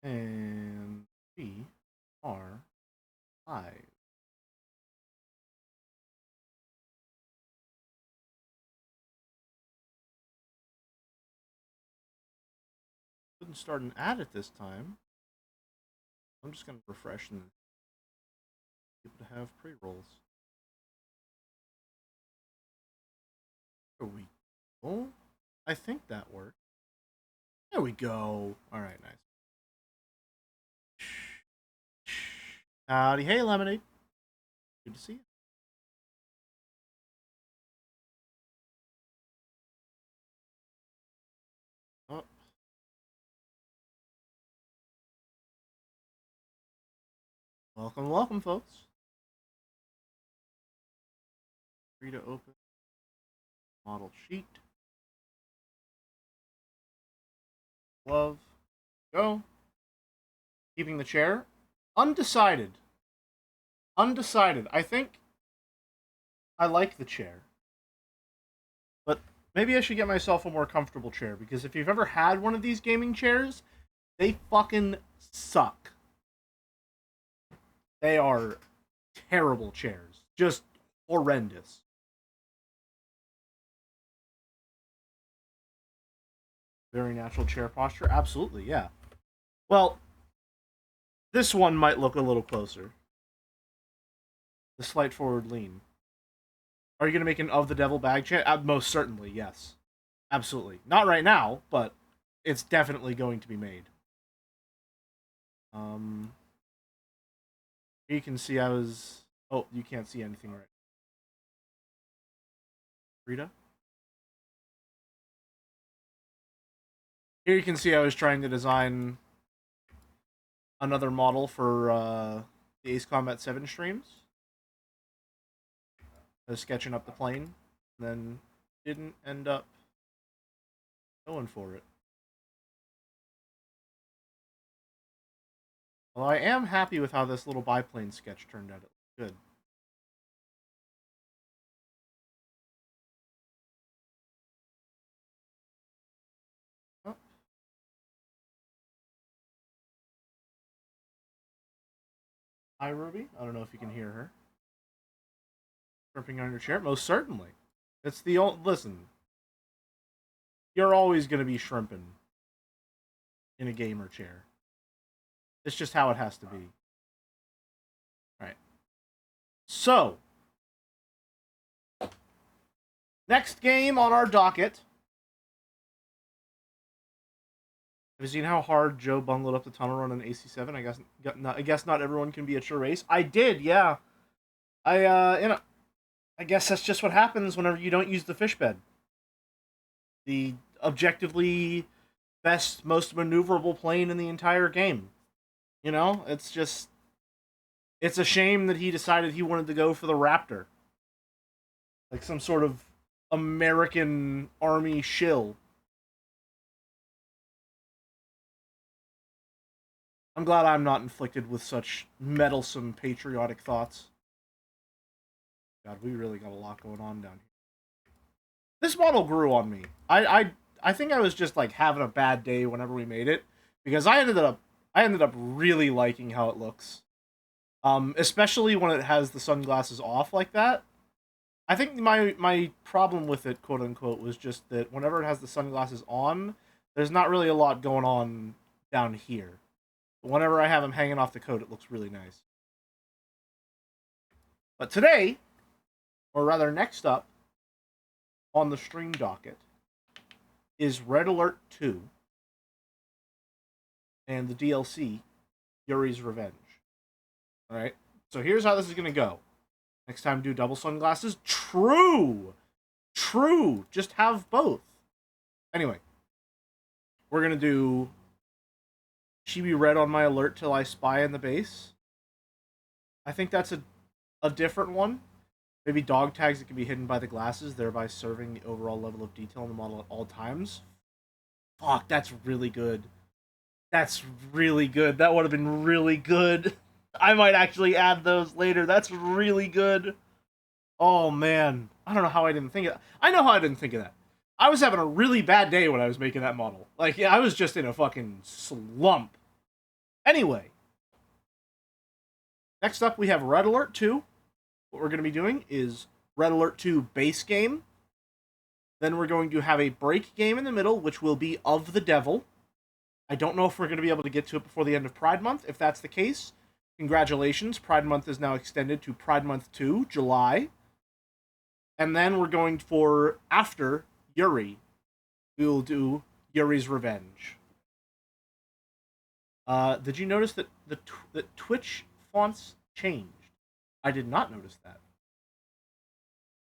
And we are live. Couldn't start an ad at this time. I'm just going to refresh and people to have pre-rolls. There we go. I think that worked. There we go. All right, nice. Howdy, hey, Lemonade. Good to see you. Oh. Welcome, welcome, folks. Free to open model sheet. Glove. Go. Keeping the chair. Undecided. Undecided. I think I like the chair. But maybe I should get myself a more comfortable chair, because if you've ever had one of these gaming chairs, they fucking suck. They are terrible chairs. Just horrendous. Very natural chair posture. Absolutely, yeah. Well, this one might look a little closer. The slight forward lean. Are you going to make an of the devil bag chair? Most certainly, yes. Absolutely. Not right now, but it's definitely going to be made. You can see I was... Oh, you can't see anything right. Rita? Here you can see I was trying to design another model for the Ace Combat 7 streams. I was sketching up the plane, and then didn't end up going for it. Well, I am happy with how this little biplane sketch turned out. It looked good. Oh. Hi, Ruby. I don't know if you can hear her. Shrimping on your chair? Most certainly. It's the old... Listen. You're always going to be shrimping in a gamer chair. It's just how it has to be. Alright. So. Next game on our docket. Have you seen how hard Joe bungled up the tunnel run in AC7? I guess not everyone can be a true race. I did, yeah. I guess that's just what happens whenever you don't use the fish bed. The objectively best, most maneuverable plane in the entire game. You know, it's a shame that he decided he wanted to go for the Raptor. Like some sort of American Army shill. I'm glad I'm not inflicted with such meddlesome patriotic thoughts. God, we really got a lot going on down here. This model grew on me. I think I was just like having a bad day whenever we made it, because I ended up really liking how it looks. Especially when it has the sunglasses off like that. I think my problem with it, quote unquote, was just that whenever it has the sunglasses on, there's not really a lot going on down here. But whenever I have them hanging off the coat, it looks really nice. But today, or rather next up on the stream docket, is Red Alert 2 and the DLC, Yuri's Revenge. Alright, so here's how this is going to go. Next time, do double sunglasses. True! True! Just have both. Anyway, we're going to do Chibi Red on my alert till I spy in the base. I think that's a different one. Maybe dog tags that can be hidden by the glasses, thereby serving the overall level of detail in the model at all times. Fuck, that's really good. That's really good. That would have been really good. I might actually add those later. That's really good. Oh, man. I don't know how I didn't think of that. I know how I didn't think of that. I was having a really bad day when I was making that model. Like, yeah, I was just in a fucking slump. Anyway, next up we have Red Alert 2. What we're going to be doing is Red Alert 2 base game. Then we're going to have a break game in the middle, which will be Of the Devil. I don't know if we're going to be able to get to it before the end of Pride Month. If that's the case, congratulations. Pride Month is now extended to Pride Month 2, July. And then we're going for, after Yuri, we will do Yuri's Revenge. Did you notice that the Twitch fonts changed? I did not notice that.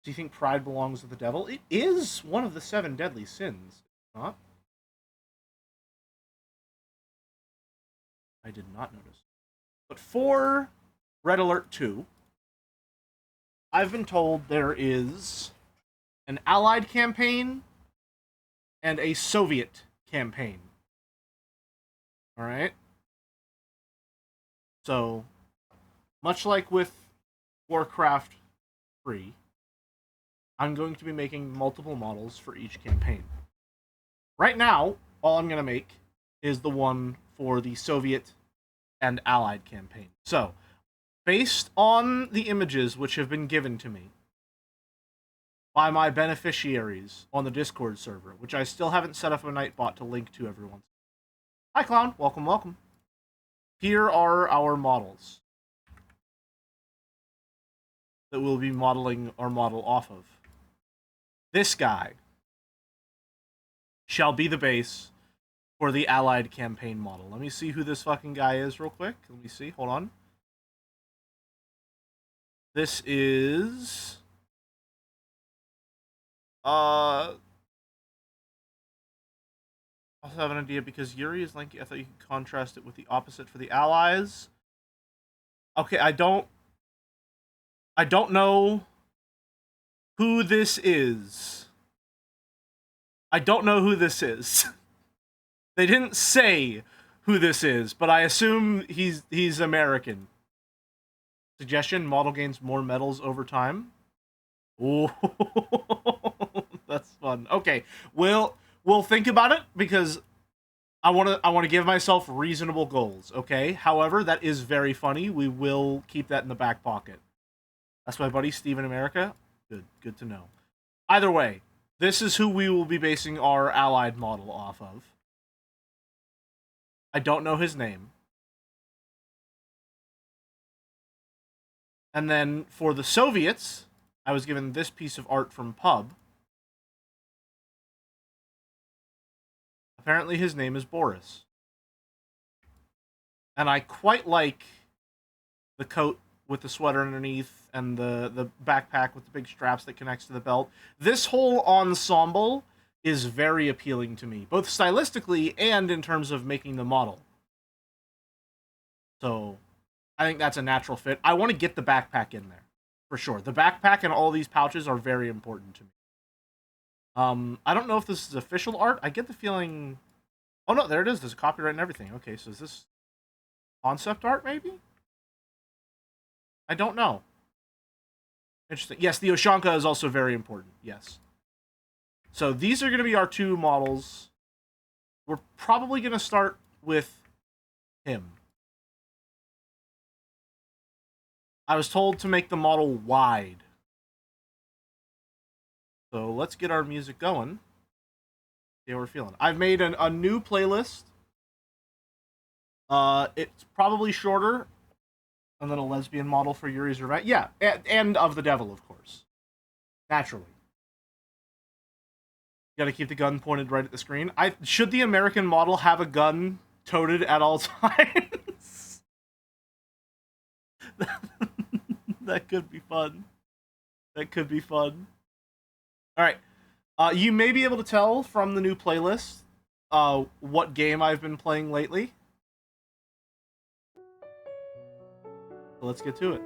Do you think pride belongs to the devil? It is one of the 7 deadly sins, not? I did not notice. But for Red Alert 2, I've been told there is an Allied campaign and a Soviet campaign. Alright? So, much like with Warcraft 3, I'm going to be making multiple models for each campaign. Right now, all I'm going to make is the one for the Soviet and Allied campaign. So, based on the images which have been given to me by my beneficiaries on the Discord server, which I still haven't set up a Nightbot to link to everyone. Hi, Clown. Welcome, welcome. Here are our models that we'll be modeling our model off of. This guy shall be the base for the Allied campaign model. Let me see who this fucking guy is real quick. Let me see. Hold on. This is... I also have an idea because Yuri is lanky. I thought you could contrast it with the opposite for the Allies. Okay, I don't know who this is. I don't know who this is. They didn't say who this is, but I assume he's American. Suggestion: model gains more medals over time. Ooh, that's fun. Okay, we'll think about it because I want to give myself reasonable goals. Okay, however, that is very funny. We will keep that in the back pocket. That's my buddy Steven America. Good to know. Either way, this is who we will be basing our Allied model off of. I don't know his name. And then for the Soviets, I was given this piece of art from Pub. Apparently his name is Boris. And I quite like the coat with the sweater underneath and the backpack with the big straps that connects to the belt. This whole ensemble is very appealing to me, both stylistically and in terms of making the model. So, I think that's a natural fit. I want to get the backpack in there, for sure. The backpack and all these pouches are very important to me. I don't know if this is official art. I get the feeling... Oh, no, there it is. There's a copyright and everything. Okay, so is this concept art, maybe? I don't know. Interesting. Yes, the Oshanka is also very important. Yes. So these are going to be our 2 models. We're probably going to start with him. I was told to make the model wide. So let's get our music going. See how we're feeling. I've made a new playlist. It's probably shorter. And then a lesbian model for Yuri's Revenge. Yeah, and Of the Devil, of course. Naturally. You gotta keep the gun pointed right at the screen. Should the American model have a gun toted at all times? That could be fun. That could be fun. Alright. You may be able to tell from the new playlist what game I've been playing lately. So let's get to it.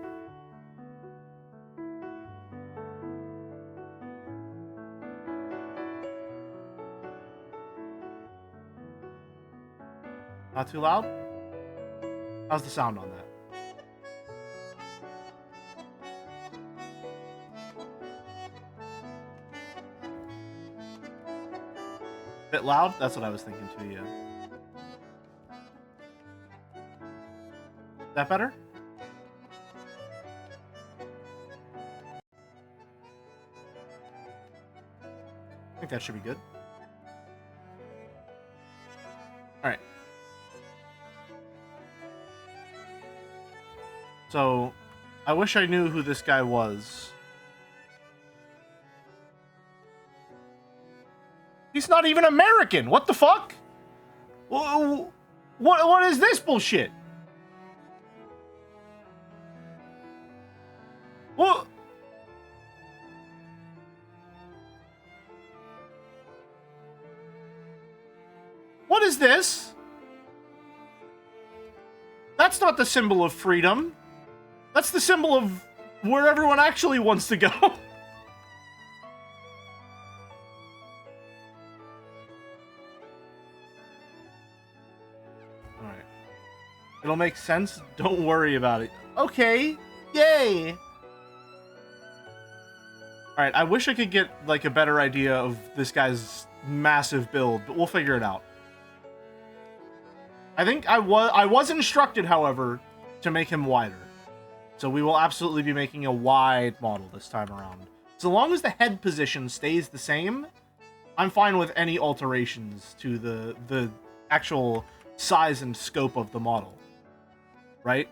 Not too loud? How's the sound on that? Bit loud? That's what I was thinking too, yeah. That better? I think that should be good. Alright. So, I wish I knew who this guy was. He's not even American! What the fuck? What is this bullshit? What? What is this? That's not the symbol of freedom. That's the symbol of where everyone actually wants to go. Alright. It'll make sense. Don't worry about it. Okay. Yay. Alright, I wish I could get, like, a better idea of this guy's massive build, but we'll figure it out. I think I was instructed, however, to make him wider. So we will absolutely be making a wide model this time around. So long as the head position stays the same, I'm fine with any alterations to the actual size and scope of the model. Right?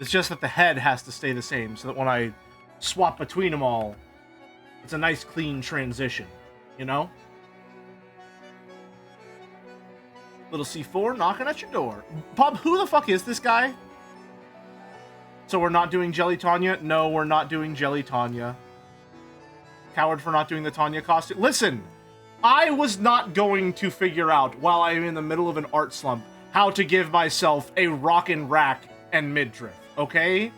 It's just that the head has to stay the same, so that when I swap between them all, it's a nice clean transition. You know? Little C4 knocking at your door. Bob, who the fuck is this guy? So we're not doing Jelly Tanya? No, we're not doing Jelly Tanya. Coward for not doing the Tanya costume. Listen, I was not going to figure out, while I'm in the middle of an art slump, how to give myself a rockin' rack and midriff, okay?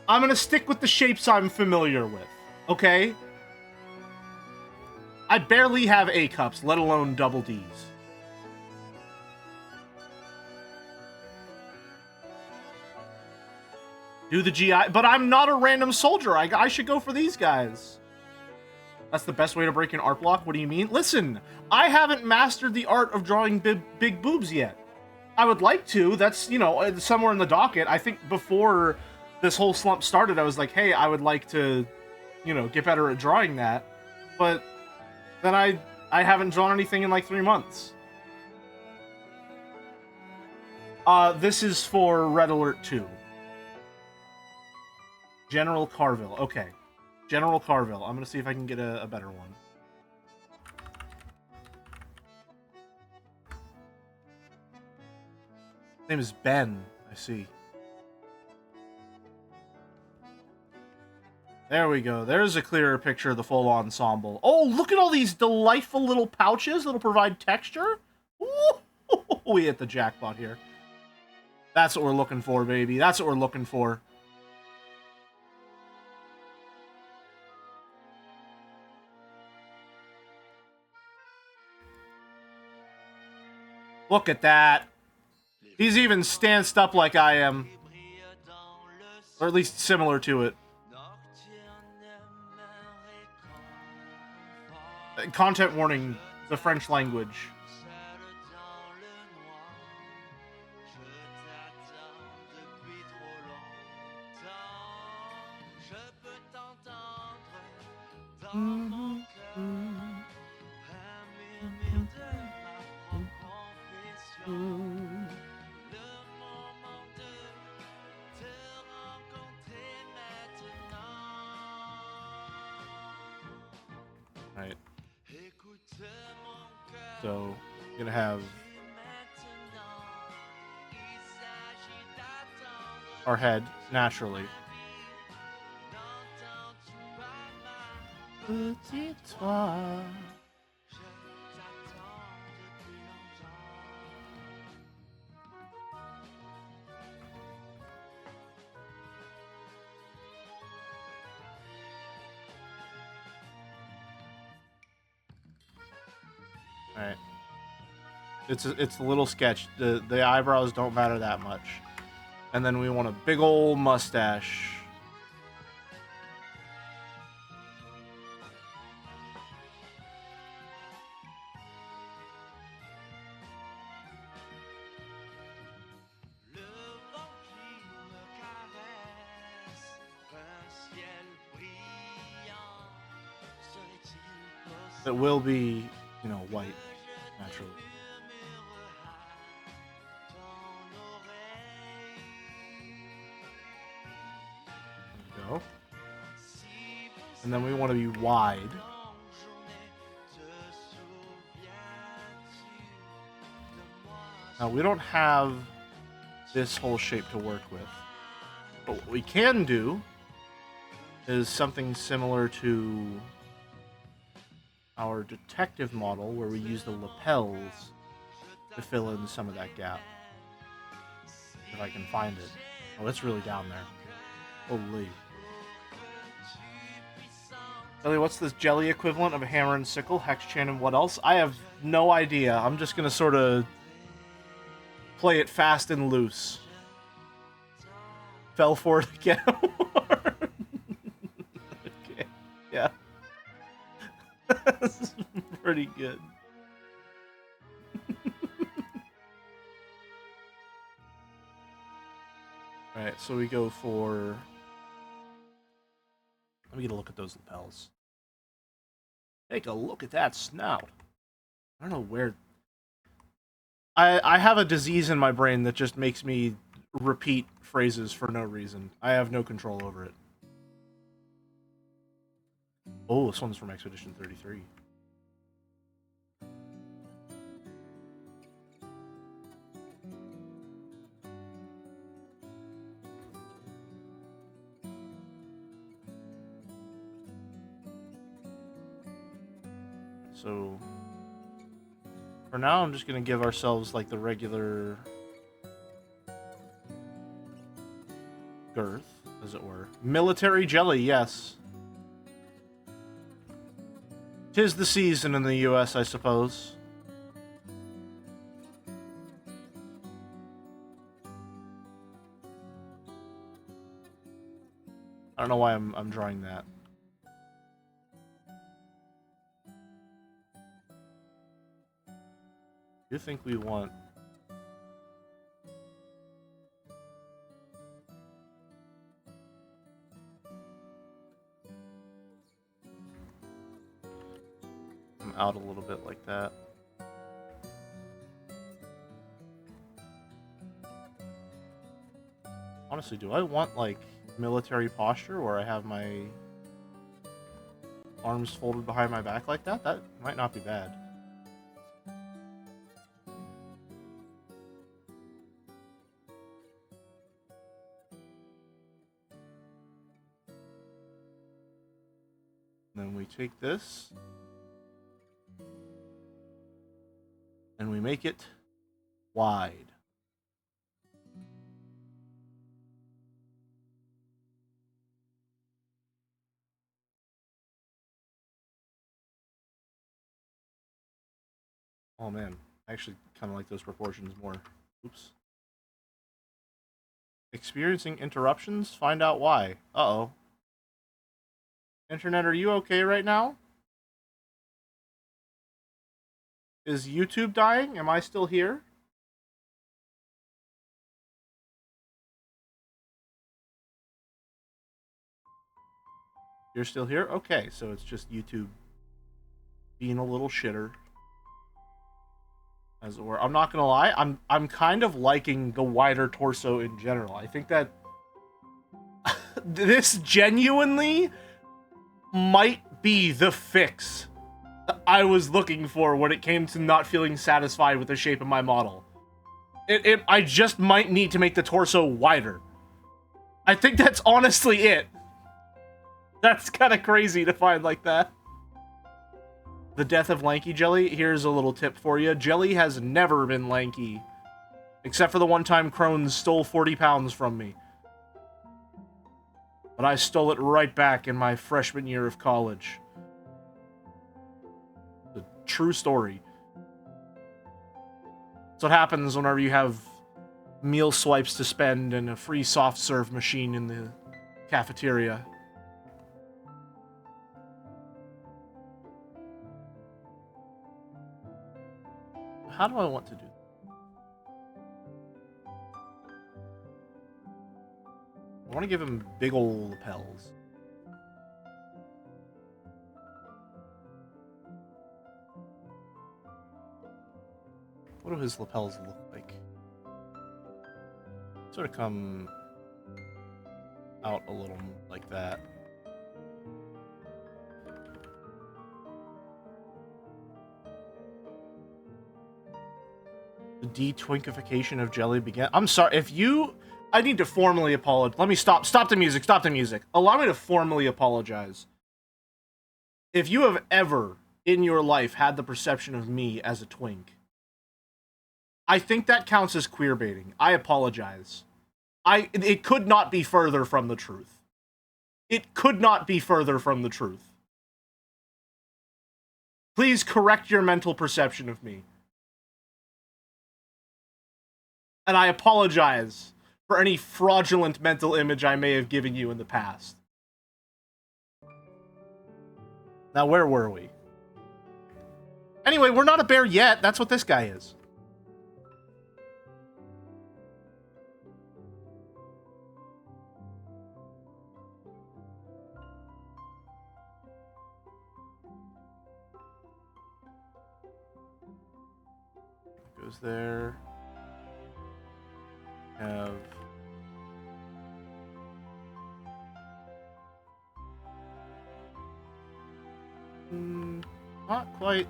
I'm gonna stick with the shapes I'm familiar with, okay? I barely have A cups, let alone double Ds. Do the GI, but I'm not a random soldier. I should go for these guys. That's the best way to break an art block? What do you mean? Listen, I haven't mastered the art of drawing big boobs yet. I would like to. That's, you know, somewhere in the docket. I think before this whole slump started, I was like, hey, I would like to, you know, get better at drawing that. But then I haven't drawn anything in like 3 months. This is for Red Alert 2. General Carville. Okay. General Carville. I'm gonna see if I can get a better one. His name is Ben. I see. There we go. There's a clearer picture of the full ensemble. Oh, look at all these delightful little pouches that'll provide texture. Ooh, we hit the jackpot here. That's what we're looking for, baby. That's what we're looking for. Look at that. He's even stanced up like I am. Or at least similar to it. Content warning, the French language. Right. So, I'm gonna have our head naturally. Alright. It's a little sketch. The eyebrows don't matter that much. And then we want a big old mustache. that will be, you know, white, naturally. There we go. And then we want to be wide. Now, we don't have this whole shape to work with. But what we can do is something similar to our detective model, where we use the lapels to fill in some of that gap. If I can find it. Oh, it's really down there. Holy. Ellie, what's this jelly equivalent of a hammer and sickle? Hex-chan and what else? I have no idea. I'm just gonna sort of play it fast and loose. Fell for it again. Okay. Yeah. This is pretty good. Alright, so we go for... Let me get a look at those lapels. Take a look at that snout. I don't know where... I have a disease in my brain that just makes me repeat phrases for no reason. I have no control over it. Oh, this one's from Expedition 33. So, for now, I'm just going to give ourselves, like, the regular girth, as it were. Military jelly, yes. 'Tis the season in the US, I suppose. I don't know why I'm drawing that. I do think we want... I'm out a little bit like that. Honestly, do I want, like, military posture where I have my arms folded behind my back like that? That might not be bad. Then we take this and we make it wide. Oh man, I actually kind of like those proportions more. Oops. Experiencing interruptions? Find out why. Uh-oh. Internet, are you okay right now? Is YouTube dying? Am I still here? You're still here? Okay, so it's just YouTube being a little shitter. As it were. I'm not gonna lie, I'm kind of liking the wider torso in general. I think that this genuinely might be the fix I was looking for when it came to not feeling satisfied with the shape of my model. I just might need to make the torso wider. I think that's honestly it. That's kind of crazy to find like that. The death of lanky jelly? Here's a little tip for you. Jelly has never been lanky. Except for the one time Crohn's stole 40 pounds from me. But I stole it right back in my freshman year of college. It's a true story. That's what happens whenever you have meal swipes to spend and a free soft serve machine in the cafeteria. How do I want to do that? I want to give him big ol' lapels. What do his lapels look like? Sort of come out a little like that. The de-twinkification of jelly began. I'm sorry, if you... I need to formally apologize. Let me stop. Stop the music. Stop the music. Allow me to formally apologize. If you have ever in your life had the perception of me as a twink, I think that counts as queer baiting. I apologize. It could not be further from the truth. It could not be further from the truth. Please correct your mental perception of me. And I apologize for any fraudulent mental image I may have given you in the past. Now, where were we? Anyway, we're not a bear yet. That's what this guy is. Goes there. Have... not quite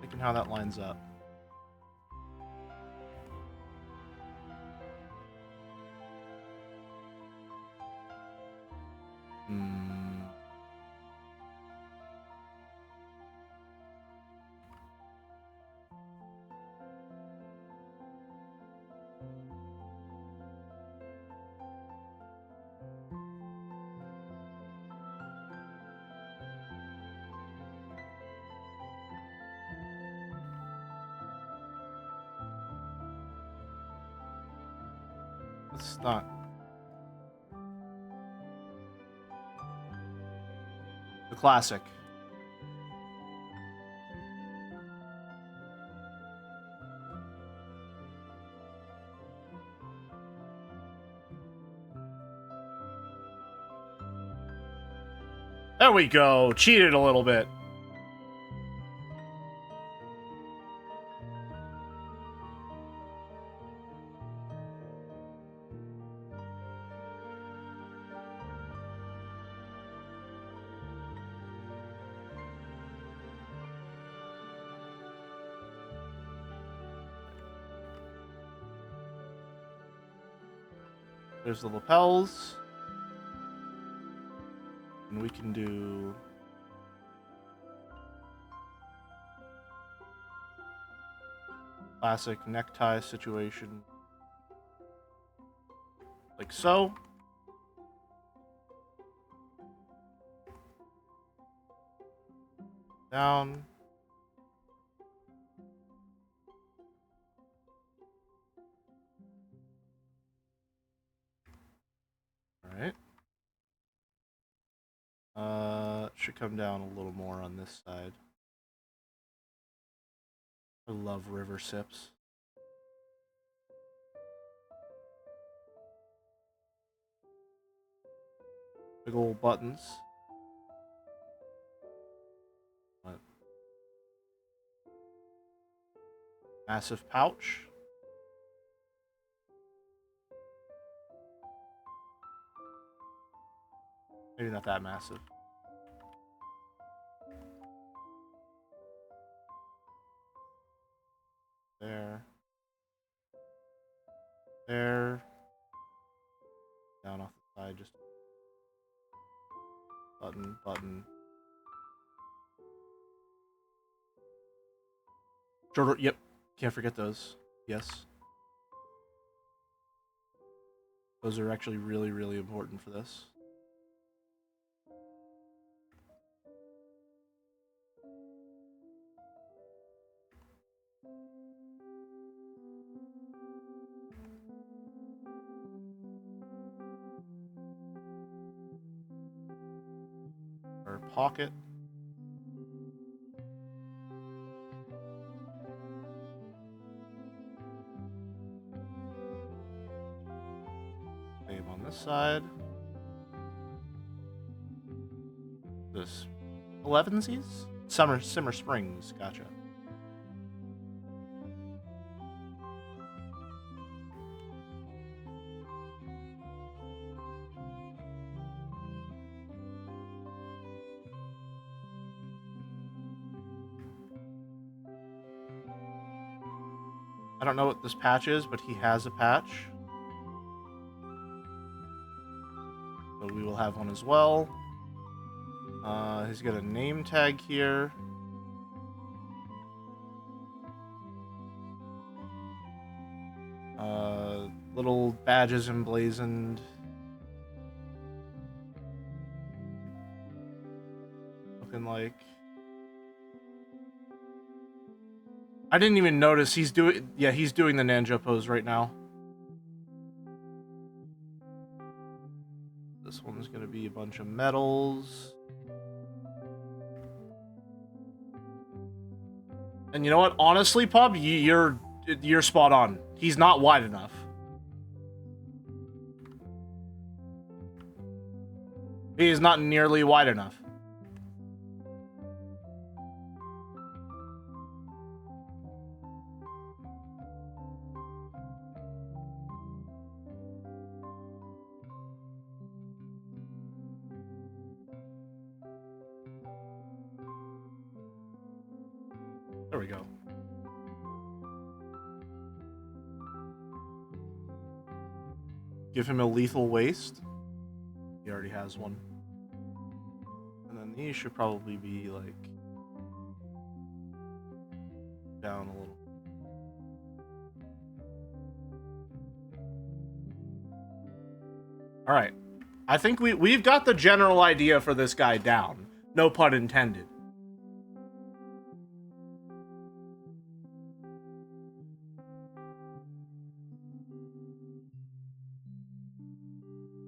thinking how that lines up. It's not. The classic. There we go. Cheated a little bit. There's the lapels. And we can do... classic necktie situation. Like so. Down. Alright. Should come down a little more on this side. I love river sips. Big old buttons. What? Massive pouch. Maybe not that massive. There. There. Down off the side, just button, button. Shorter, yep. Can't forget those. Yes. Those are actually really, really important for this. Our pocket. Same on this side. This 11sies? Simmer Springs, gotcha. I don't know what this patch is, but he has a patch. So we will have one as well. He's got a name tag here. Little badges emblazoned. Looking like... I didn't even notice he's doing... Yeah, he's doing the Nanjo pose right now. This one's gonna be a bunch of medals. And you know what? Honestly, Pub, you're spot on. He's not wide enough. He is not nearly wide enough. There we go. Give him a lethal waist. He already has one. And then these should probably be like down a little. All right. I think we've got the general idea for this guy down. No pun intended.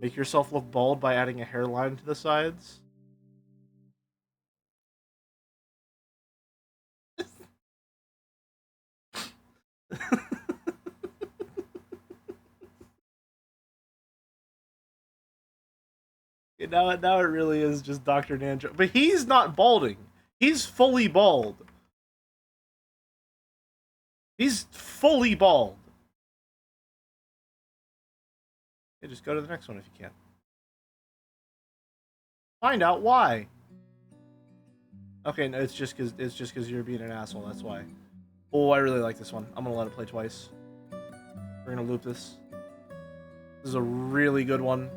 Make yourself look bald by adding a hairline to the sides. Now it really is just Dr. Nanjo. But he's not balding. He's fully bald. He's fully bald. Okay, just go to the next one if you can. Find out why. Okay, no, it's just because you're being an asshole. That's why. Oh, I really like this one. I'm gonna let it play twice. We're gonna loop this. This is a really good one.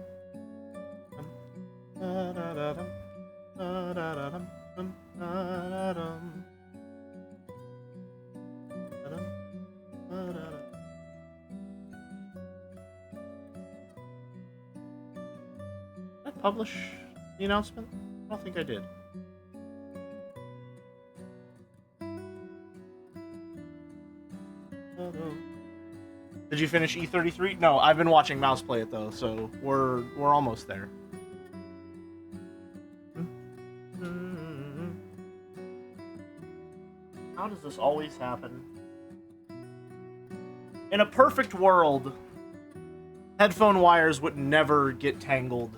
Did I publish the announcement? I don't think I did. Did you finish E33? No, I've been watching Mouse play it though, so we're almost there. How does this always happen? In a perfect world, headphone wires would never get tangled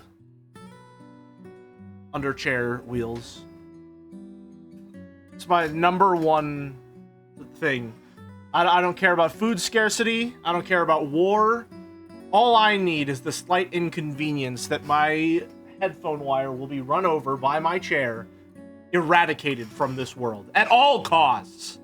under chair wheels. It's my number one thing. I don't care about food scarcity. I don't care about war. All I need is the slight inconvenience that my headphone wire will be run over by my chair, eradicated from this world at all costs.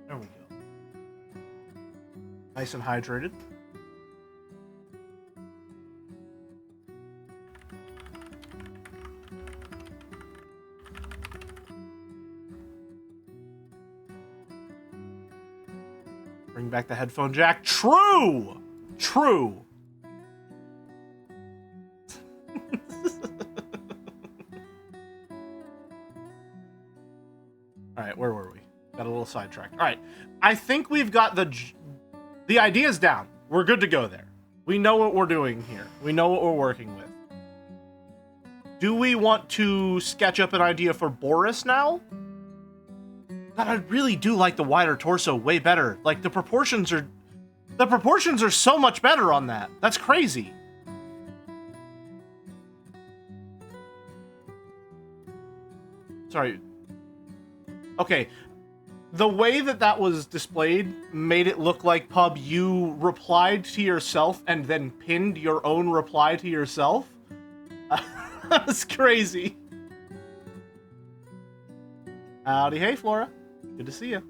There we go. Nice and hydrated. Bring back the headphone jack. True! True. Alright, where were we? Got a little sidetracked. Alright, I think we've got the ideas down. We're good to go there. We know what we're doing here. We know what we're working with. Do we want to sketch up an idea for Boris now? God, I really do like the wider torso way better. Like, the proportions are so much better on that. That's crazy. Sorry. Okay. The way that was displayed made it look like, Pub, you replied to yourself and then pinned your own reply to yourself. That's crazy. Howdy, hey Flora. Good to see you.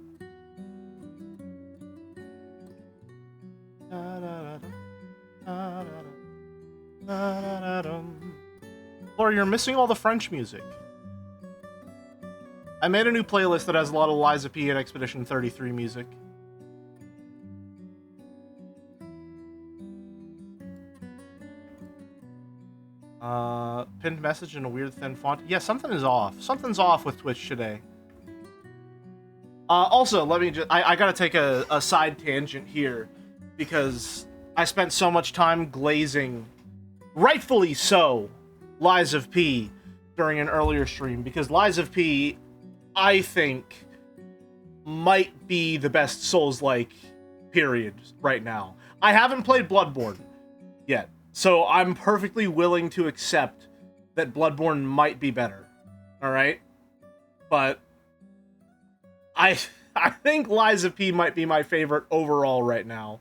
Flora, you're missing all the French music. I made a new playlist that has a lot of Lies of P and Expedition 33 music. Pinned message in a weird thin font. Yeah, something is off. Something's off with Twitch today. Also, let me just... I gotta take a side tangent here, because I spent so much time glazing, rightfully so, Lies of P during an earlier stream, because Lies of P, I think, might be the best Souls-like period right now. I haven't played Bloodborne yet, so I'm perfectly willing to accept that Bloodborne might be better. Alright? But I think Lies of P might be my favorite overall right now.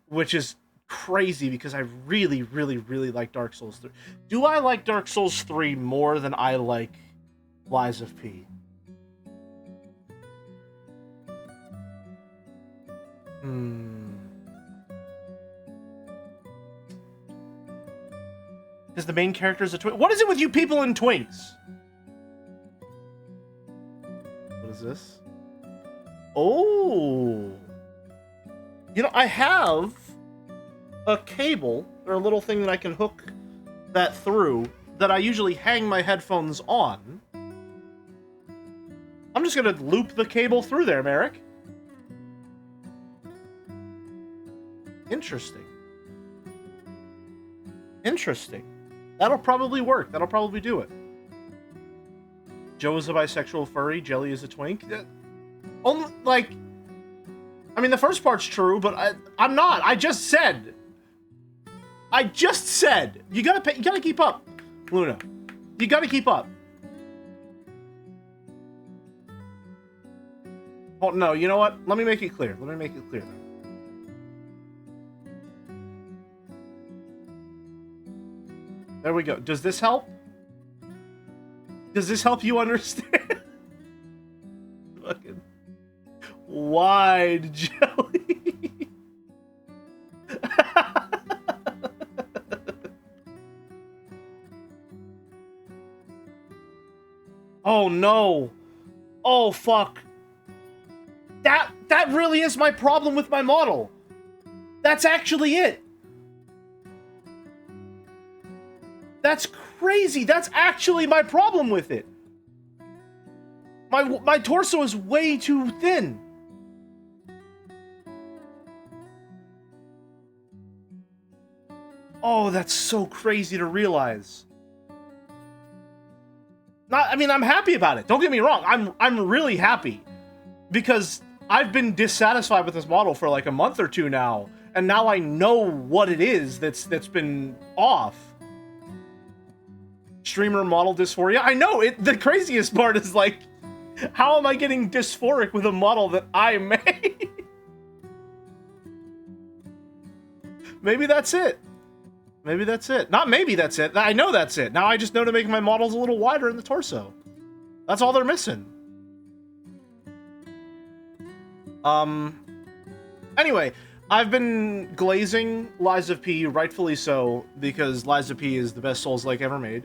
Which is crazy because I really, really, really like Dark Souls 3. Do I like Dark Souls 3 more than I like Lies of P? Because the main character is a twink. What is it with you people and twinks? What is this? Oh! You know, I have a cable, or a little thing that I can hook that through, that I usually hang my headphones on. I'm just gonna loop the cable through there, Merrick. Interesting. Interesting. That'll probably work. That'll probably do it. Joe is a bisexual furry. Jelly is a twink. Only, like... I mean, the first part's true, but I'm not. I just said. You gotta keep up, Luna. You gotta keep up. Oh, no, you know what? Let me make it clear. There we go. Does this help? Does this help you understand? Fucking wide jelly. Oh no. Oh fuck. That really is my problem with my model. That's actually it. That's crazy. That's actually my problem with it. My torso is way too thin. Oh, that's so crazy to realize. I'm happy about it. Don't get me wrong. I'm really happy because I've been dissatisfied with this model for like a month or two now, and now I know what it is that's been off. Streamer model dysphoria. I know it. The craziest part is like, how am I getting dysphoric with a model that I made? Maybe that's it. Maybe that's it. Not maybe that's it. I know that's it. Now I just know to make my models a little wider in the torso. That's all they're missing. Anyway, I've been glazing Lies of P, rightfully so, because Lies of P is the best Souls-like ever made.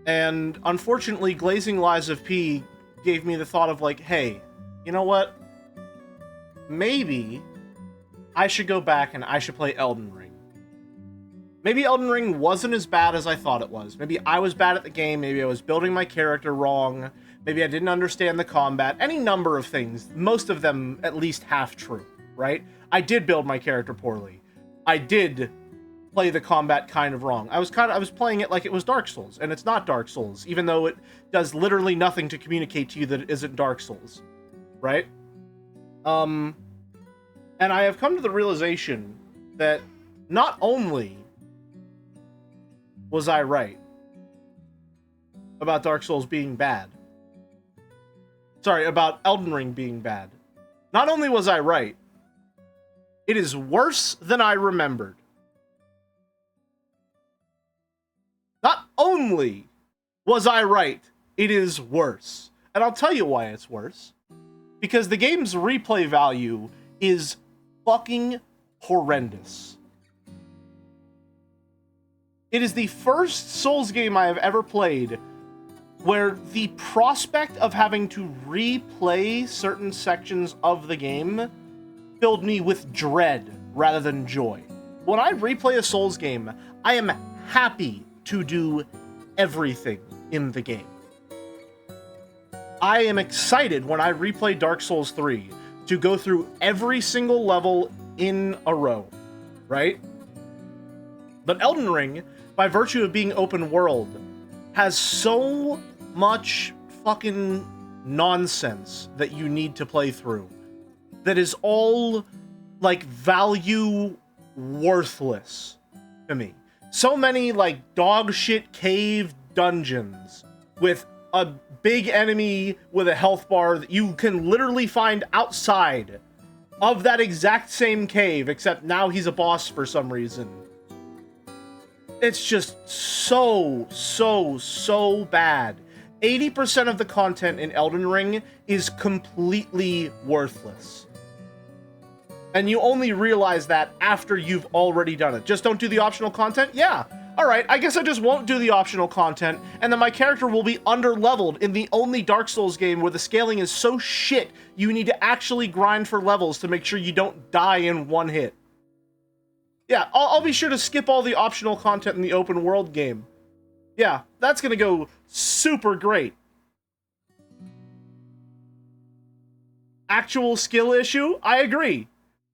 And unfortunately, glazing Lies of P gave me the thought of like, hey, you know what? Maybe I should go back and I should play Elden Ring. Maybe Elden Ring wasn't as bad as I thought it was. Maybe I was bad at the game. Maybe I was building my character wrong. Maybe I didn't understand the combat. Any number of things. Most of them at least half true, right? I did build my character poorly. I did play the combat kind of wrong. I was playing it like it was Dark Souls, and it's not Dark Souls, even though it does literally nothing to communicate to you that it isn't Dark Souls, right? And I have come to the realization that not only was I right about Dark Souls being bad, sorry, about Elden Ring being bad. Not only was I right, It is worse than I remembered. Not only was I right, it is worse. And I'll tell you why it's worse. Because the game's replay value is fucking horrendous. It is the first Souls game I have ever played where the prospect of having to replay certain sections of the game filled me with dread rather than joy. When I replay a Souls game, I am happy to do everything in the game. I am excited when I replay Dark Souls 3 to go through every single level in a row, right? But Elden Ring, by virtue of being open world, has so much fucking nonsense that you need to play through that is all, like, value worthless to me. So many, like, dog shit cave dungeons with a big enemy with a health bar that you can literally find outside of that exact same cave, except now he's a boss for some reason. It's just so bad. 80% of the content in Elden Ring is completely worthless. And you only realize that after you've already done it. Just don't do the optional content? Yeah. Alright, I guess I just won't do the optional content, and then my character will be under-leveled in the only Dark Souls game where the scaling is so shit you need to actually grind for levels to make sure you don't die in one hit. Yeah, I'll be sure to skip all the optional content in the open world game. Yeah, that's gonna go super great. Actual skill issue? I agree.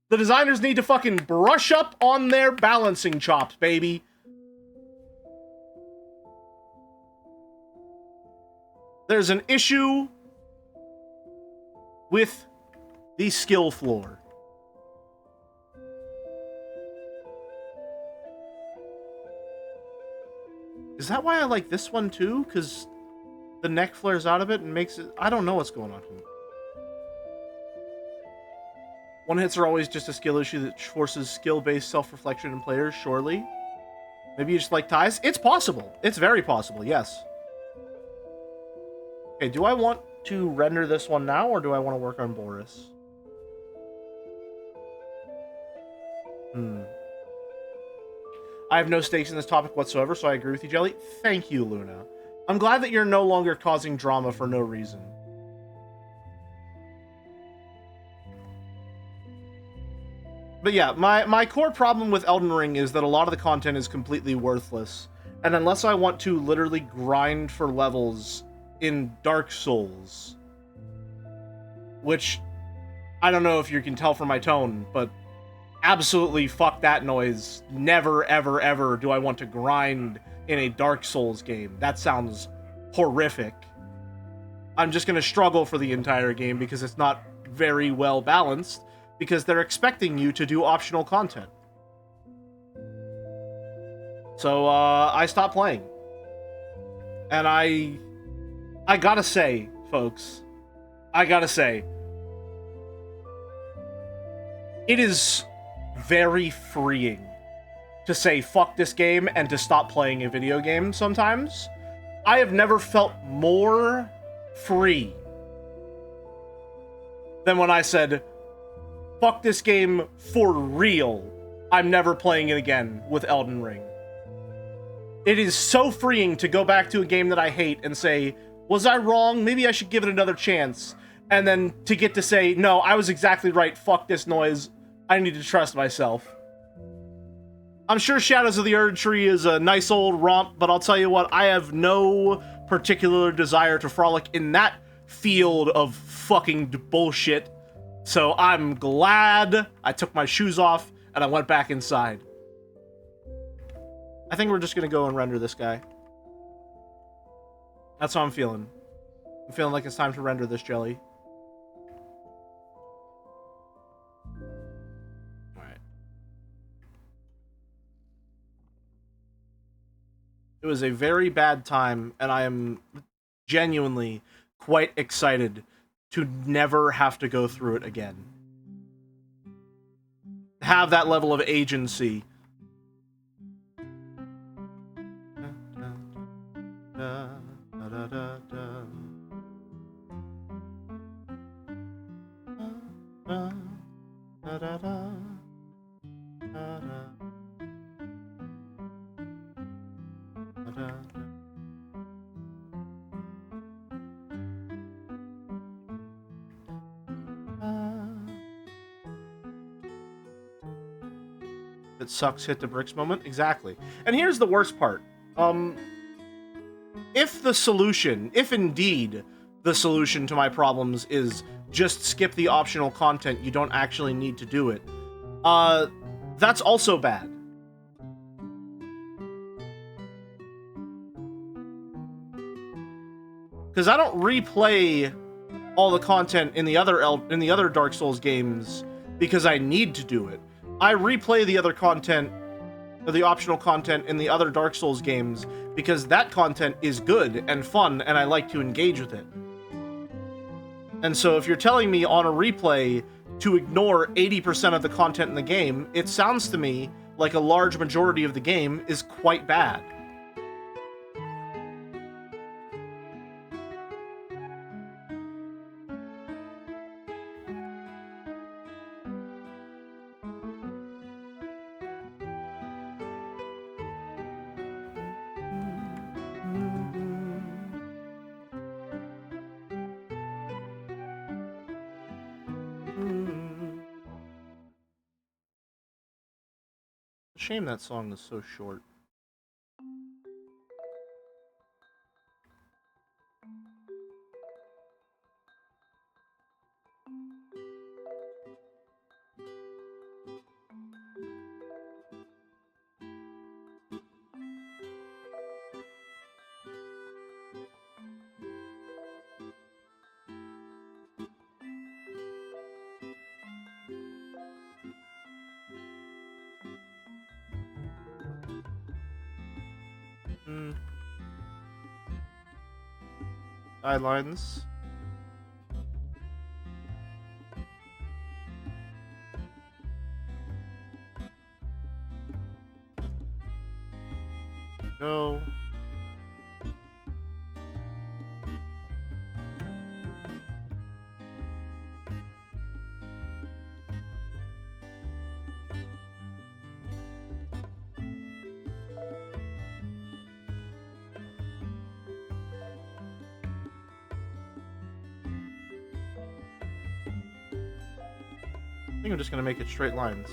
The designers need to fucking brush up on their balancing chops, baby. There's an issue with the skill floor. Is that why I like this one too? Because the neck flares out of it and makes it... I don't know what's going on here. One hits are always just a skill issue that forces skill-based self-reflection in players, surely. Maybe you just like ties? It's possible. It's very possible, yes. Okay, do I want to render this one now, or do I want to work on Boris? I have no stakes in this topic whatsoever, so I agree with you, Jelly. Thank you, Luna. I'm glad that you're no longer causing drama for no reason. But yeah, my core problem with Elden Ring is that a lot of the content is completely worthless. And unless I want to literally grind for levels in Dark Souls, which I don't know if you can tell from my tone, but absolutely fuck that noise. Never, ever, ever do I want to grind in a Dark Souls game. That sounds horrific. I'm just going to struggle for the entire game because it's not very well balanced, because they're expecting you to do optional content. So, I stopped playing. And I gotta say, folks, it is very freeing to say fuck this game and to stop playing a video game sometimes. I have never felt more free than when I said, fuck this game for real. I'm never playing it again with Elden Ring. It is so freeing to go back to a game that I hate and say, was I wrong? Maybe I should give it another chance. And then to get to say, no, I was exactly right. Fuck this noise. I need to trust myself. I'm sure Shadows of the Erdtree is a nice old romp, but I'll tell you what, I have no particular desire to frolic in that field of fucking bullshit. So I'm glad I took my shoes off and I went back inside. I think we're just gonna go and render this guy. That's how I'm feeling. I'm feeling like it's time to render this jelly. Alright. It was a very bad time, and I am genuinely quite excited to never have to go through it again. have that level of agency. It sucks, hit the bricks moment. Exactly. And here's the worst part. If indeed the solution to my problems is just skip the optional content, you don't actually need to do it, that's also bad. Because I don't replay all the content in the other Dark Souls games because I need to do it. I replay the other content, or the optional content in the other Dark Souls games because that content is good and fun and I like to engage with it. And so if you're telling me on a replay to ignore 80% of the content in the game, it sounds to me like a large majority of the game is quite bad. Shame that song is so short. Guidelines. No. I think I'm just gonna make it straight lines.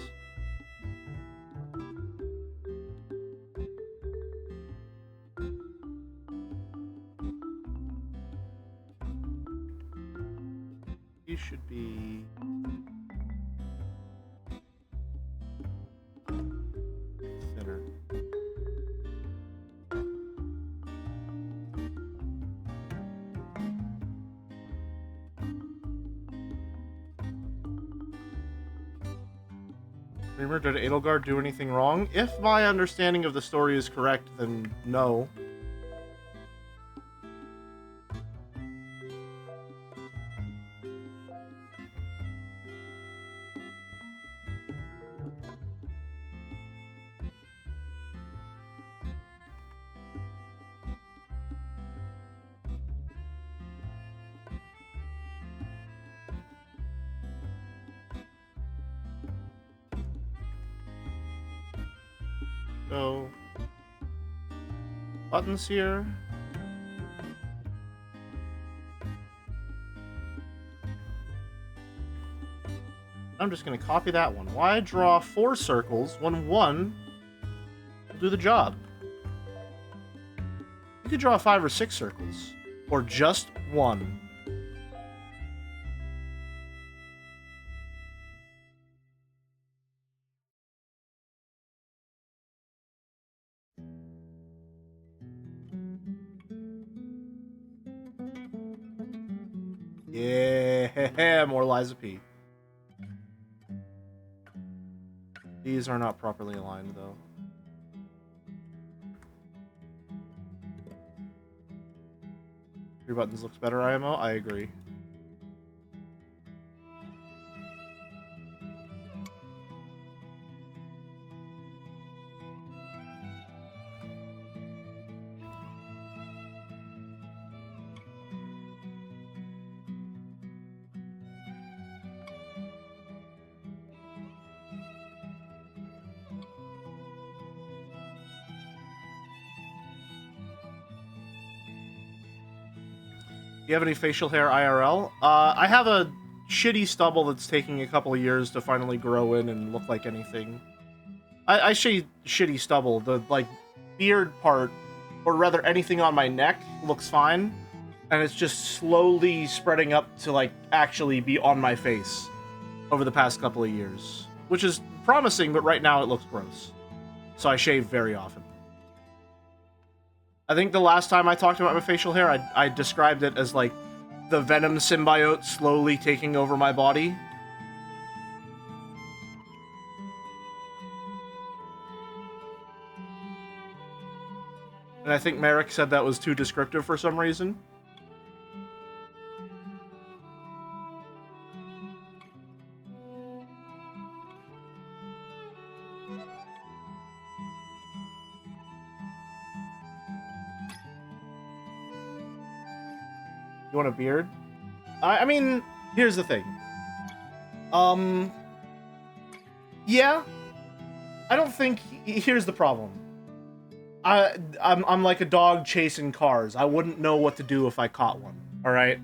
These should be thinner. Dreamer, did Edelgard do anything wrong? If my understanding of the story is correct, then no. So, buttons here. I'm just going to copy that one. Why draw 4 circles when one will do the job? You could draw 5 or 6 circles, or just one. Yeah, more Liza P. These are not properly aligned, though. Three buttons looks better, IMO? I agree. You have any facial hair IRL? I have a shitty stubble that's taking a couple of years to finally grow in and look like anything. I say shitty stubble. The, like, beard part, or rather anything on my neck, looks fine. And it's just slowly spreading up to, like, actually be on my face over the past couple of years. Which is promising, but right now it looks gross. So I shave very often. I think the last time I talked about my facial hair, I described it as, like, the Venom symbiote slowly taking over my body. And I think Merrick said that was too descriptive for some reason. You want a beard? I mean, here's the thing. Yeah. I don't think... Here's the problem. I'm like a dog chasing cars. I wouldn't know what to do if I caught one. Alright?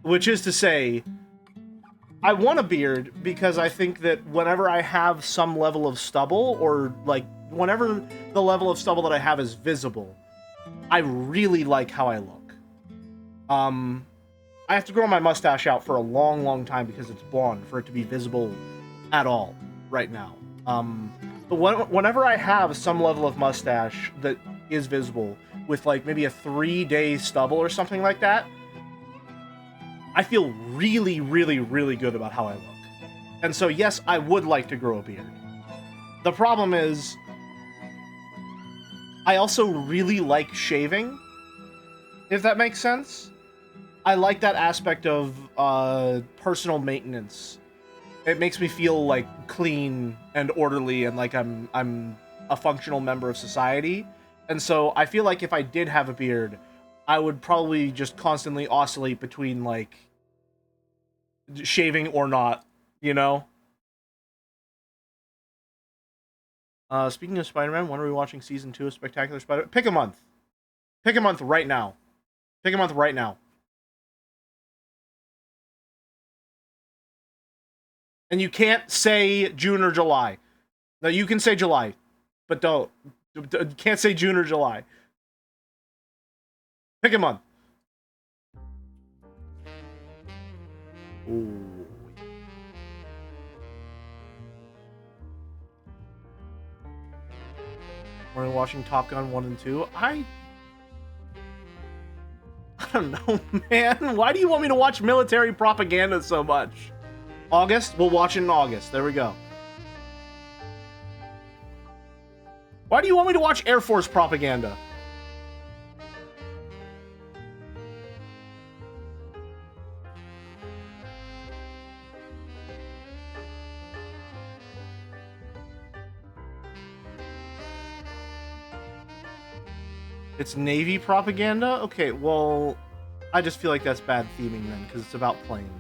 Which is to say, I want a beard because I think that whenever I have some level of stubble, or, like, whenever the level of stubble that I have is visible, I really like how I look. I have to grow my mustache out for a long, long time because it's blonde for it to be visible at all right now. But whenever I have some level of mustache that is visible with, like, maybe a 3-day stubble or something like that, I feel really, really, really good about how I look. And so, yes, I would like to grow a beard. The problem is, I also really like shaving, if that makes sense. I like that aspect of personal maintenance. It makes me feel, like, clean and orderly and like I'm a functional member of society. And so I feel like if I did have a beard, I would probably just constantly oscillate between, like, shaving or not, you know? Speaking of Spider-Man, when are we watching Season 2 of Spectacular Spider-Man? Pick a month. Pick a month right now. Pick a month right now. And you can't say June or July. No, you can say July, but don't. Can't say June or July. Pick a month. Ooh. We're watching Top Gun 1 and 2. I don't know, man. Why do you want me to watch military propaganda so much? August? We'll watch it in August. There we go. Why do you want me to watch Air Force propaganda? It's Navy propaganda? Okay, well, I just feel like that's bad theming then, because it's about planes.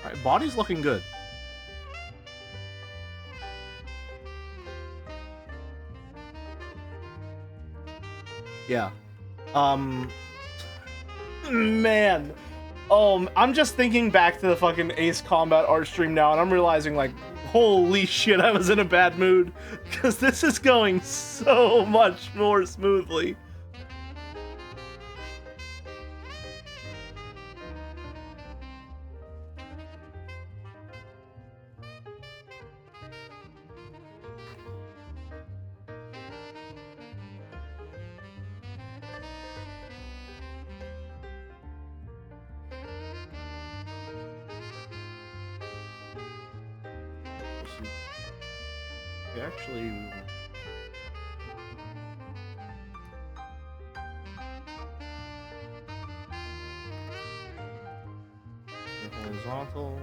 Alright, body's looking good. Yeah. Man. I'm just thinking back to the fucking Ace Combat art stream now, and I'm realizing, like, holy shit, I was in a bad mood. Because this is going so much more smoothly. Actually... horizontal.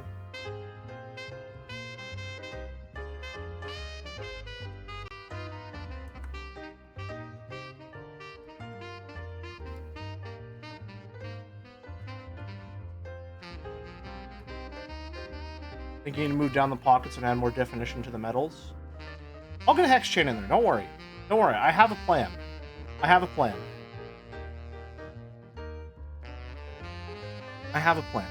Thinking to move down the pockets and add more definition to the metals. I'll get a hex chain in there. Don't worry. Don't worry. I have a plan. I have a plan. I have a plan.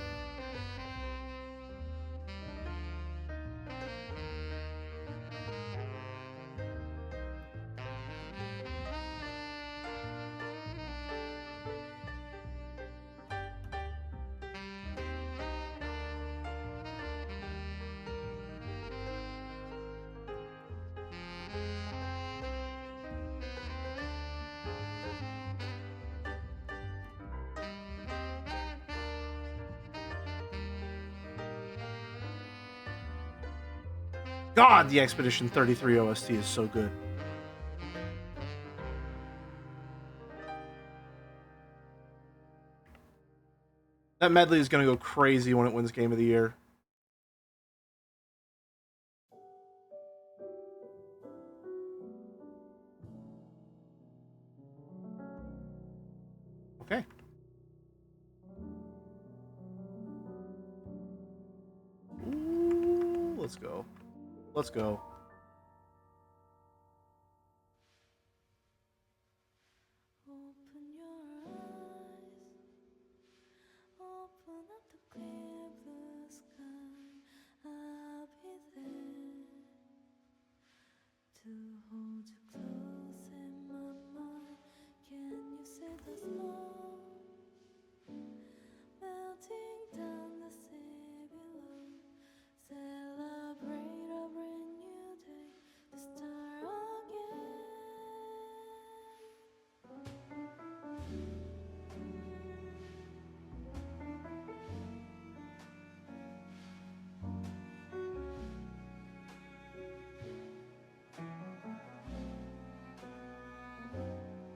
God, the Expedition 33 OST is so good. That medley is going to go crazy when it wins Game of the Year. Okay. Ooh, let's go. Let's go.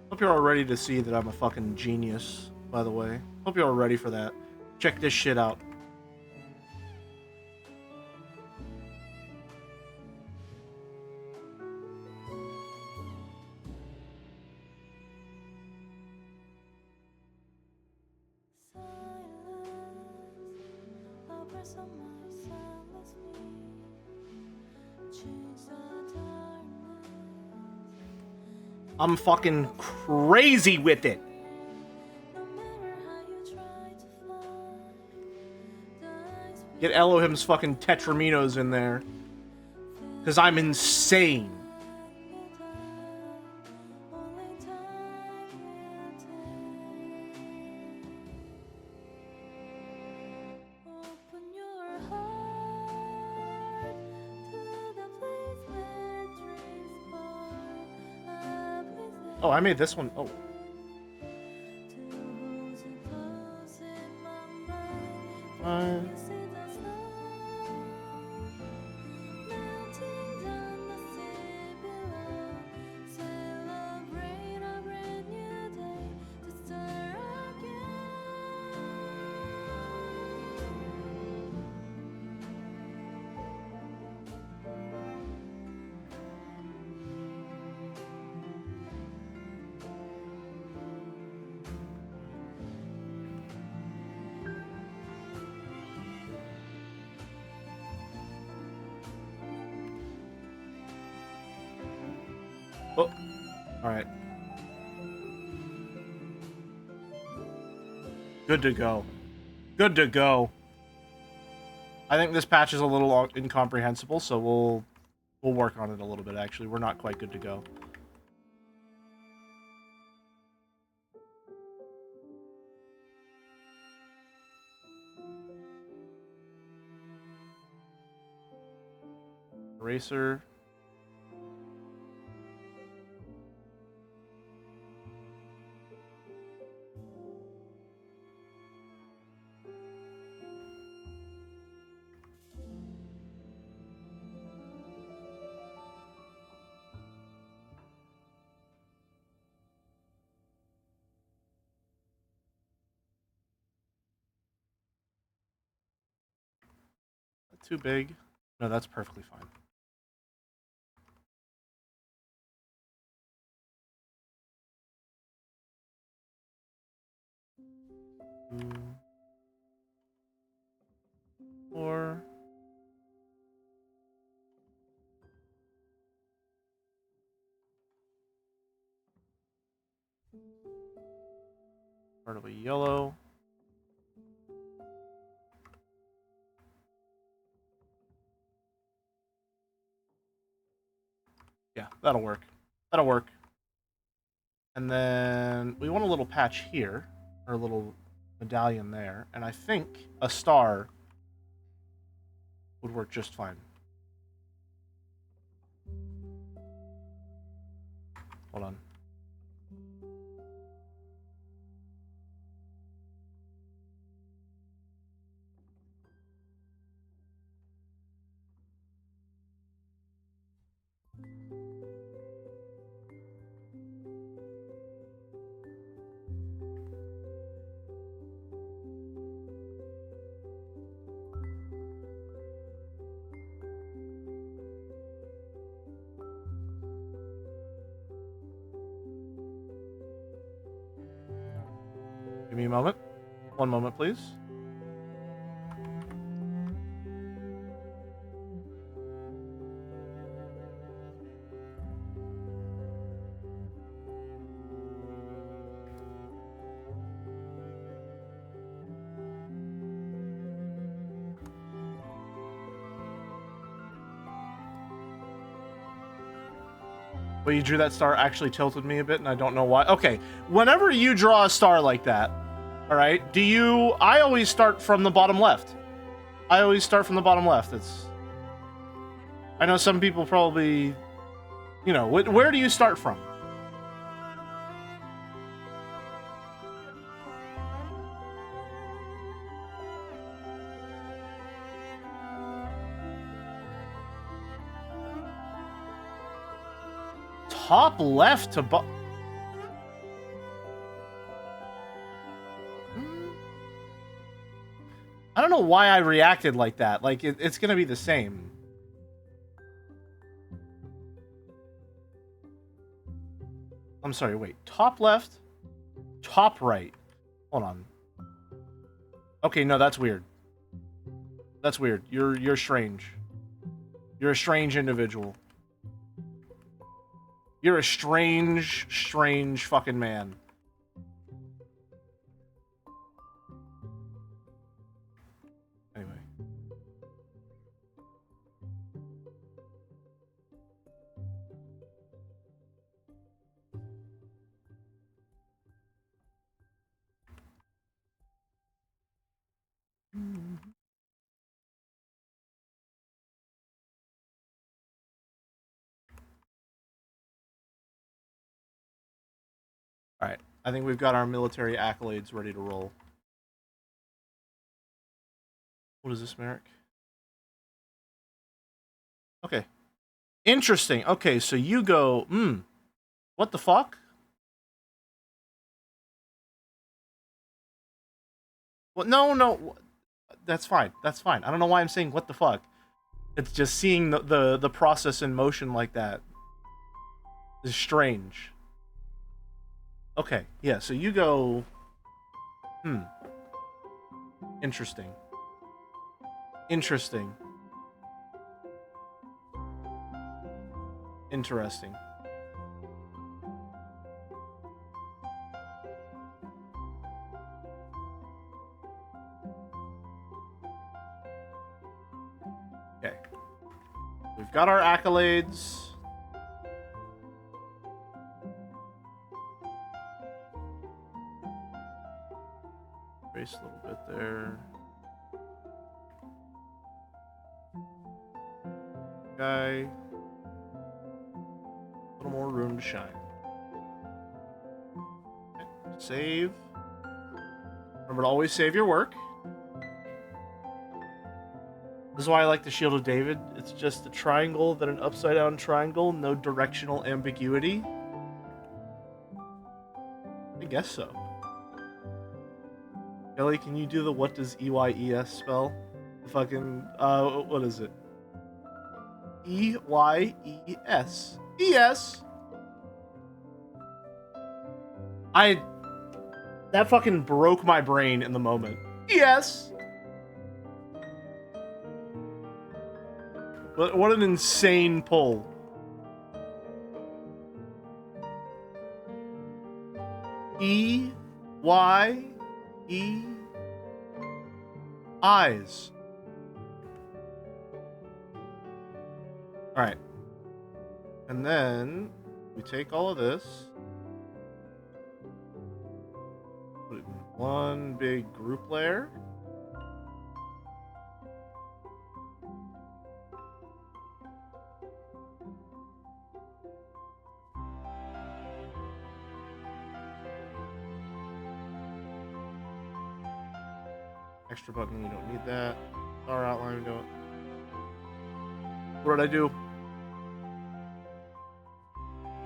Hope you're all ready to see that I'm a fucking genius, by the way. Hope you're all ready for that. Check this shit out. I'm fucking crazy with it. Get Elohim's fucking Tetraminos in there. Because I'm insane. Oh, I made this one. Oh. Oh, alright. Good to go. Good to go. I think this patch is a little incomprehensible, so we'll work on it a little bit, actually. We're not quite good to go. Eraser. Too big? No, that's perfectly fine. Two, 4. Part of a yellow. Yeah, that'll work. That'll work. And then we want a little patch here, or a little medallion there, and I think a star would work just fine. Hold on. Give me a moment. One moment, please. Well, you drew that star actually tilted me a bit, and I don't know why. Okay, whenever you draw a star like that, all right, I always start from the bottom left. I always start from the bottom left. I know some people probably, you know, where do you start from? Top left to I don't know why I reacted like that. Like, it's gonna be the same. I'm sorry, wait. Top left, top right. Hold on. Okay, no, that's weird. That's weird. You're strange. You're a strange individual. You're a strange fucking man. Anyway. All right. I think we've got our military accolades ready to roll. What is this, Merrick? Okay. Interesting. Okay, so you go, what the fuck? Well, no. That's fine. That's fine. I don't know why I'm saying what the fuck. It's just seeing the process in motion like that is strange. Okay, yeah, so you go... Interesting. Interesting. Interesting. Okay. We've got our accolades. Trace a little bit there. Guy. A little more room to shine. Okay. Save. Remember to always save your work. This is why I like the Shield of David. It's just a triangle, then an upside down triangle, no directional ambiguity. I guess so. Kelly, can you do the what does EYES spell? The fucking, what is it? EYES. ES! That fucking broke my brain in the moment. Yes! What an insane pull. Y, E, eyes. Alright. And then we take all of this, put it in one big group layer. Extra button, we don't need that. Star outline, we don't. What did I do?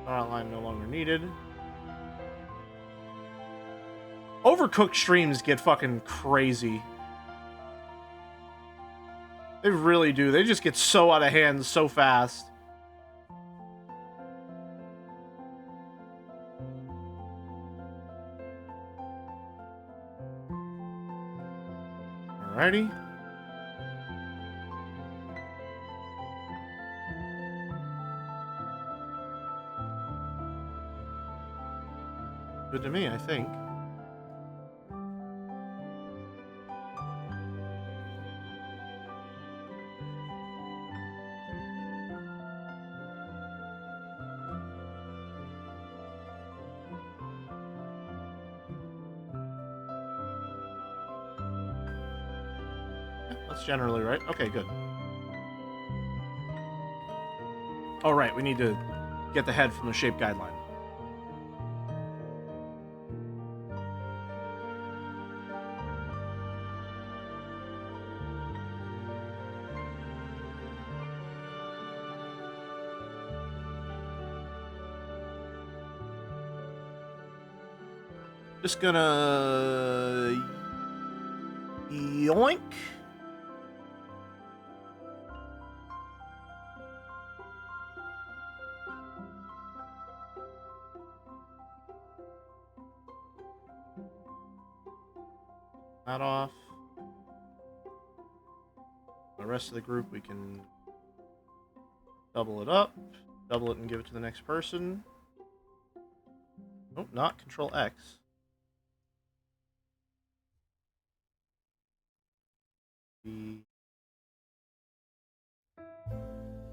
Star outline no longer needed. Overcooked streams get fucking crazy. They really do. They just get so out of hand so fast. Alrighty. Good to me, I think. That's generally right. Okay, good. Oh, right, we need to get the head from the shape guideline. Just gonna yoink. That off. The rest of the group we can double it up, double it and give it to the next person. Nope, not Control X.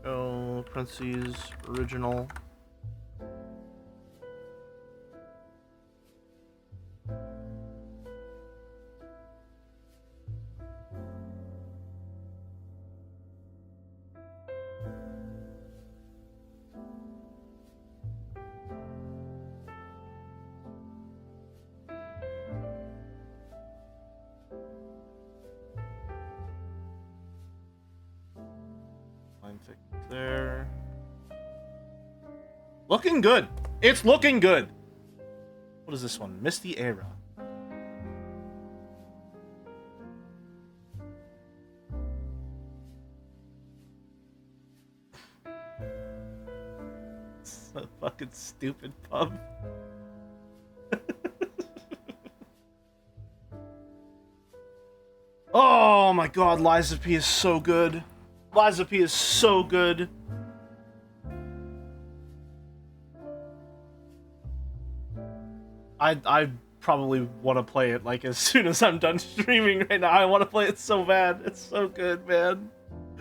Go parentheses original. Line fix there. Looking good. It's looking good. What is this one? Misty Era. So fucking stupid, pub. Oh my god, Liza P is so good. Liza P is so good. I probably want to play it like as soon as I'm done streaming right now. I want to play it so bad. It's so good, man.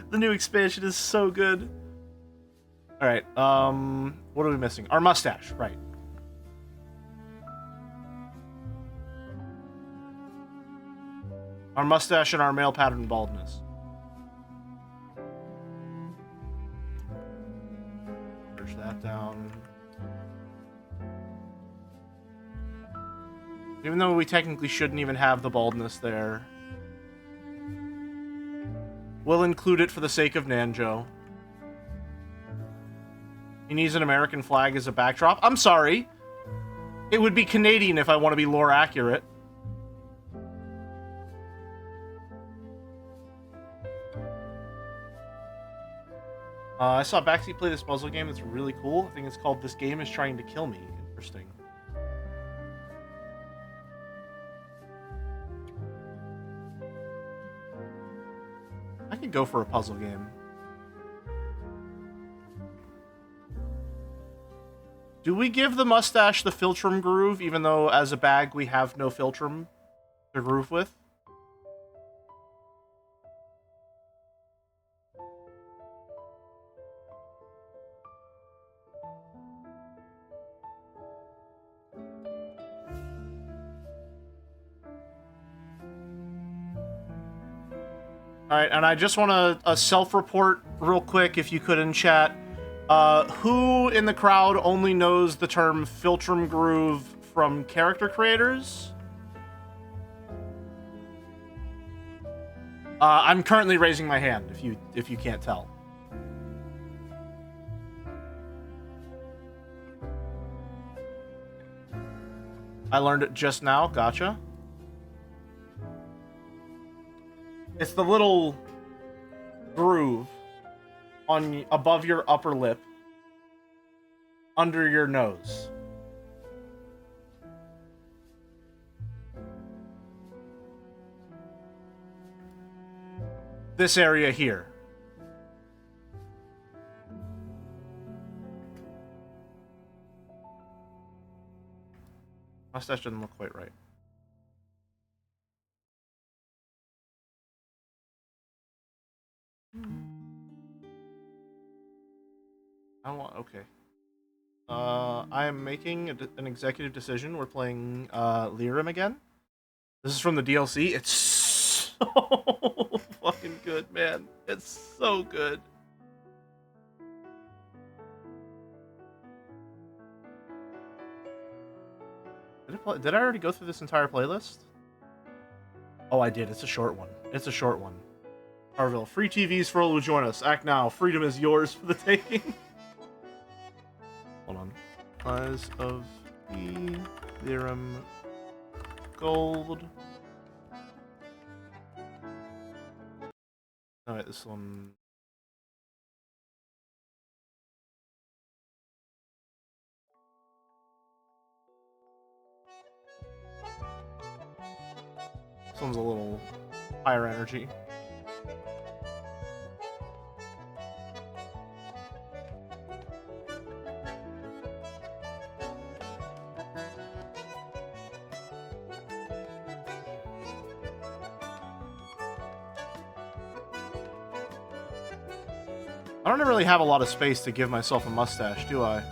The new expansion is so good. All right. What are we missing? Our mustache, right? Our mustache and our male pattern baldness. Push that down. Even though we technically shouldn't even have the baldness there. We'll include it for the sake of Nanjo. He needs an American flag as a backdrop. I'm sorry. It would be Canadian if I want to be lore accurate. I saw Backseat play this puzzle game that's really cool. I think it's called This Game Is Trying to Kill Me. Interesting. I could go for a puzzle game. Do we give the mustache the Philtrum groove, even though as a bag we have no Philtrum to groove with? Alright, and I just want a self-report real quick, if you could, in chat. Who in the crowd only knows the term Philtrum groove from character creators? I'm currently raising my hand, if you can't tell. I learned it just now, gotcha. It's the little groove on above your upper lip, under your nose. This area here. Mustache doesn't look quite right. Okay. I am making an executive decision. We're playing Lyrim again. This is from the DLC. It's so fucking good, man. It's so good. Did I already go through this entire playlist? Oh, I did. It's a short one. It's a short one. Harville, free TVs for all who join us. Act now. Freedom is yours for the taking. Hold on. Eyes of the Lyrim Gold. Alright, this one. This one's a little higher energy. I don't really have a lot of space to give myself a mustache, do I?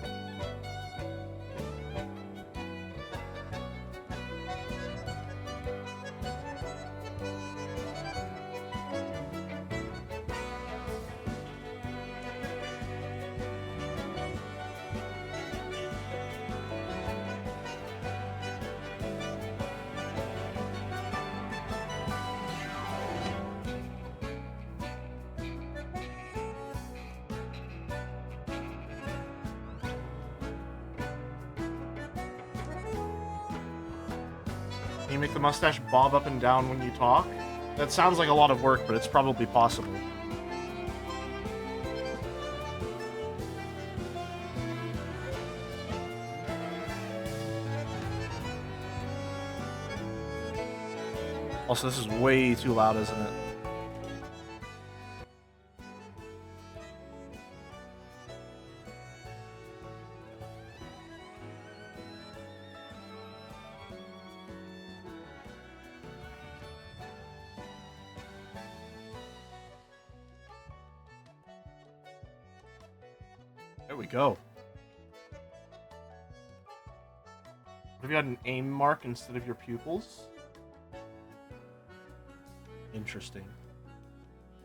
Can you make the mustache bob up and down when you talk? That sounds like a lot of work, but it's probably possible. Also, this is way too loud, isn't it? There we go. What if you had an aim mark instead of your pupils? Interesting.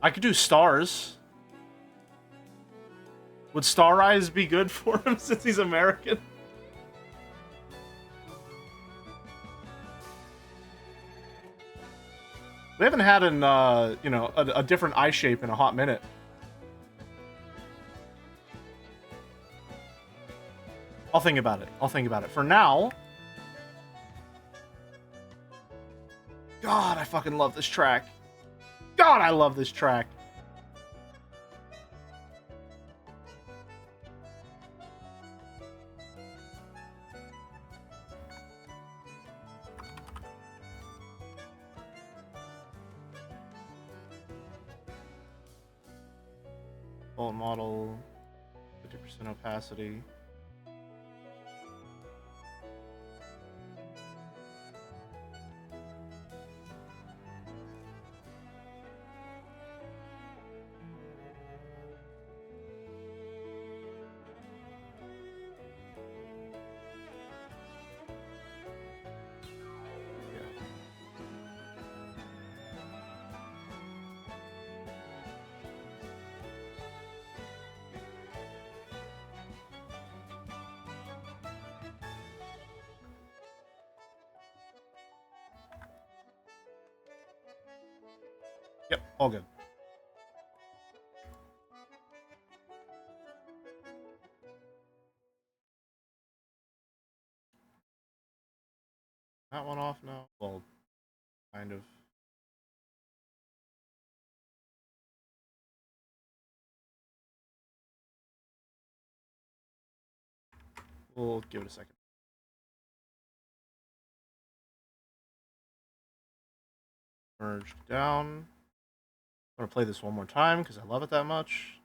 I could do stars. Would Star Eyes be good for him since he's American? We haven't had an, you know, a different eye shape in a hot minute. I'll think about it. I'll think about it. For now... God, I fucking love this track. God, I love this track. Full model, 50% opacity. Yep, all good. That one off now? Well, kind of. We'll give it a second. Merged down. I'm gonna play this one more time because I love it that much.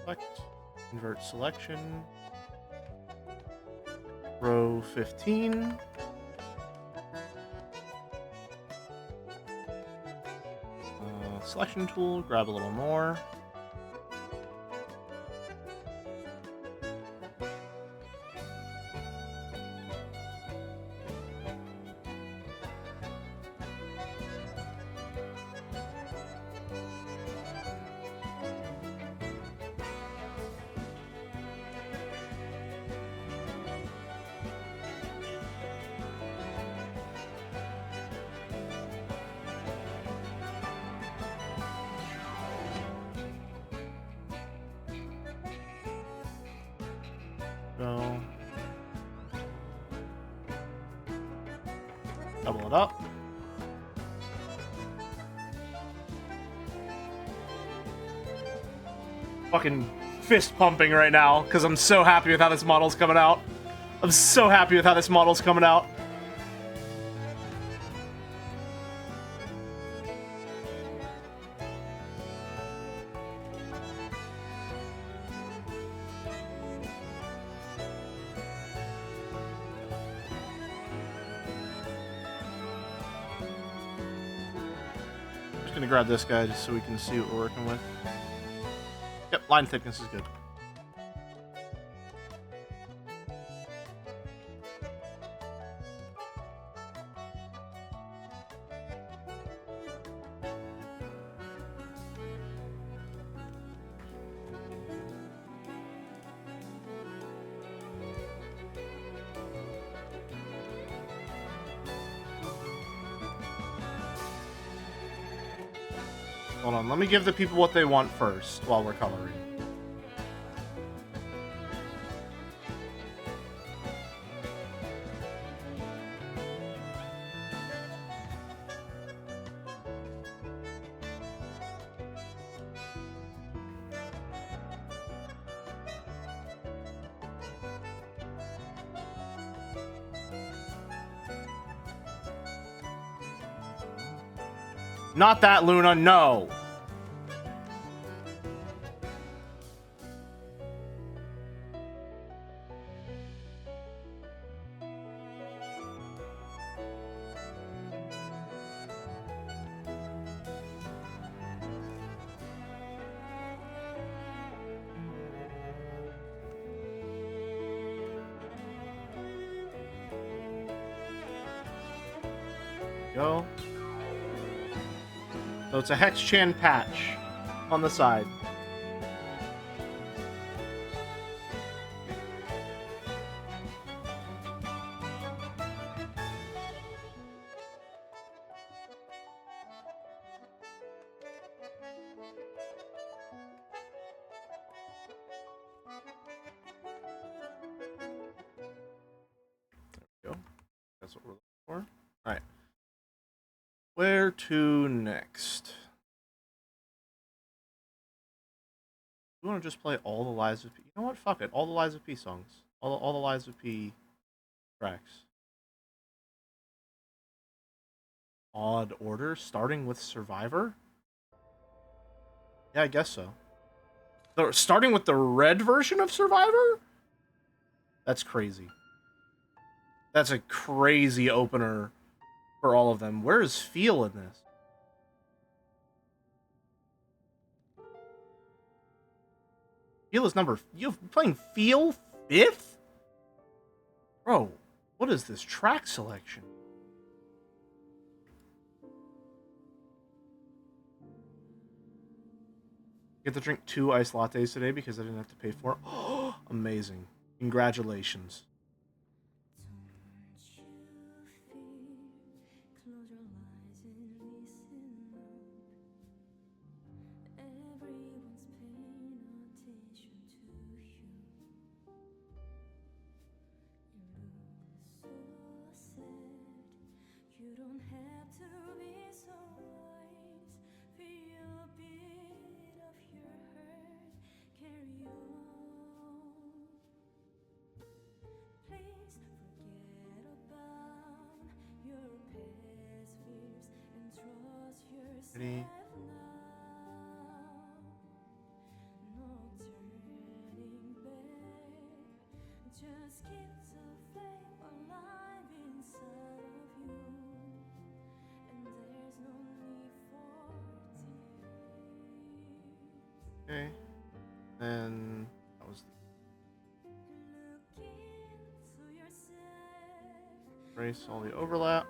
Select, invert selection, row 15. Selection tool, grab a little more. Go. Double it up. Fucking fist pumping right now because I'm so happy with how this model's coming out. I'm so happy with how this model's coming out. Just gonna grab this guy just so we can see what we're working with. Yep, line thickness is good. Hold on, let me give the people what they want first while we're coloring. Not that, Luna, no! Go. So it's a Hex-Chan patch on the side. There we go. That's what we're looking for. Alright. Where to next? We want to just play all the Lies of P. You know what? Fuck it. All the Lies of P songs. All the Lies of P tracks. Odd order, starting with Survivor? Yeah, I guess so. Starting with the red version of Survivor? That's crazy. That's a crazy opener for all of them. Where is Feel in this? Feel is number... You're playing Feel 5th? Bro, what is this track selection? Get to drink 2 iced lattes today because I didn't have to pay for it. Amazing. Congratulations. Ready? Okay. Then that was erase all the overlap.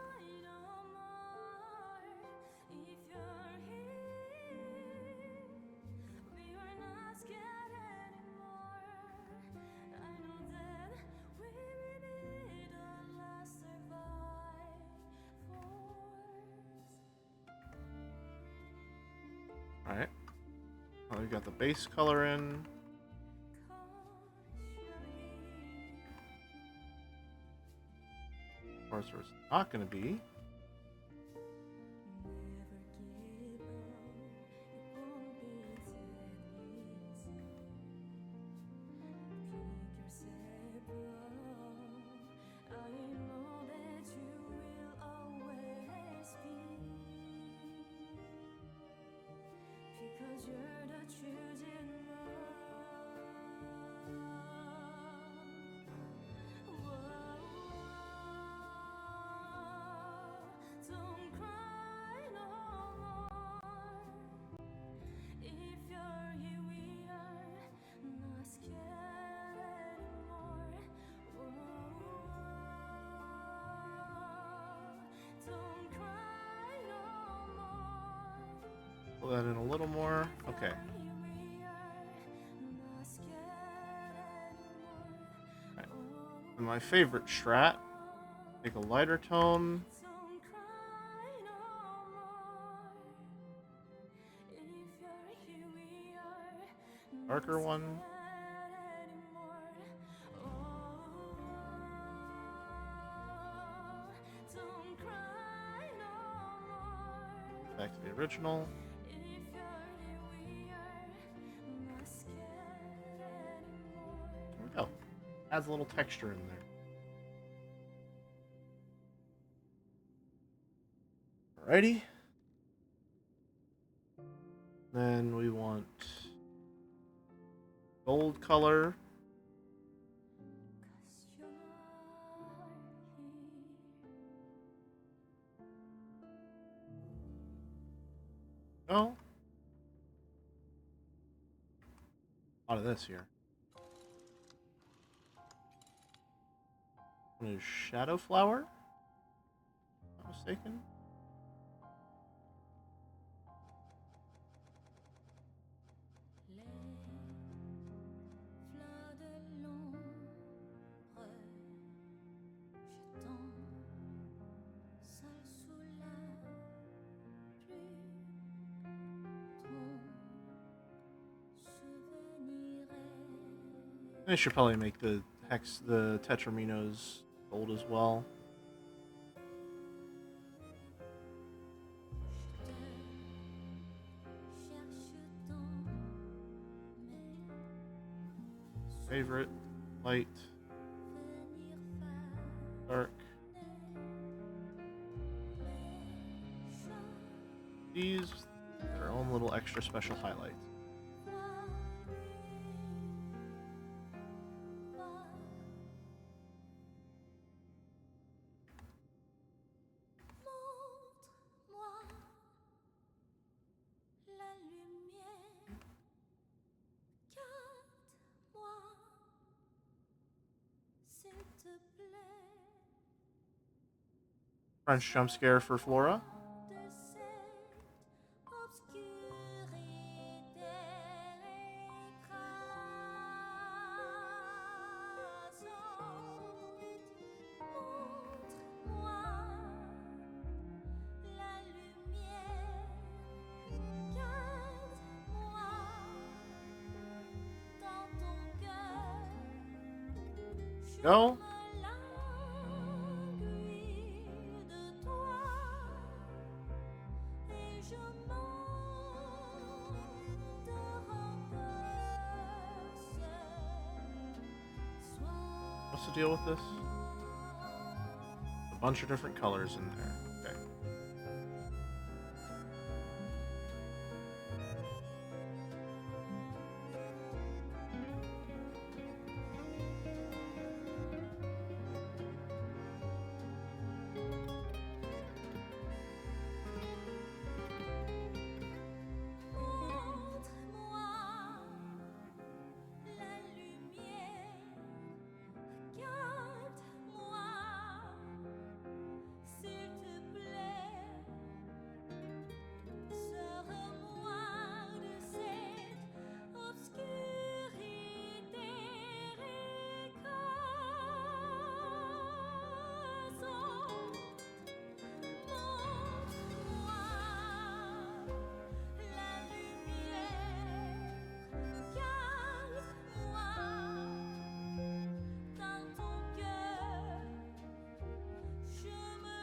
Alright. Well, we got the base color in. Of course, where it's not going to be. Pull that in a little more. Okay. Right. And my favorite strat. Take a lighter tone. Darker one. Back to the original. There we go. Adds a little texture in there. Alrighty. Then we want gold color. Oh. A lot of this here. What is Shadow Flower? Not mistaken. I should probably make the Tetraminos gold as well. Favorite, light, dark. These, their own little extra special highlights. French jump scare for Flora. go. What's the deal with this? A bunch of different colors in there. Okay.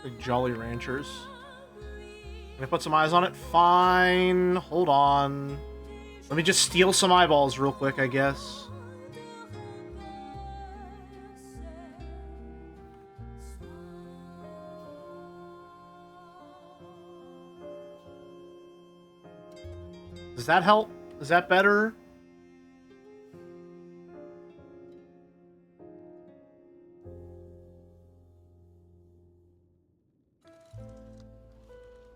Big Jolly Ranchers. Can I put some eyes on it? Fine. Hold on. Let me just steal some eyeballs real quick, I guess. Does that help? Is that better?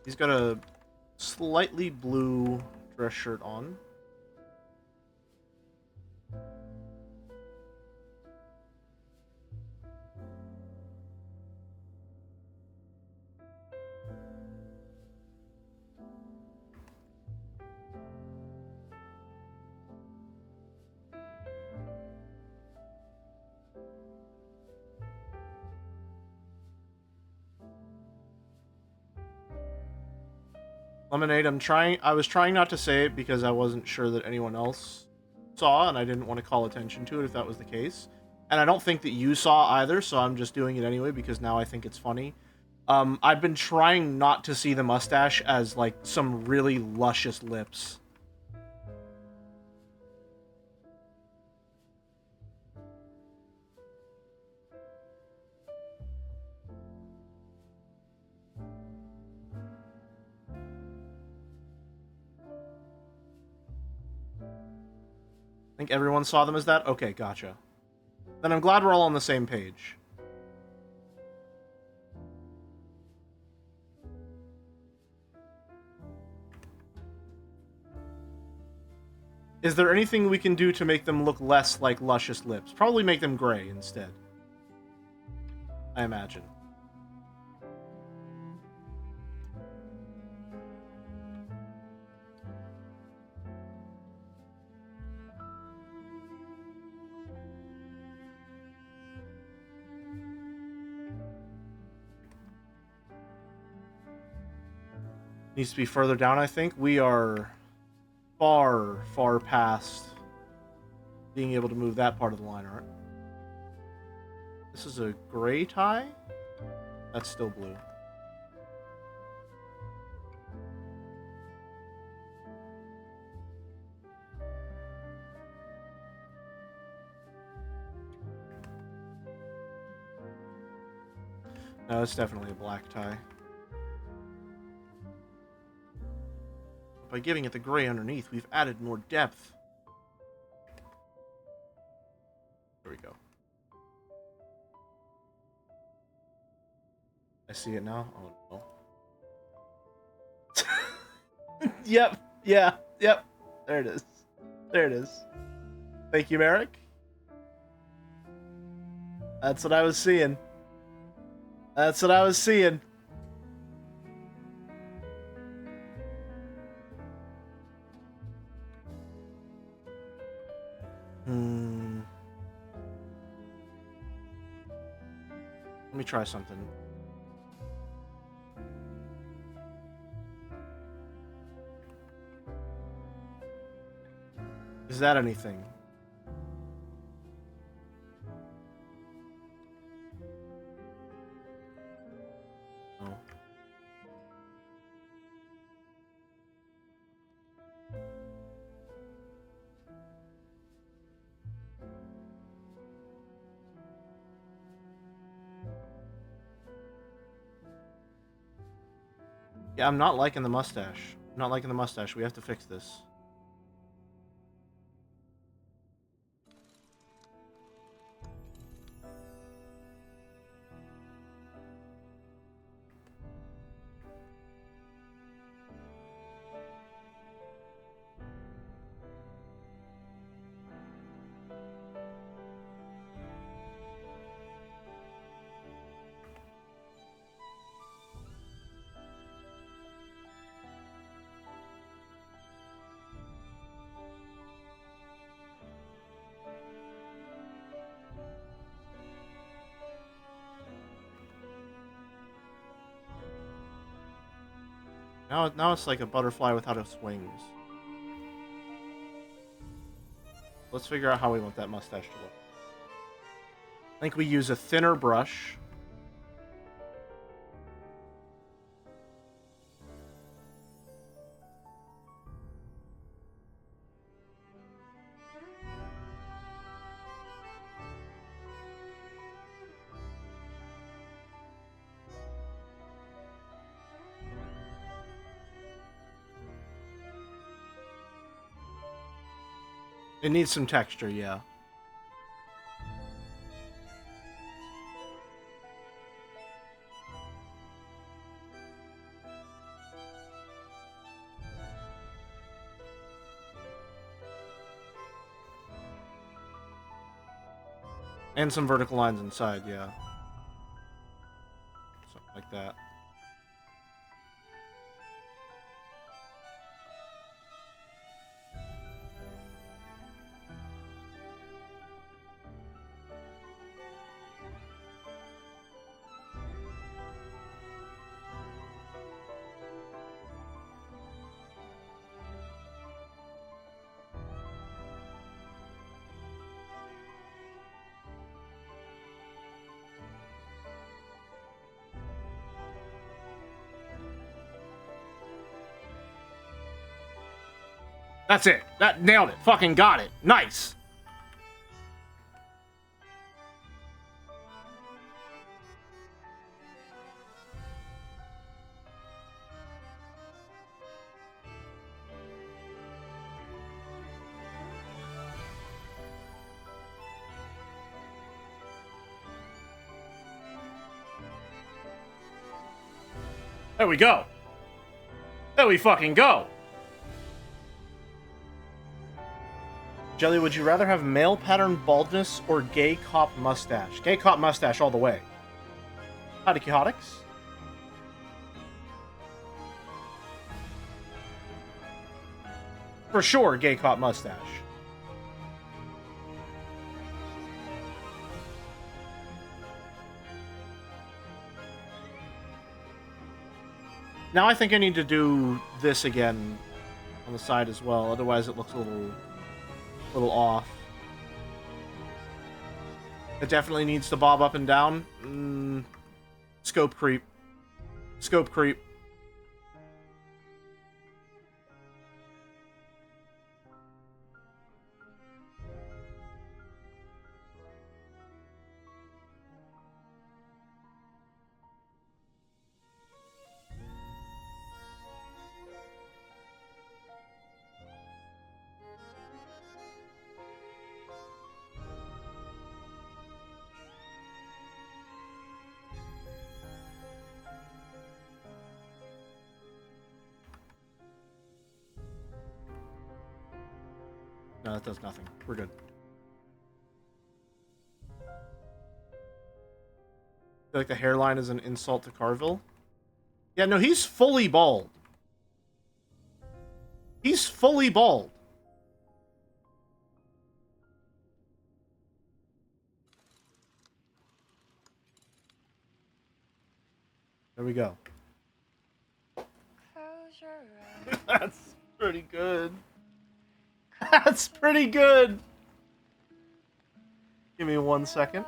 He's got a slightly blue dress shirt on. Lemonade, I was trying not to say it because I wasn't sure that anyone else saw, and I didn't want to call attention to it if that was the case. And I don't think that you saw either, so I'm just doing it anyway because now I think it's funny. I've been trying not to see the mustache as, like, some really luscious lips. I think everyone saw them as that? Okay, gotcha. Then I'm glad we're all on the same page. Is there anything we can do to make them look less like luscious lips? Probably make them gray instead. I imagine. Needs to be further down, I think. We are far, far past being able to move that part of the line art. This is a gray tie? That's still blue. No, it's definitely a black tie. By giving it the gray underneath, we've added more depth. There we go. I see it now? Oh, no. Yep. Yeah. Yep. There it is. There it is. Thank you, Merrick. That's what I was seeing. That's what I was seeing. Let me try something. Is that anything? Yeah, I'm not liking the mustache. I'm not liking the mustache. We have to fix this. Now it's like a butterfly without its wings. Let's figure out how we want that mustache to look. I think we use a thinner brush. It needs some texture, yeah. And some vertical lines inside, yeah. Something like that. That's it. That nailed it. Fucking got it. Nice. There we go. There we fucking go. Jelly, would you rather have male pattern baldness or gay cop mustache? Gay cop mustache all the way. Howdy, Quixotics. For sure, gay cop mustache. Now I think I need to do this again on the side as well. Otherwise, it looks a little off. It definitely needs to bob up and down. Scope creep. Scope creep. No, that does nothing. We're good. I feel like the hairline is an insult to Carville. Yeah, no, he's fully bald. He's fully bald. There we go. That's pretty good. That's pretty good. Give me 1 second.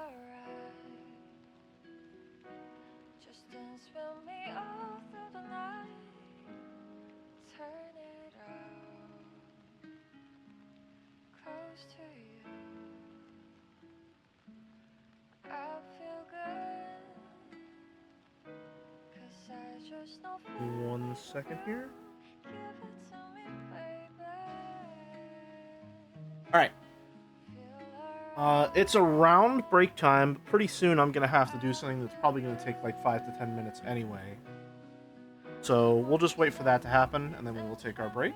1 second here. Alright. It's around break time. Pretty soon I'm going to have to do something that's probably going to take like 5 to 10 minutes anyway. So we'll just wait for that to happen, and then we will take our break.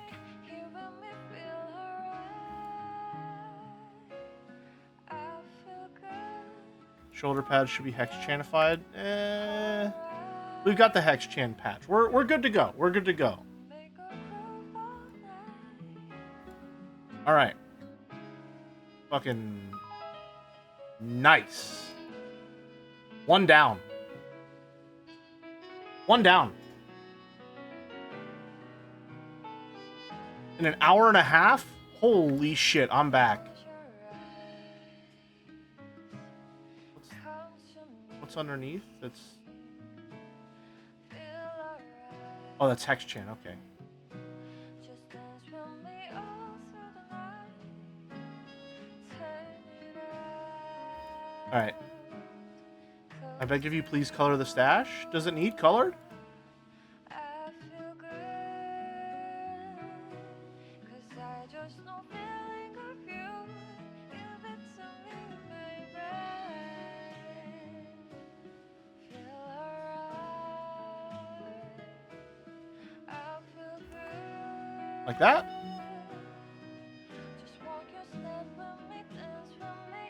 Shoulder pads should be hex-chanified. We've got the hex-chan patch. We're good to go. We're good to go. Alright. Fucking nice. 1 down. 1 down. In an hour and a half? Holy shit, I'm back. What's underneath? That's... Oh, that's Hex-chan, okay. Alright. I beg of you, please color the stash. Does it need colored? Like that?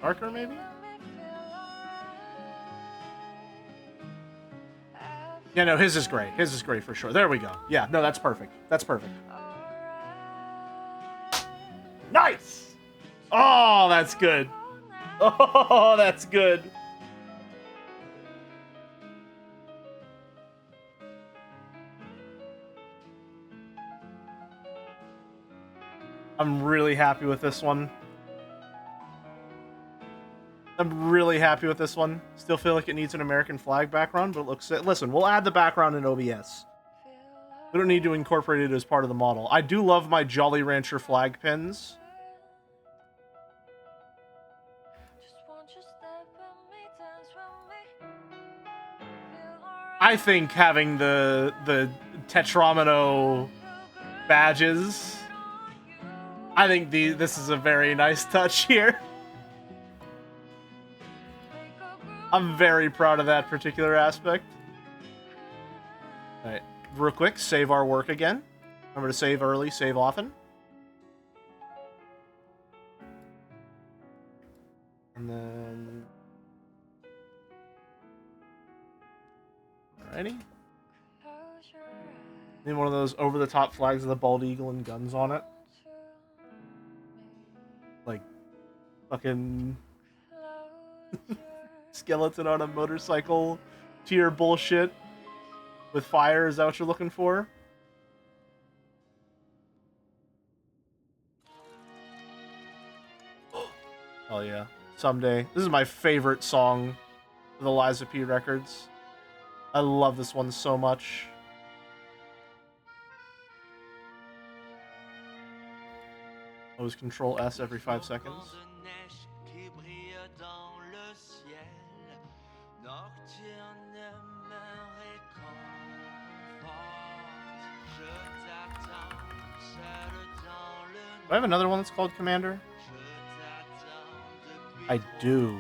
Darker, maybe? Yeah, no, his is gray. His is gray for sure. There we go. Yeah, no, that's perfect. That's perfect. Nice! Oh, that's good. Oh, that's good. I'm really happy with this one. I'm really happy with this one. Still feel like it needs an American flag background, but it looks... Listen, we'll add the background in OBS. We don't need to incorporate it as part of the model. I do love my Jolly Rancher flag pins. I think having the Tetramino badges... I think this is a very nice touch here. I'm very proud of that particular aspect. Alright, real quick, save our work again. Remember to save early, save often. And then... Alrighty. Need one of those over-the-top flags with a bald eagle and guns on it. Like, fucking... skeleton on a motorcycle tier bullshit with fire. Is that what you're looking for? Oh yeah, Someday. This is my favorite song of the Liza P records. I love this one so much. Always Control S every 5 seconds. Do I have another one that's called Commander? I do.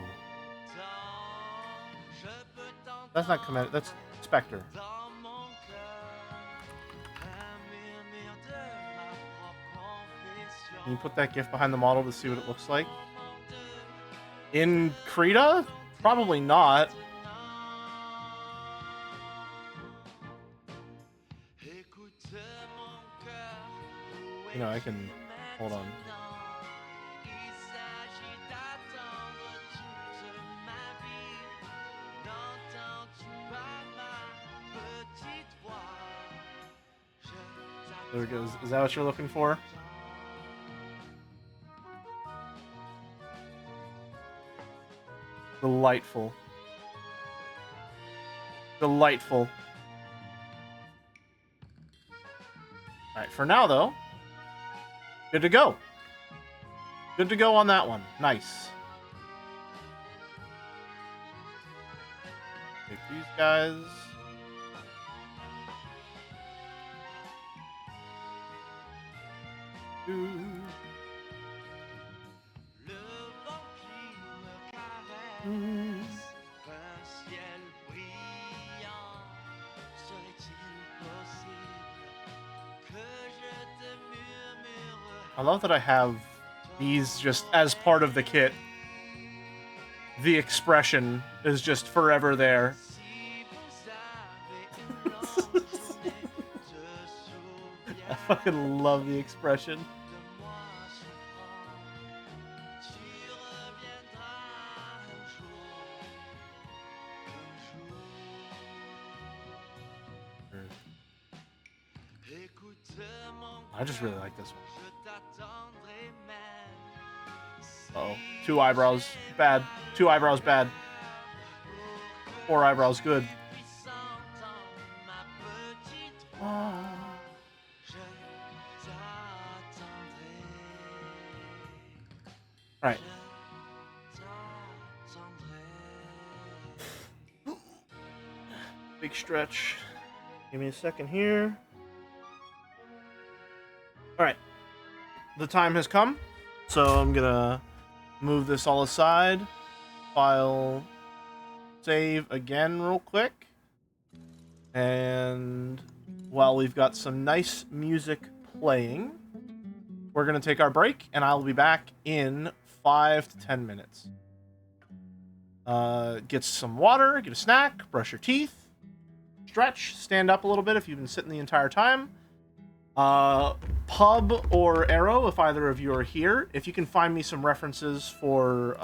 That's not Commander, that's Spectre. Can you put that GIF behind the model to see what it looks like? In Krita? Probably not. You know, I can... Hold on. There it goes. Is that what you're looking for? Delightful. Delightful. Alright, for now, though, good to go. Good to go on that one. Nice. Take these guys. I love that I have these just as part of the kit. The expression is just forever there. I fucking love the expression. I just really like this one. Uh-oh. 2 eyebrows, bad. 2 eyebrows, bad. 4 eyebrows, good. Alright. Big stretch. Give me a second here. Alright. The time has come. So I'm gonna move this all aside. File. Save again real quick. And while we've got some nice music playing, we're gonna take our break, and I'll be back in 5 to 10 minutes. Get some water, get a snack, brush your teeth, stretch, stand up a little bit if you've been sitting the entire time. Pub or Arrow, if either of you are here, if you can find me some references for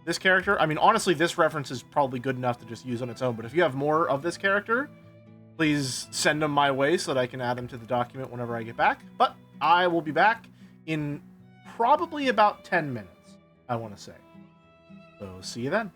this character. I mean, honestly, this reference is probably good enough to just use on its own, but if you have more of this character, please send them my way so that I can add them to the document whenever I get back. But I will be back in probably about 10 minutes, I want to say. So, see you then.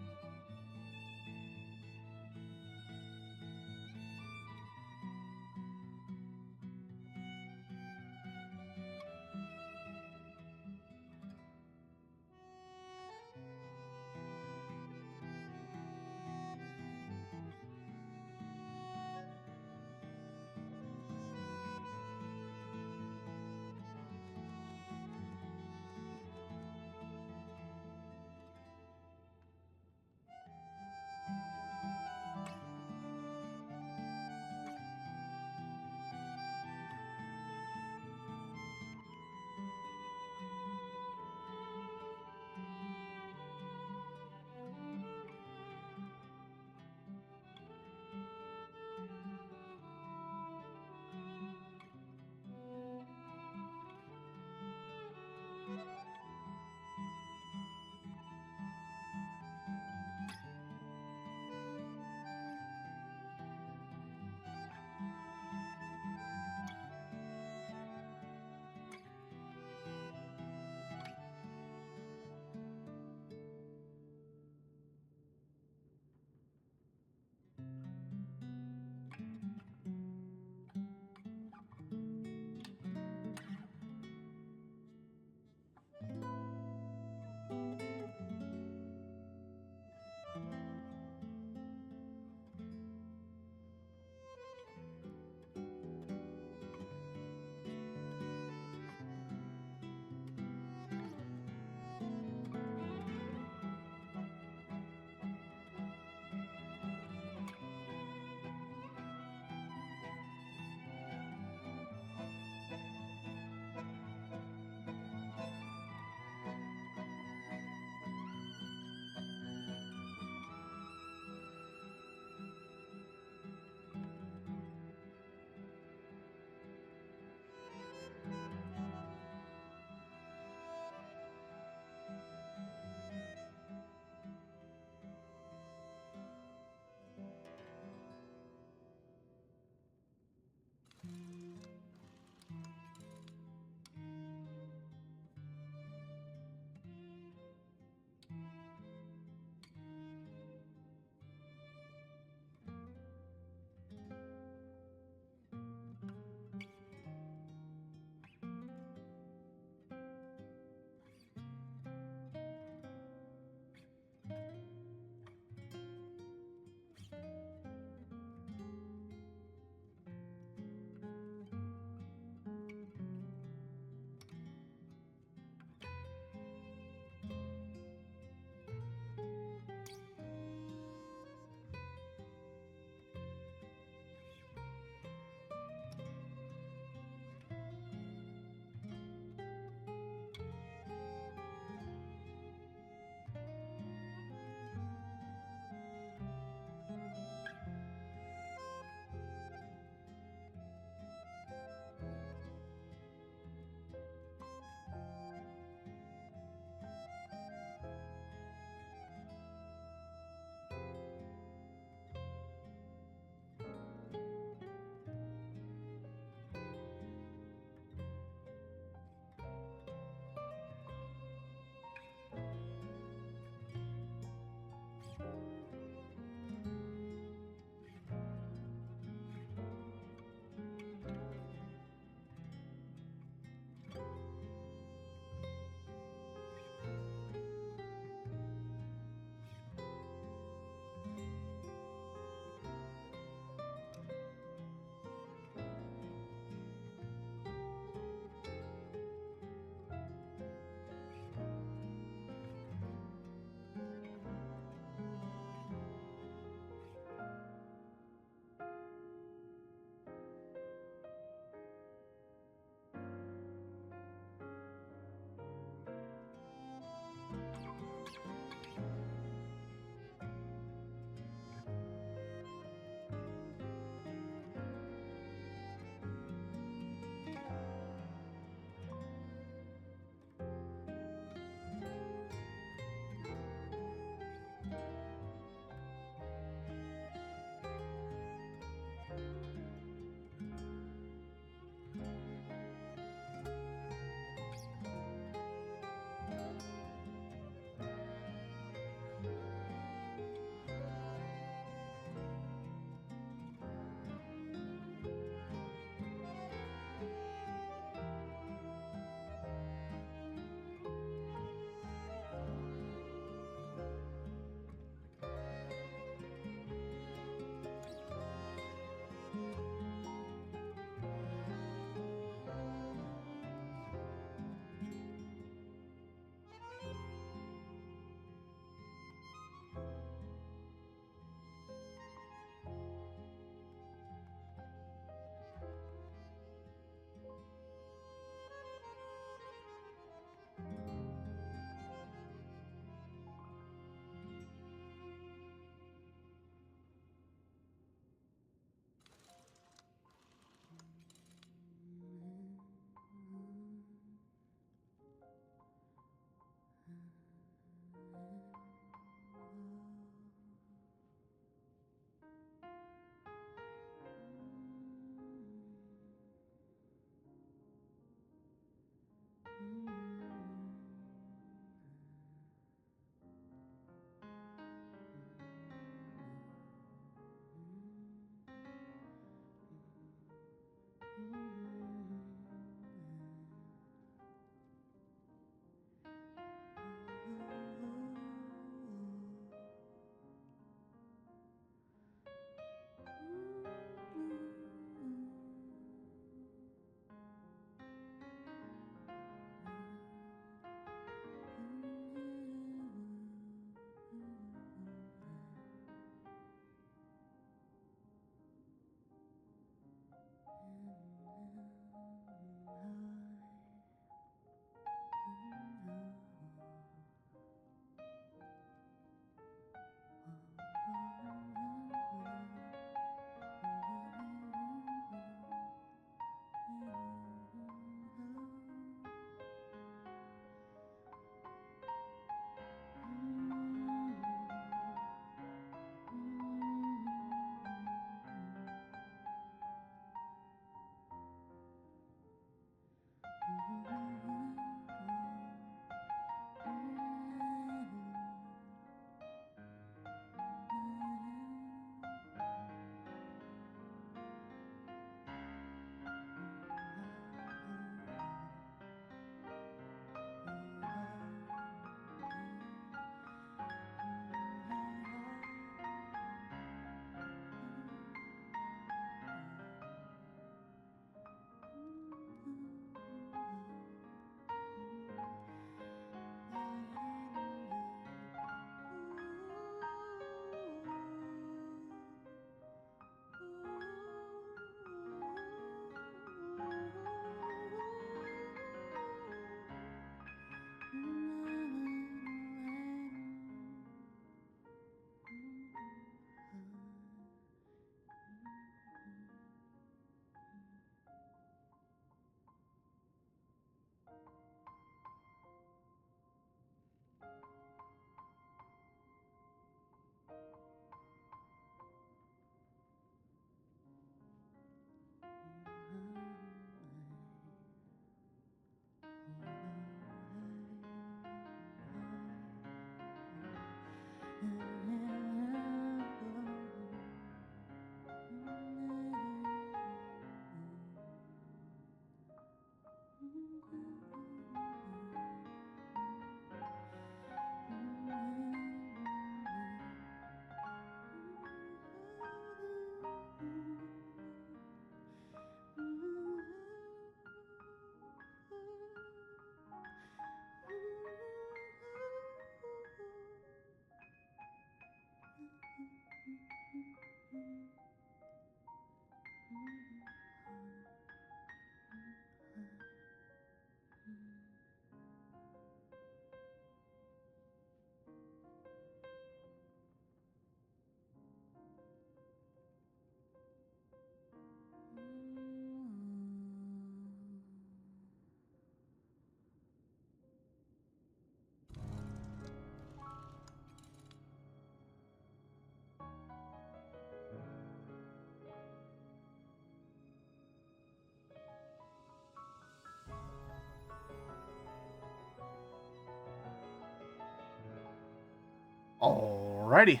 Alrighty.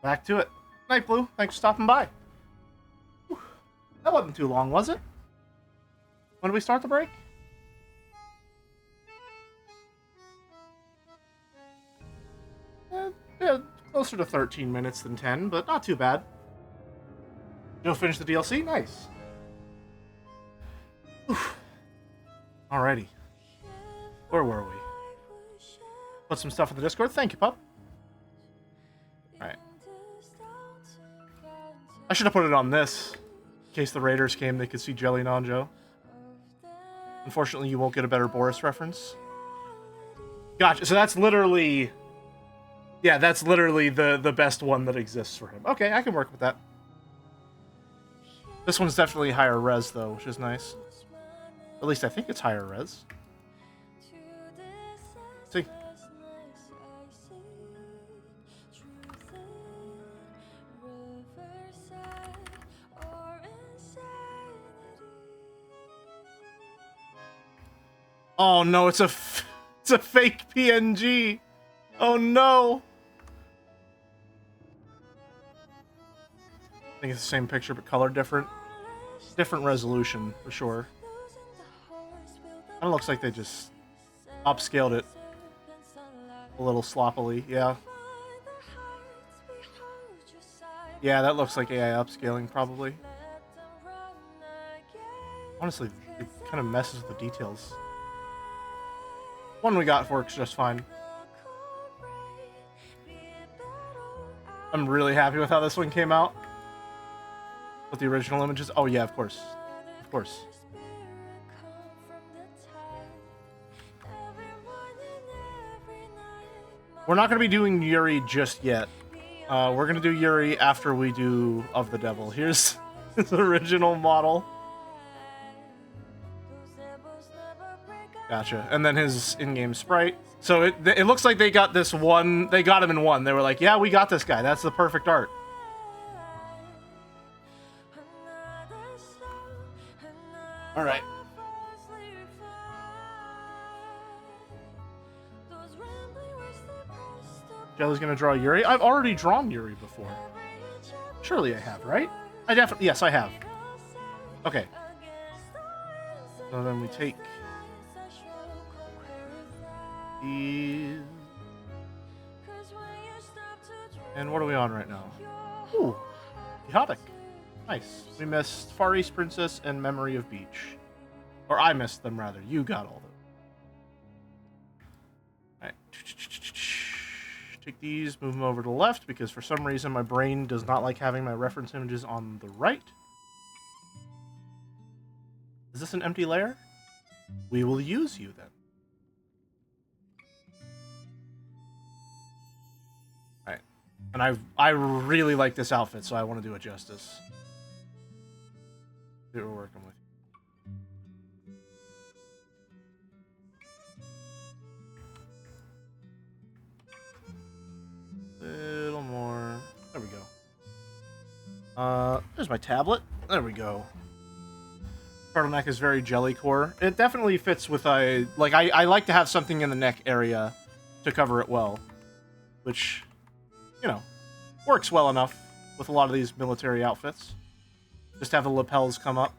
Back to it. Night Blue, thanks for stopping by. Whew. That wasn't too long, was it? When did we start the break? Yeah, closer to 13 minutes than 10, but not too bad. Joe finished the DLC? Nice. Oof. Alrighty. Where were we? Put some stuff in the Discord. Thank you, pup. Alright. I should have put it on this. In case the Raiders came, they could see Jelly Non Joe. Unfortunately, you won't get a better Boris reference. Gotcha. So that's literally... Yeah, that's literally the best one that exists for him. Okay, I can work with that. This one's definitely higher res, though, which is nice. At least I think it's higher res. See? Oh no, it's a fake PNG. Oh no. I think it's the same picture but color different. Different resolution for sure. Kinda looks like they just upscaled it a little sloppily, yeah. Yeah, that looks like AI upscaling probably. Honestly, it kind of messes with the details. One we got works just fine. I'm really happy with how this one came out. With the original images. Oh yeah, of course. Of course. We're not going to be doing Yuri just yet. We're going to do Yuri after we do Of the Devil. Here's his original model. Gotcha. And then his in-game sprite. So it looks like they got this one. They got him in one. They were like, yeah, we got this guy. That's the perfect art. All right. Jelly's gonna draw Yuri. I've already drawn Yuri before. Surely I have, right? I definitely, yes, I have. Okay. So then we take these. And what are we on right now? Ooh, chaotic. Nice. We missed Far East Princess and Memory of Beach. Or I missed them, rather. You got all of them. Alright. Take these, move them over to the left, because for some reason my brain does not like having my reference images on the right. Is this an empty layer? We will use you then. Alright. And I really like this outfit, so I want to do it justice. See what we're working with. Little more. There we go. There's my tablet. There we go. Turtleneck is very jelly core. It definitely fits with I like to have something in the neck area to cover it well, which, you know, works well enough with a lot of these military outfits. Just have the lapels come up.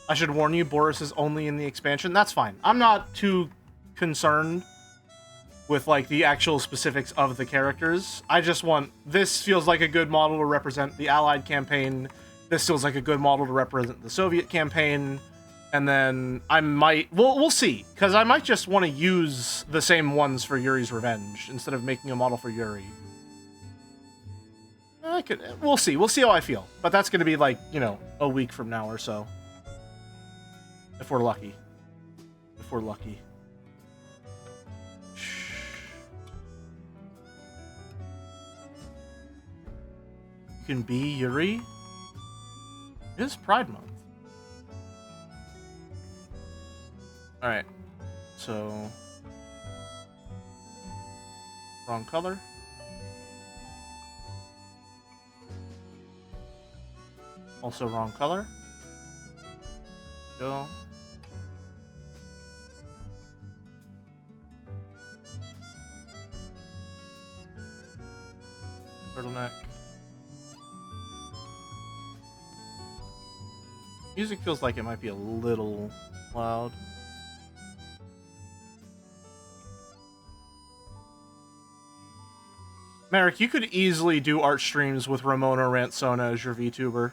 I should warn you, Boris is only in the expansion. That's fine. I'm not too concerned with, like, the actual specifics of the characters. I just want... This feels like a good model to represent the Allied campaign. This feels like a good model to represent the Soviet campaign. And then I might... We'll see. Because I might just want to use the same ones for Yuri's Revenge instead of making a model for Yuri. We'll see. We'll see how I feel. But that's going to be, like, you know, a week from now or so. If we're lucky. If we're lucky. You can be Yuri. It is Pride Month. Alright. So... Wrong color. Also wrong color. Go. Turtleneck. Music feels like it might be a little loud. Merrick, you could easily do art streams with Ramona Ransona as your VTuber.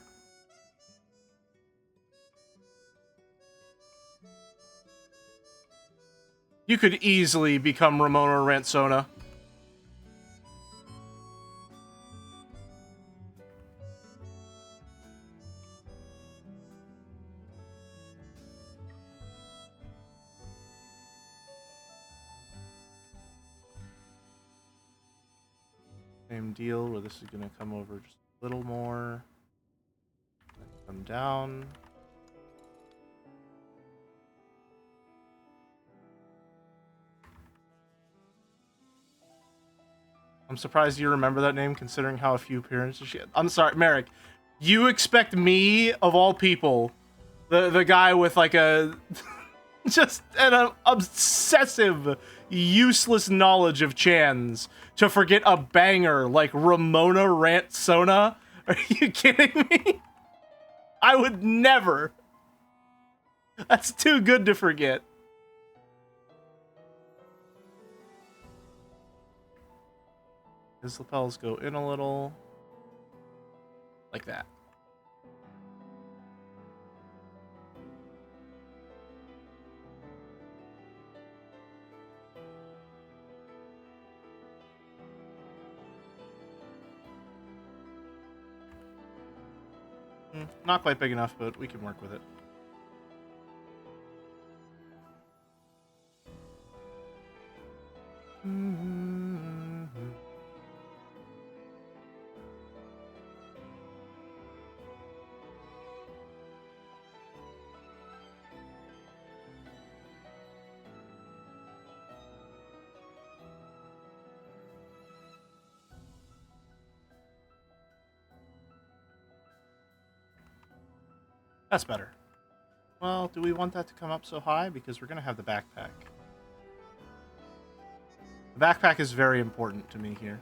You could easily become Ramona Ransona. Same deal, where this is going to come over just a little more. Come down. I'm surprised you remember that name, considering how few appearances she had. I'm sorry, Merrick. You expect me, of all people, the guy with like a Just an obsessive, useless knowledge of Chans to forget a banger like Ramona Rant Sona. Are you kidding me? I would never. That's too good to forget. His lapels go in a little. Like that. Not quite big enough, but we can work with it. That's better. Well, do we want that to come up so high? Because we're going to have the backpack. The backpack is very important to me here.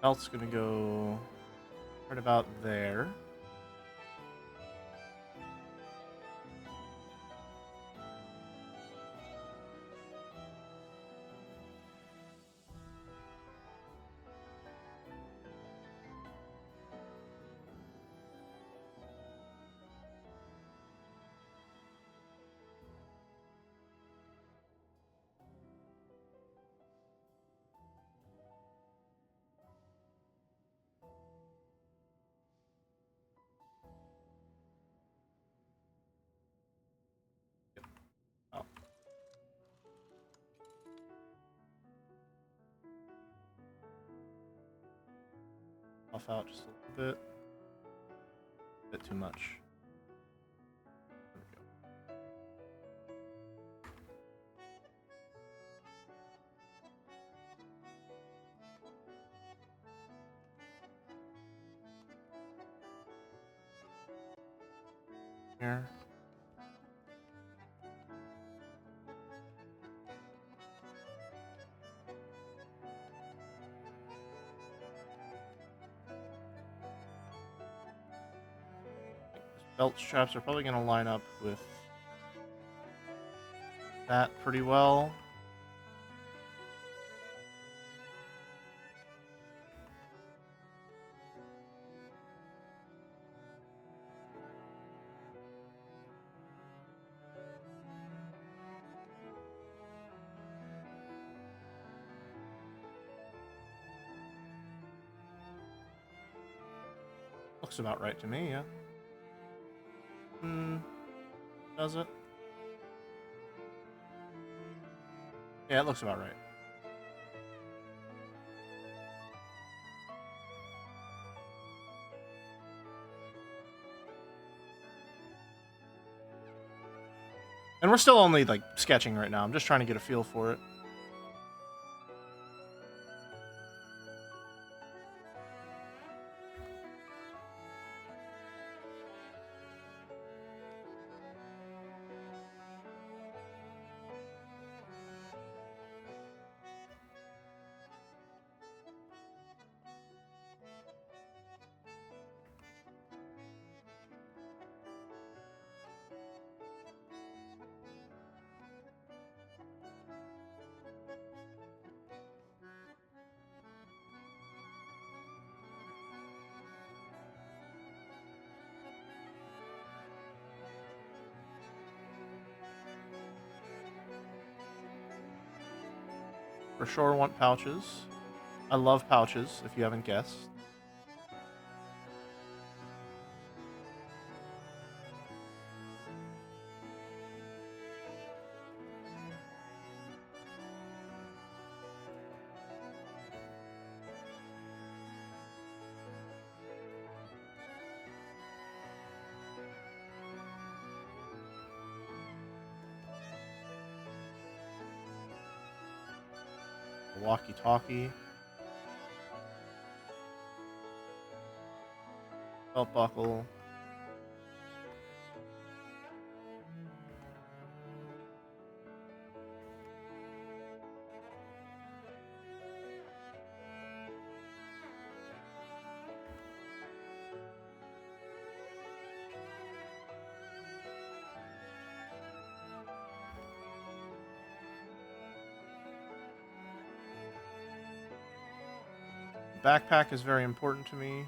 Belt's gonna go right about there. Oh. Off out just a little bit. A bit too much. Here. Belt straps are probably going to line up with that pretty well. Looks about right to me, yeah. Does it? Yeah, it looks about right. And we're still only, like, sketching right now. I'm just trying to get a feel for it. For sure want pouches. I love pouches, if you haven't guessed. Walkie-talkie. Belt buckle. Backpack is very important to me.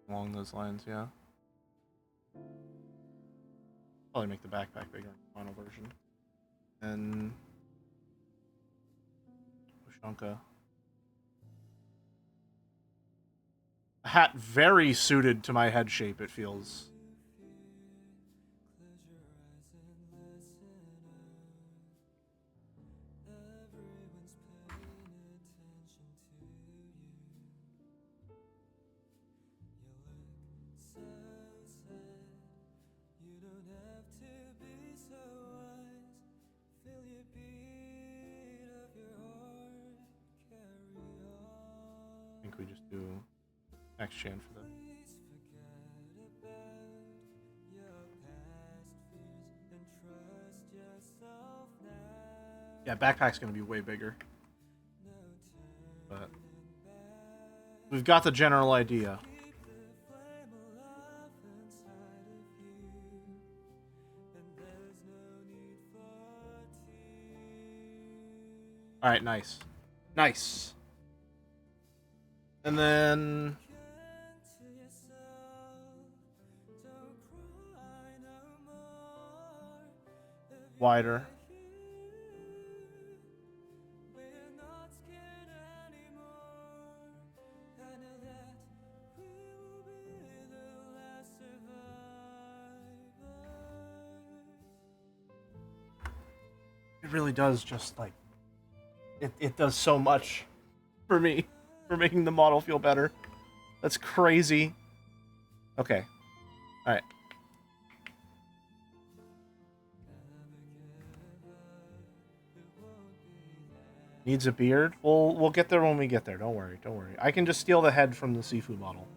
Along those lines, yeah. Probably make the backpack bigger in the final version. And Ushanka. A hat very suited to my head shape, it feels. I think we just do next chain for the. Yeah, backpack's gonna be way bigger. But we've got the general idea. Alright, nice. Nice. And then wider. It really does just like it does so much for me for making the model feel better. That's crazy. Okay. Alright. Needs a beard? We'll get there when we get there. Don't worry. Don't worry. I can just steal the head from the Sifu model.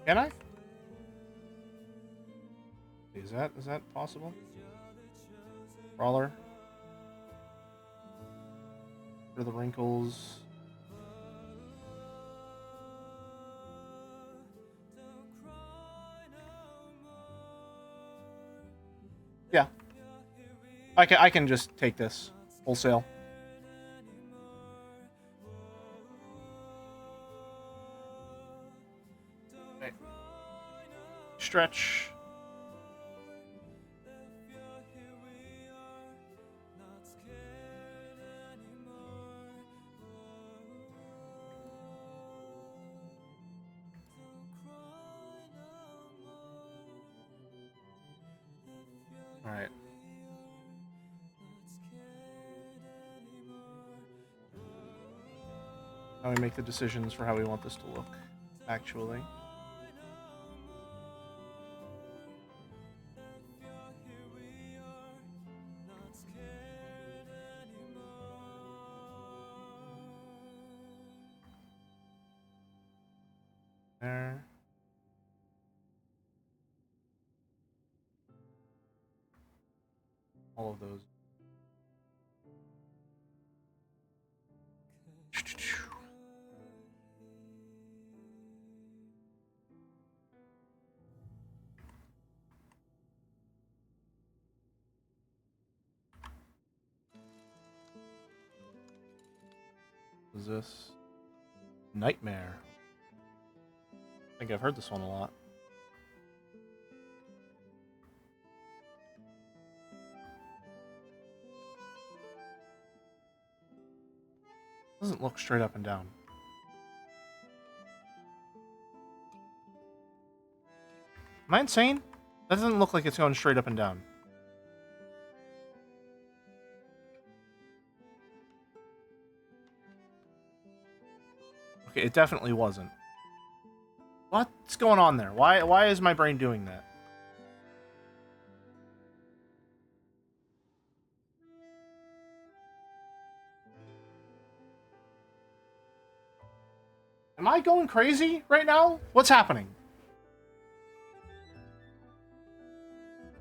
Can I? Is that possible? Brawler. For the wrinkles. Yeah. I can just take this wholesale. Okay. Stretch. All right. Now we make the decisions for how we want this to look, actually. There. all of those. What is this? Nightmare. I think I've heard this one a lot. Doesn't look straight up and down. Am I insane? That doesn't look like it's going straight up and down. Okay, it definitely wasn't. What's going on there? Why is my brain doing that? Am I going crazy right now? What's happening?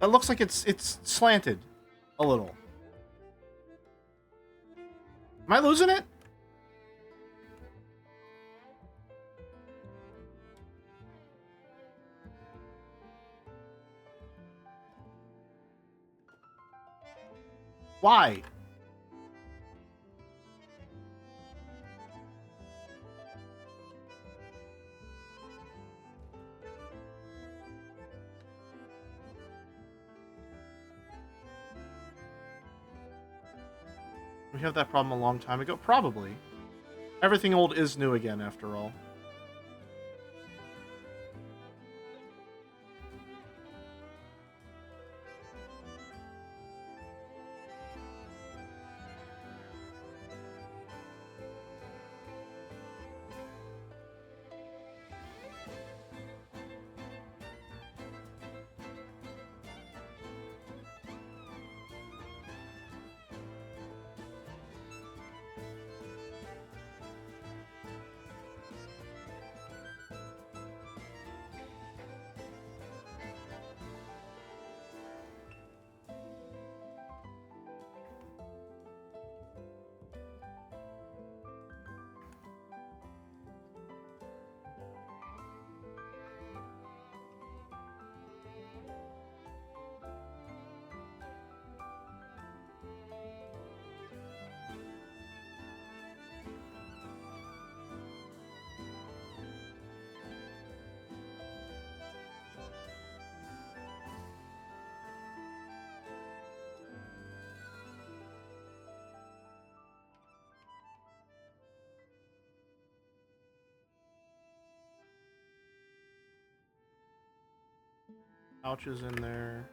That looks like it's slanted a little. Am I losing it? Why? We had that problem a long time ago? Probably. Everything old is new again, after all. Pouches in there.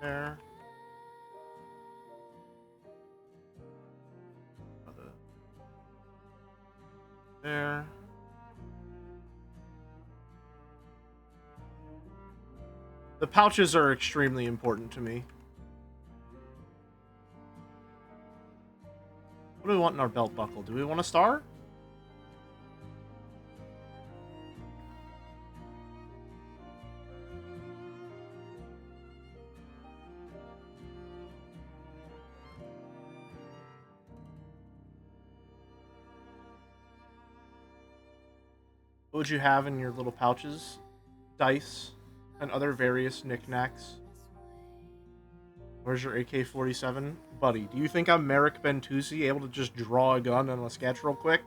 There. There. The pouches are extremely important to me. What do we want in our belt buckle? Do we want a star? What would you have in your little pouches? Dice and other various knickknacks. Where's your AK-47? Buddy, do you think I'm Merrick Bentuzzi, able to just draw a gun on a sketch real quick?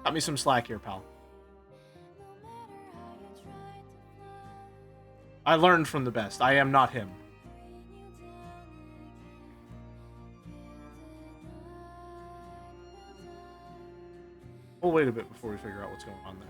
Cut me some slack here, pal. I learned from the best. I am not him. We'll wait a bit before we figure out what's going on there.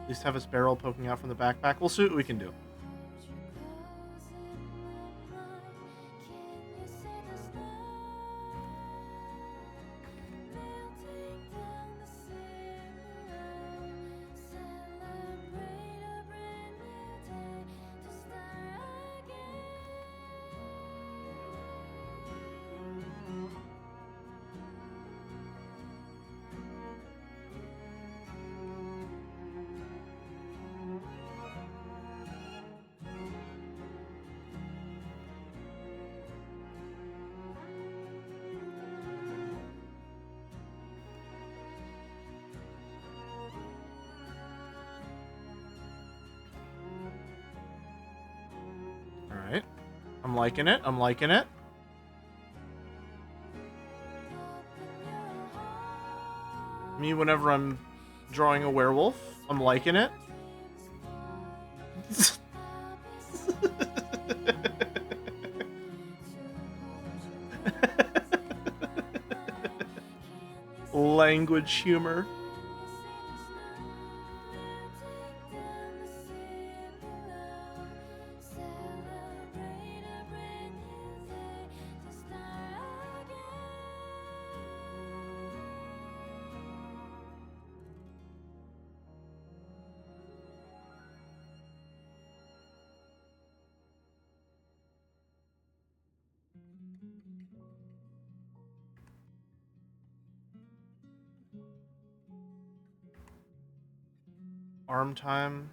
At least have his barrel poking out from the backpack. We'll see what we can do. Alright. I'm liking it. I'm liking it. Me, whenever I'm drawing a werewolf, I'm liking it. Language humor. Arm time.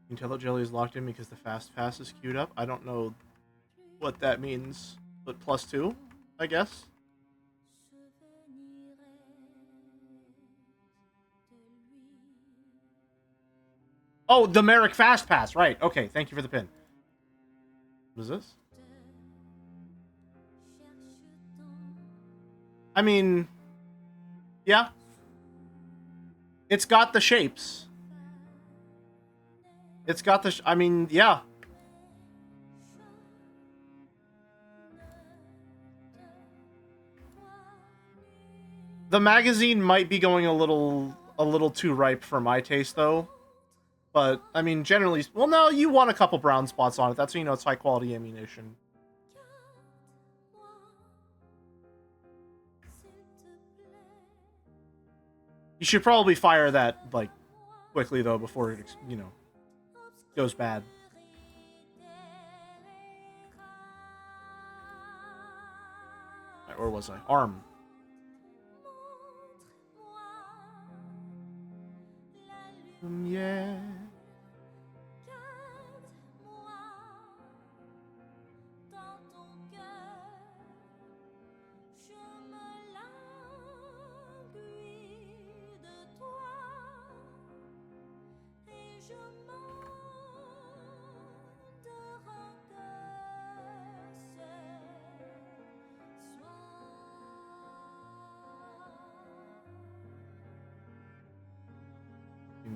You can tell that Jelly is locked in because the fast pass is queued up. I don't know what that means, but +2, I guess. Oh, the Merrick fast pass, right. Okay, thank you for the pin. What is this? I mean, yeah. It's got the shapes. It's got the... I mean, yeah. The magazine might be going a little too ripe for my taste, though. But, I mean, generally... Well, no, you want a couple brown spots on it. That's how you know it's high-quality ammunition. You should probably fire that, like, quickly, though, before it, you know, goes bad. Right, where was I? Arm. Yeah.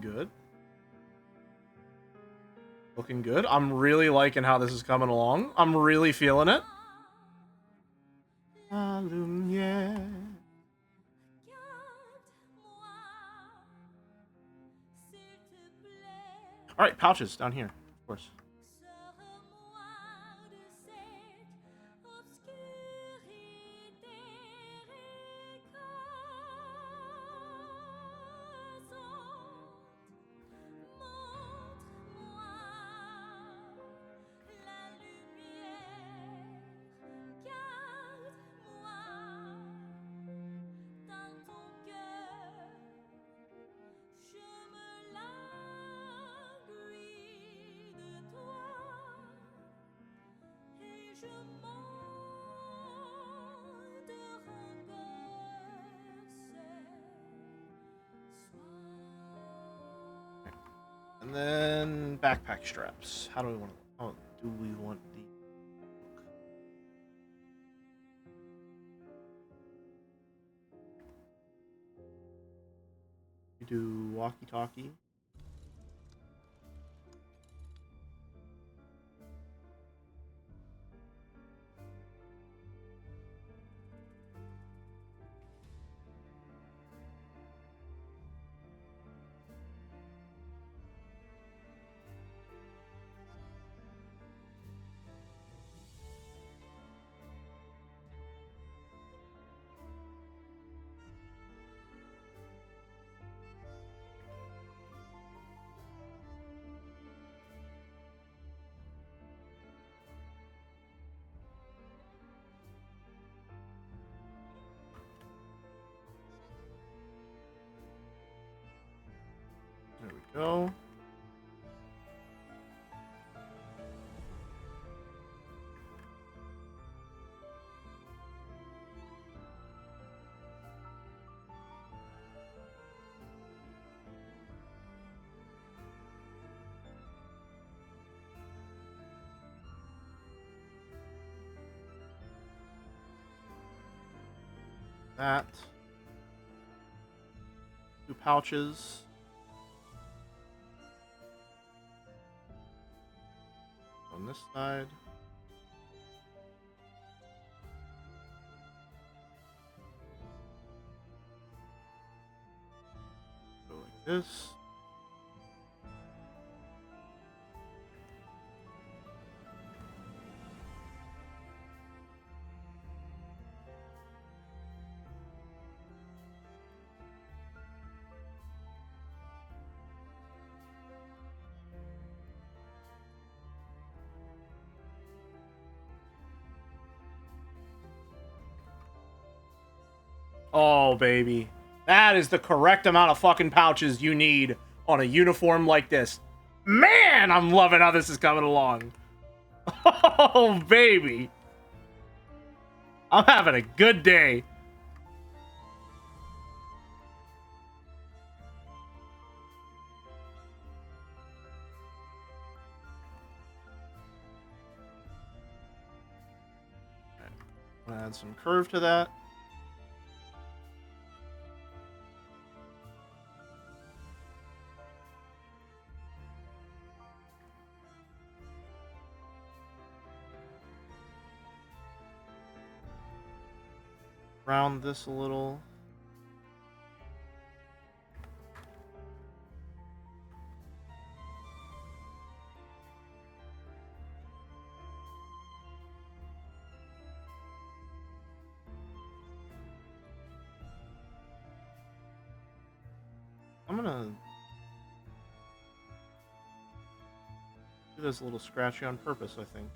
Good. Looking good. I'm really liking how this is coming along. I'm really feeling it. Alright, pouches down here, of course. And then backpack straps. How do we want to? Oh, do we want the? We do walkie-talkie. There we go. That. 2 pouches. On this side. Go like this. Oh, baby. That is the correct amount of fucking pouches you need on a uniform like this. Man, I'm loving how this is coming along. Oh, baby. I'm having a good day. I'm gonna add some curve to that. Round this a little. I'm gonna do this a little scratchy on purpose, I think.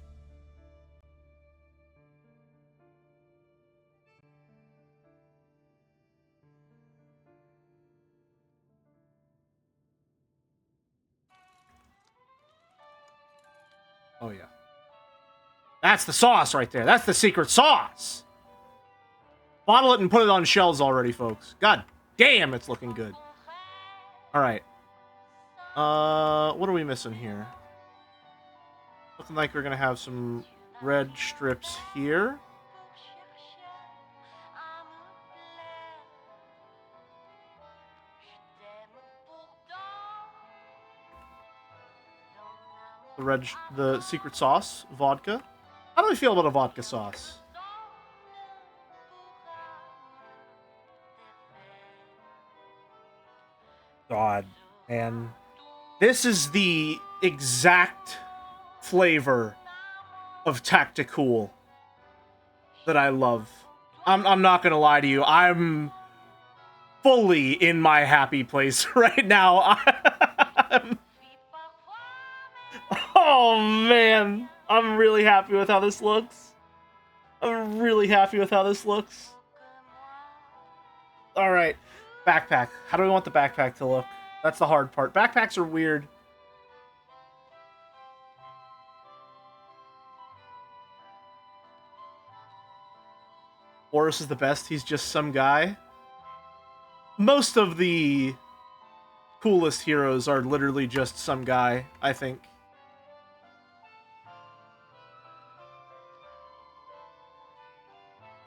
Oh, yeah. That's the sauce right there. That's the secret sauce. Bottle it and put it on shelves already, folks. God damn, it's looking good. All right. What are we missing here? Looking like we're gonna have some red strips here. The secret sauce, vodka. How do I feel about a vodka sauce? God, man. This is the exact flavor of Tacticool that I love. I'm not gonna lie to you. I'm fully in my happy place right now. Oh, man. I'm really happy with how this looks. I'm really happy with how this looks. Alright. Backpack. How do we want the backpack to look? That's the hard part. Backpacks are weird. Boris is the best. He's just some guy. Most of the coolest heroes are literally just some guy, I think.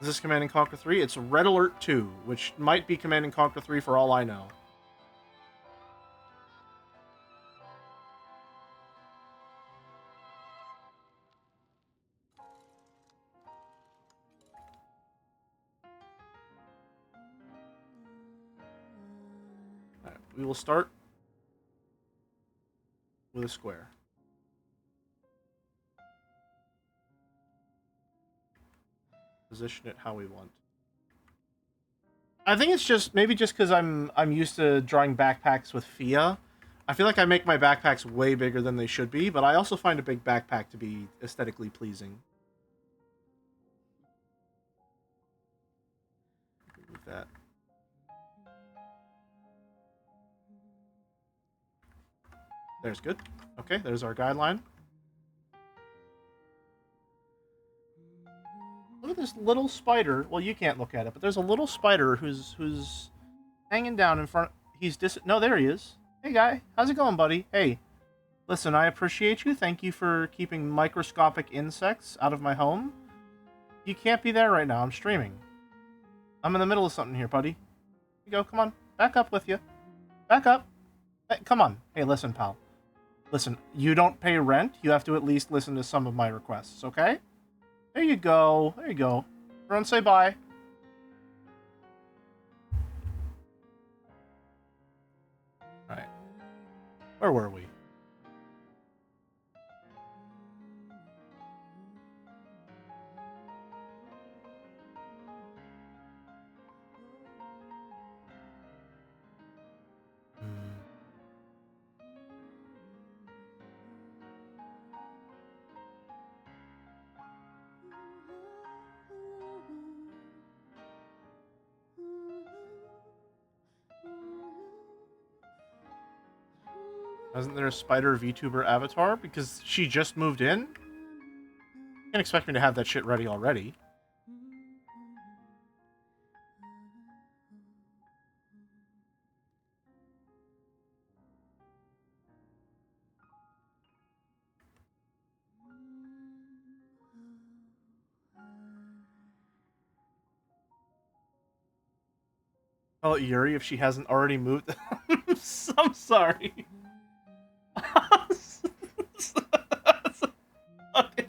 Is this Command & Conquer 3? It's Red Alert 2, which might be Command & Conquer 3 for all I know. Alright, we will start with a square. Position it how we want. I think it's just maybe just because I'm used to drawing backpacks with Fia. I feel like I make my backpacks way bigger than they should be, but I also find a big backpack to be aesthetically pleasing. Move that. There's good. Okay, there's our guideline. Look at this little spider. Well, you can't look at it, but there's a little spider who's hanging down in front. No, there he is. Hey, guy. How's it going, buddy? Hey. Listen, I appreciate you. Thank you for keeping microscopic insects out of my home. You can't be there right now. I'm streaming. I'm in the middle of something here, buddy. Here you go. Come on. Back up with you. Back up. Hey, come on. Hey, listen, pal. Listen, you don't pay rent. You have to at least listen to some of my requests, okay? There you go. There you go. Everyone say bye. Alright. Where were we? Isn't there a spider VTuber avatar? Because she just moved in? You can't expect me to have that shit ready already. Call it Yuri if she hasn't already moved. I'm sorry. Okay.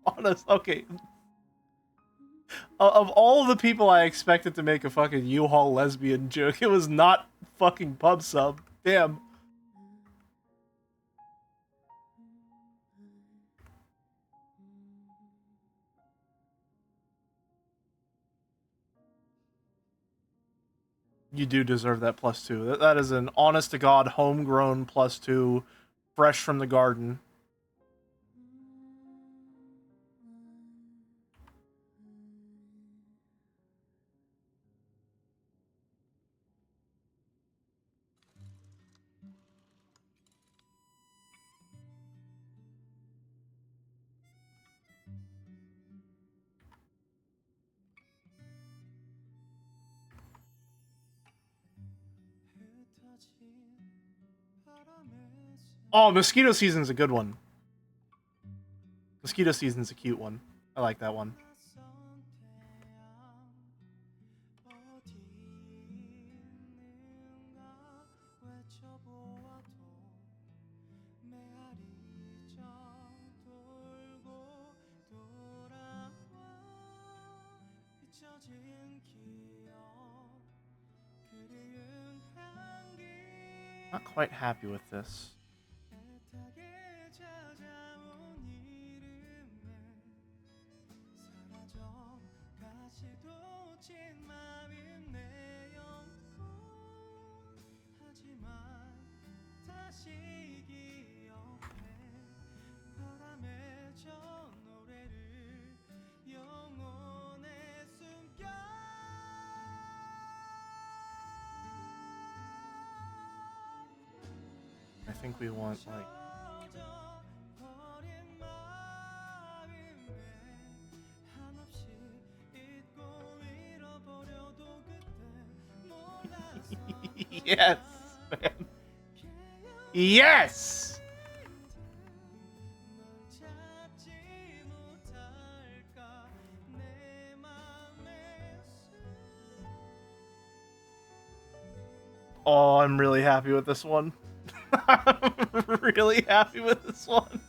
Honest, okay. Of all the people I expected to make a fucking U-Haul lesbian joke, it was not fucking Pub Sub. Damn. You do deserve that +2. That is an honest-to-God, homegrown +2, fresh from the garden. Oh, Mosquito Season's a good one. Mosquito Season's a cute one. I like that one. Not quite happy with this. I think we want, like... Yes, man. Yes! Oh, I'm really happy with this one. I'm really happy with this one.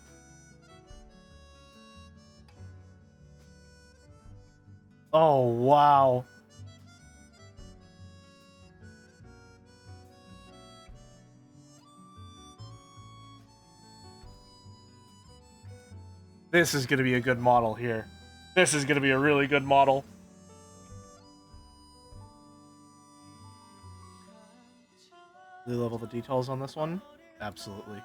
Oh, wow. This is going to be a good model here. This is going to be a really good model. Really love all the details on this one. Absolutely.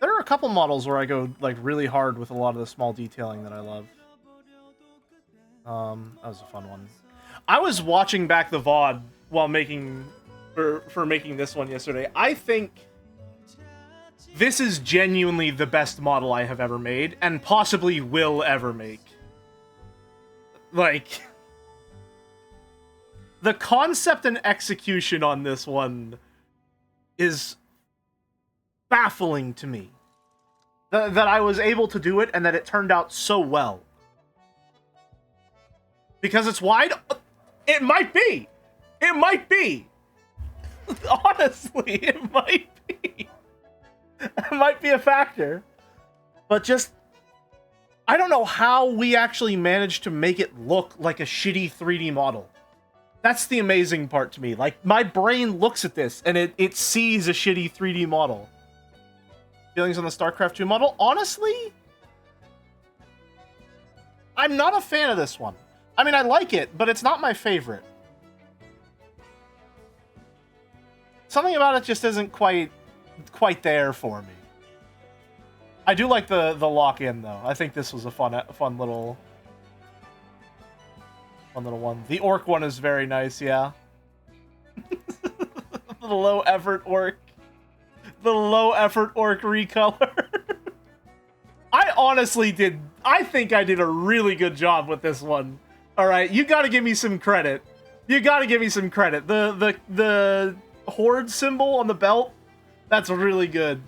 There are a couple models where I go like really hard with a lot of the small detailing that I love. That was a fun one. I was watching back the VOD while making for making this one yesterday. I think this is genuinely the best model I have ever made, and possibly will ever make. Like, the concept and execution on this one is baffling to me. That I was able to do it, and that it turned out so well. Because it's wide? It might be! It might be! Honestly, it might be! It might be a factor. But just... I don't know how we actually managed to make it look like a shitty 3D model. That's the amazing part to me. Like, my brain looks at this, and it sees a shitty 3D model. Feelings on the StarCraft 2 model? Honestly, I'm not a fan of this one. I mean, I like it, but it's not my favorite. Something about it just isn't quite there for me. I do like the lock-in, though. I think this was a fun little one. The orc one is very nice, yeah. The low-effort orc. The low-effort orc recolor. I think I did a really good job with this one. Alright, you gotta give me some credit. You gotta give me some credit. The horde symbol on the belt, that's really good.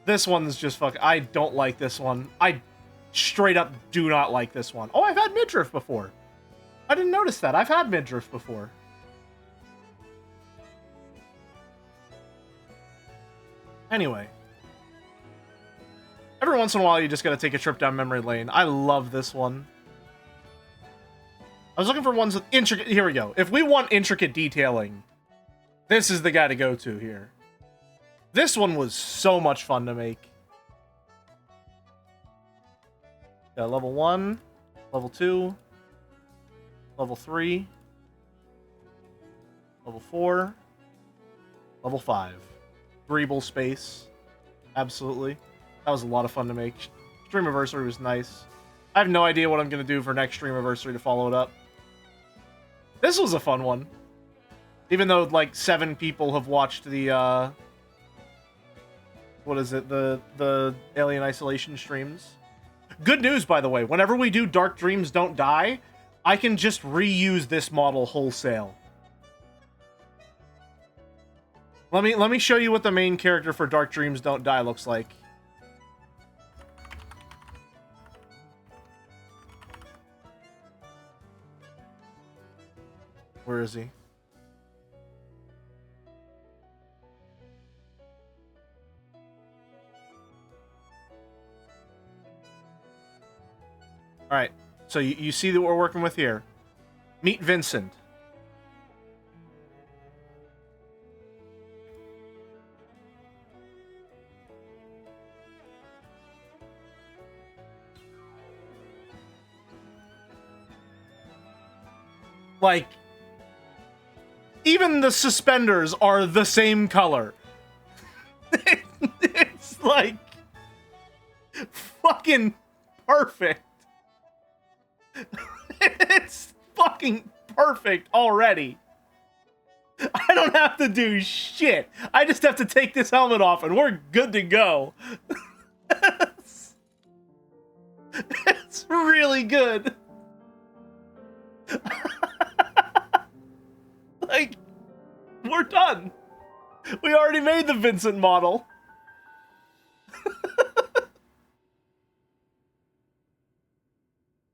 This one's just I don't like this one. I straight up do not like this one. Oh, I've had midriff before. I didn't notice that. I've had midriff before. Anyway. Every once in a while, you just gotta take a trip down memory lane. I love this one. I was looking for ones with intricate... Here we go. If we want intricate detailing, this is the guy to go to here. This one was so much fun to make. Got level 1, level 2, level 3, level 4, level 5. Greeble space. Absolutely. That was a lot of fun to make. Streamiversary was nice. I have no idea what I'm going to do for next Streamiversary to follow it up. This was a fun one. Even though, like, 7 people have watched the, what is it? The Alien Isolation streams. Good news, by the way. Whenever we do Dark Dreams Don't Die, I can just reuse this model wholesale. Let me show you what the main character for Dark Dreams Don't Die looks like. Where is he? Alright, so you see that we're working with here. Meet Vincent. Like, even the suspenders are the same color. It's like fucking perfect. It's fucking perfect already. I don't have to do shit. I just have to take this helmet off and we're good to go. It's really good. Like, We're done. We already made the Vincent model.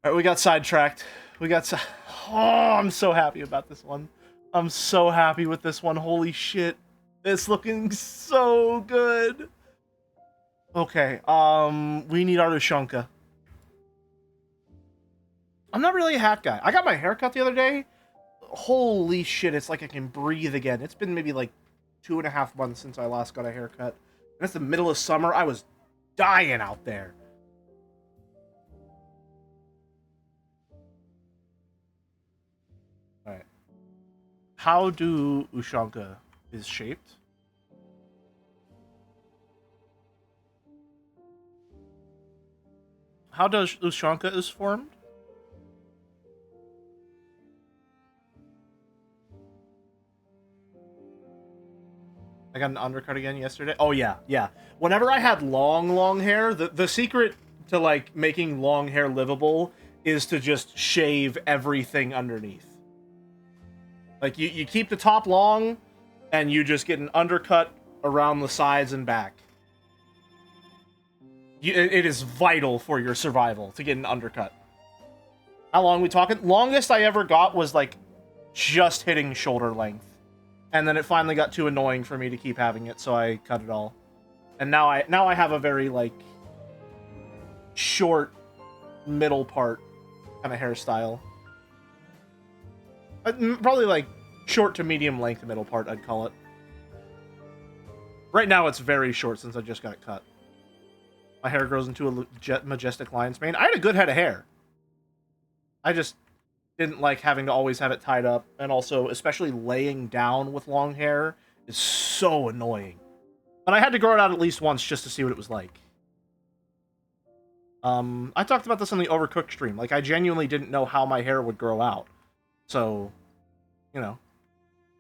Alright, we got sidetracked. Oh, I'm so happy about this one. I'm so happy with this one. Holy shit. It's looking so good. Okay, we need our Ushanka. I'm not really a hat guy. I got my hair cut the other day. Holy shit, it's like I can breathe again. It's been maybe like 2.5 months since I last got a haircut. And it's the middle of summer. I was dying out there. Alright. How do Ushanka is shaped? How does Ushanka is formed? I got an undercut again yesterday. Oh yeah, yeah. Whenever I had long hair, the secret to like making long hair livable is to just shave everything underneath. Like you keep the top long, and you just get an undercut around the sides and back. It is vital for your survival to get an undercut. How long we talking? Longest I ever got was like just hitting shoulder length. And then it finally got too annoying for me to keep having it, so I cut it all. And now I have a very like short middle part kind of hairstyle. Probably like short to medium length middle part, I'd call it. Right now it's very short since I just got it cut. My hair grows into a majestic lion's mane. I had a good head of hair. I just didn't like having to always have it tied up, and also, especially laying down with long hair is so annoying. But I had to grow it out at least once just to see what it was like. I talked about this on the Overcooked stream. Like, I genuinely didn't know how my hair would grow out. So, you know,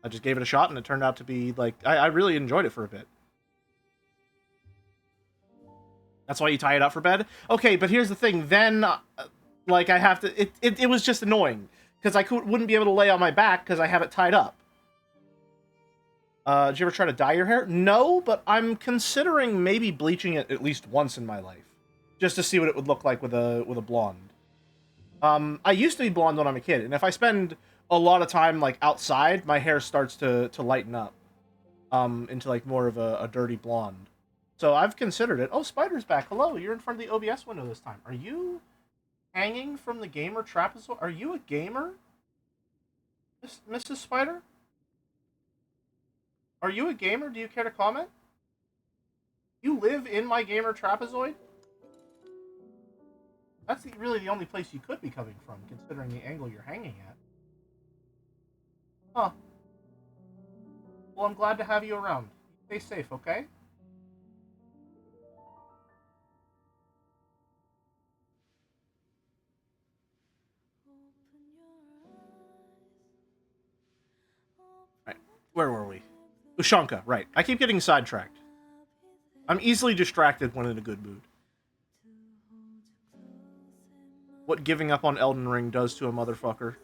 I just gave it a shot, and it turned out to be, like, I really enjoyed it for a bit. That's why you tie it up for bed? Okay, but here's the thing. Then, like, I have to... It was just annoying. Because I wouldn't be able to lay on my back because I have it tied up. Did you ever try to dye your hair? No, but I'm considering maybe bleaching it at least once in my life. Just to see what it would look like with a blonde. I used to be blonde when I'm a kid, and if I spend a lot of time, like, outside, my hair starts to lighten up. Into, like, more of a dirty blonde. So I've considered it. Oh, Spider's back. Hello, you're in front of the OBS window this time. Are you hanging from the gamer trapezoid? Are you a gamer? Mrs. Spider? Are you a gamer? Do you care to comment? You live in my gamer trapezoid? That's really the only place you could be coming from, considering the angle you're hanging at. Huh. Well, I'm glad to have you around. Stay safe, okay? Right. Where were we? Ushanka, right. I keep getting sidetracked. I'm easily distracted when in a good mood. What giving up on Elden Ring does to a motherfucker.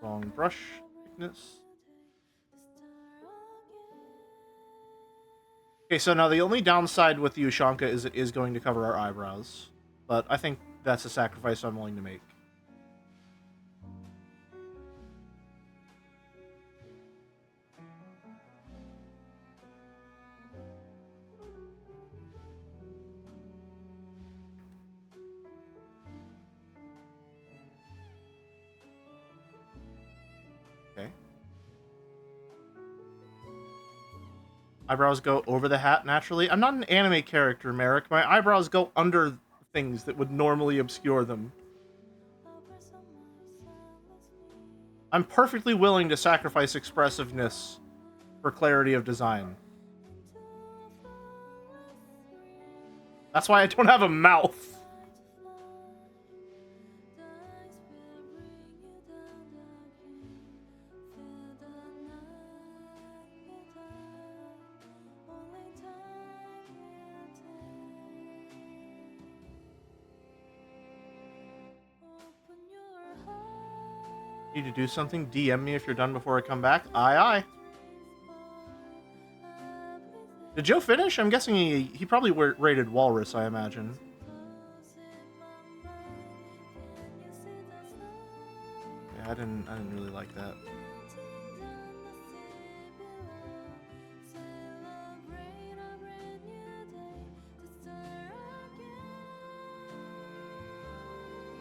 Wrong brush thickness. Okay, so now the only downside with the Ushanka is it is going to cover our eyebrows. But I think that's a sacrifice I'm willing to make. Okay. Eyebrows go over the hat naturally. I'm not an anime character, Merrick. My eyebrows go under things that would normally obscure them. I'm perfectly willing to sacrifice expressiveness for clarity of design. That's why I don't have a mouth. Need to do something? DM me if you're done before I come back. Aye, aye. Did Joe finish? I'm guessing he probably rated Walrus, I imagine. Yeah, I didn't really like that.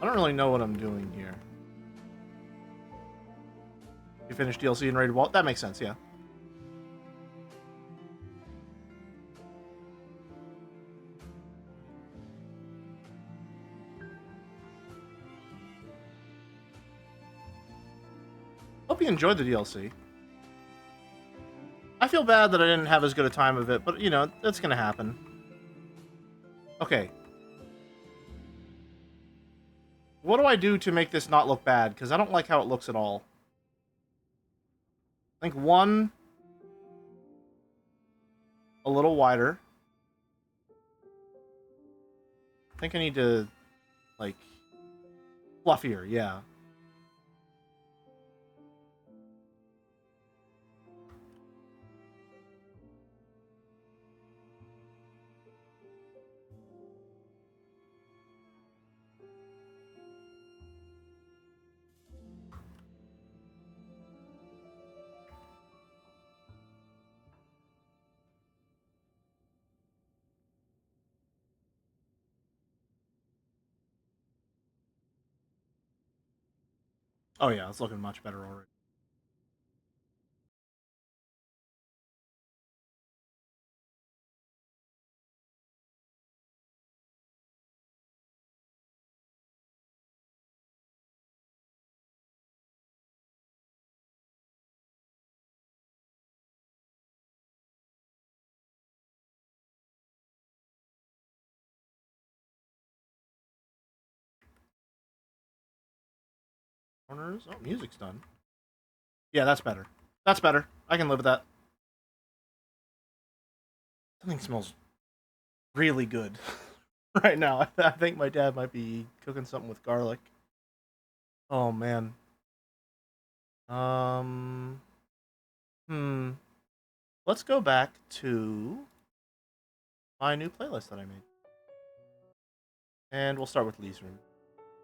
I don't really know what I'm doing here. You finished DLC and rated Walt? That makes sense, yeah. Hope you enjoyed the DLC. I feel bad that I didn't have as good a time of it, but, you know, that's gonna happen. Okay. What do I do to make this not look bad? Because I don't like how it looks at all. I think one... a little wider. I think I need to, like... fluffier, yeah. Oh yeah, it's looking much better already. Corners? Oh, music's done. Yeah, that's better. That's better. I can live with that. Something smells really good right now. I think my dad might be cooking something with garlic. Oh, man. Let's go back to my new playlist that I made. And we'll start with Lyzrim.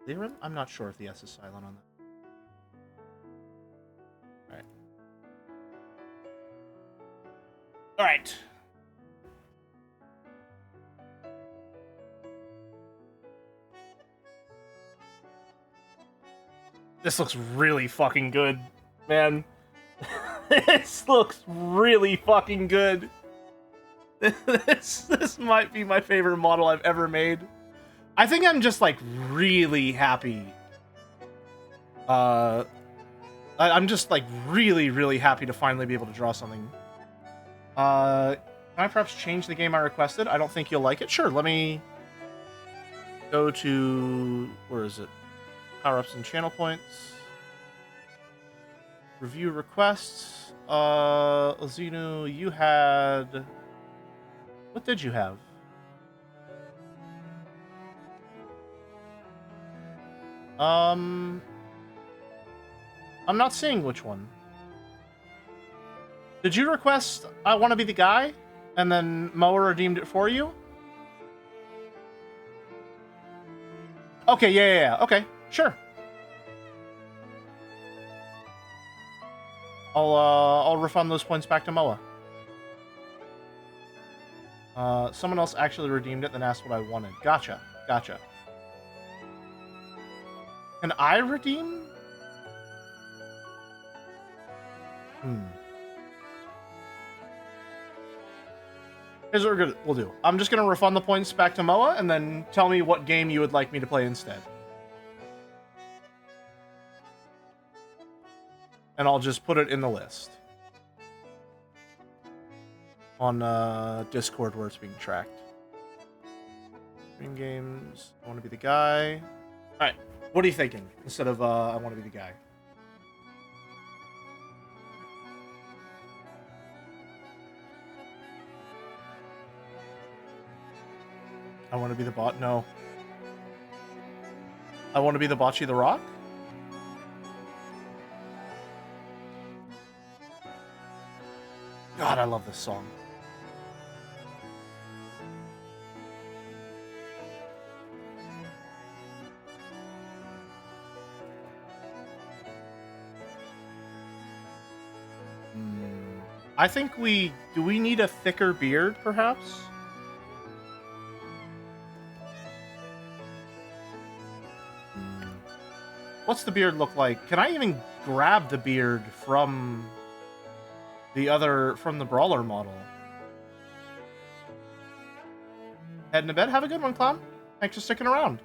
Lyzrim? I'm not sure if the S is silent on that. Alright. Alright. This looks really fucking good, man. This looks really fucking good. This might be my favorite model I've ever made. I think I'm just, like, really happy. I'm just, like, really, really happy to finally be able to draw something. Can I perhaps change the game I requested? I don't think you'll like it. Sure, let me go to... where is it? Power-ups and channel points. Review requests. Azinu, you had... what did you have? I'm not seeing which one. Did you request I want to be the guy? And then Moa redeemed it for you? Okay, yeah. Okay, sure. I'll refund those points back to Moa. Someone else actually redeemed it, then asked what I wanted. Gotcha. Can I redeem? Here's what we'll do. I'm just gonna refund the points back to Moa, and then tell me what game you would like me to play instead. And I'll just put it in the list. On Discord where it's being tracked. Dream games. I want to be the guy. Alright. What are you thinking? Instead of I want to be the guy. I want to be the bot? No. I want to be the Bocce the Rock? God, I love this song. I think do we need a thicker beard, perhaps? What's the beard look like? Can I even grab the beard from the Brawler model? Heading to bed? Have a good one, Clown. Thanks for sticking around.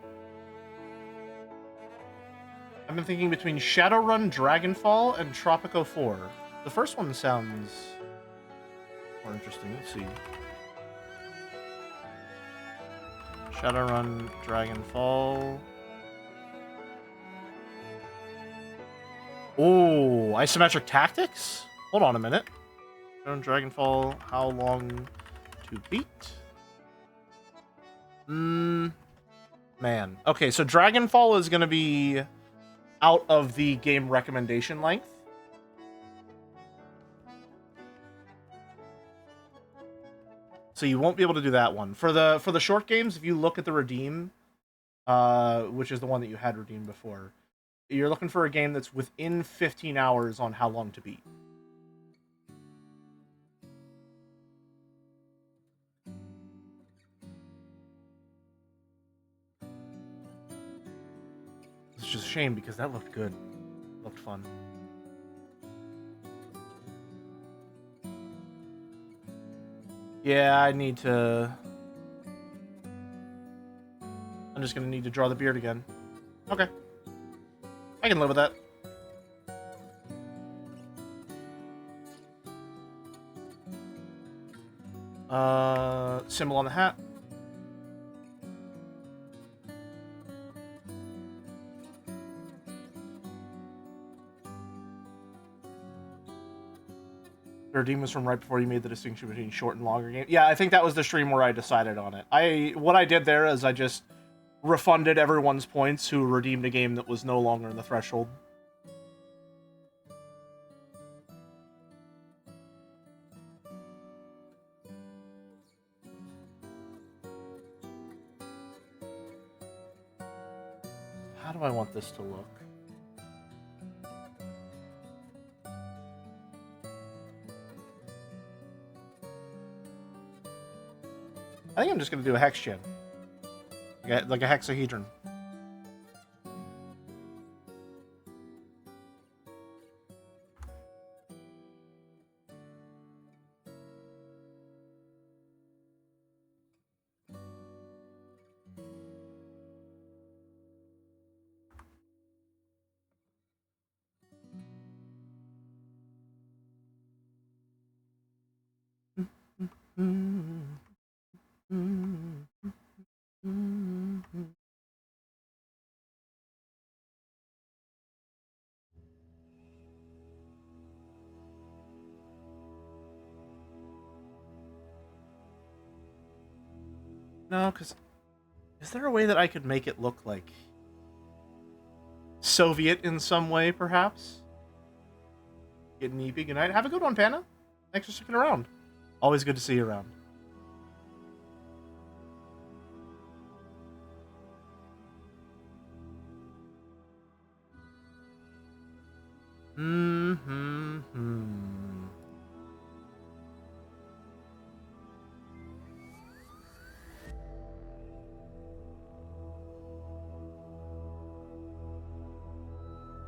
I've been thinking between Shadowrun, Dragonfall, and Tropico 4. The first one sounds more interesting. Let's see. Shadowrun, Dragonfall. Oh, Isometric Tactics? Hold on a minute. Shadowrun, Dragonfall, how long to beat? Man. Okay, so Dragonfall is going to be out of the game recommendation length. So you won't be able to do that one. For the short games, if you look at the redeem, which is the one that you had redeemed before, you're looking for a game that's within 15 hours on how long to beat. It's just a shame because that looked good. It looked fun. Yeah, I need to... I'm just gonna need to draw the beard again. Okay. I can live with that. Symbol on the hat. The redeem was from right before you made the distinction between short and longer games. Yeah, I think that was the stream where I decided on it. What I did there is I just refunded everyone's points who redeemed a game that was no longer in the threshold. How do I want this to look? I think I'm just going to do a hex gen. Like a hexahedron. No, because is there a way that I could make it look like Soviet in some way, perhaps? Good Neepy, good night. Have a good one, Panda. Thanks for sticking around. Always good to see you around.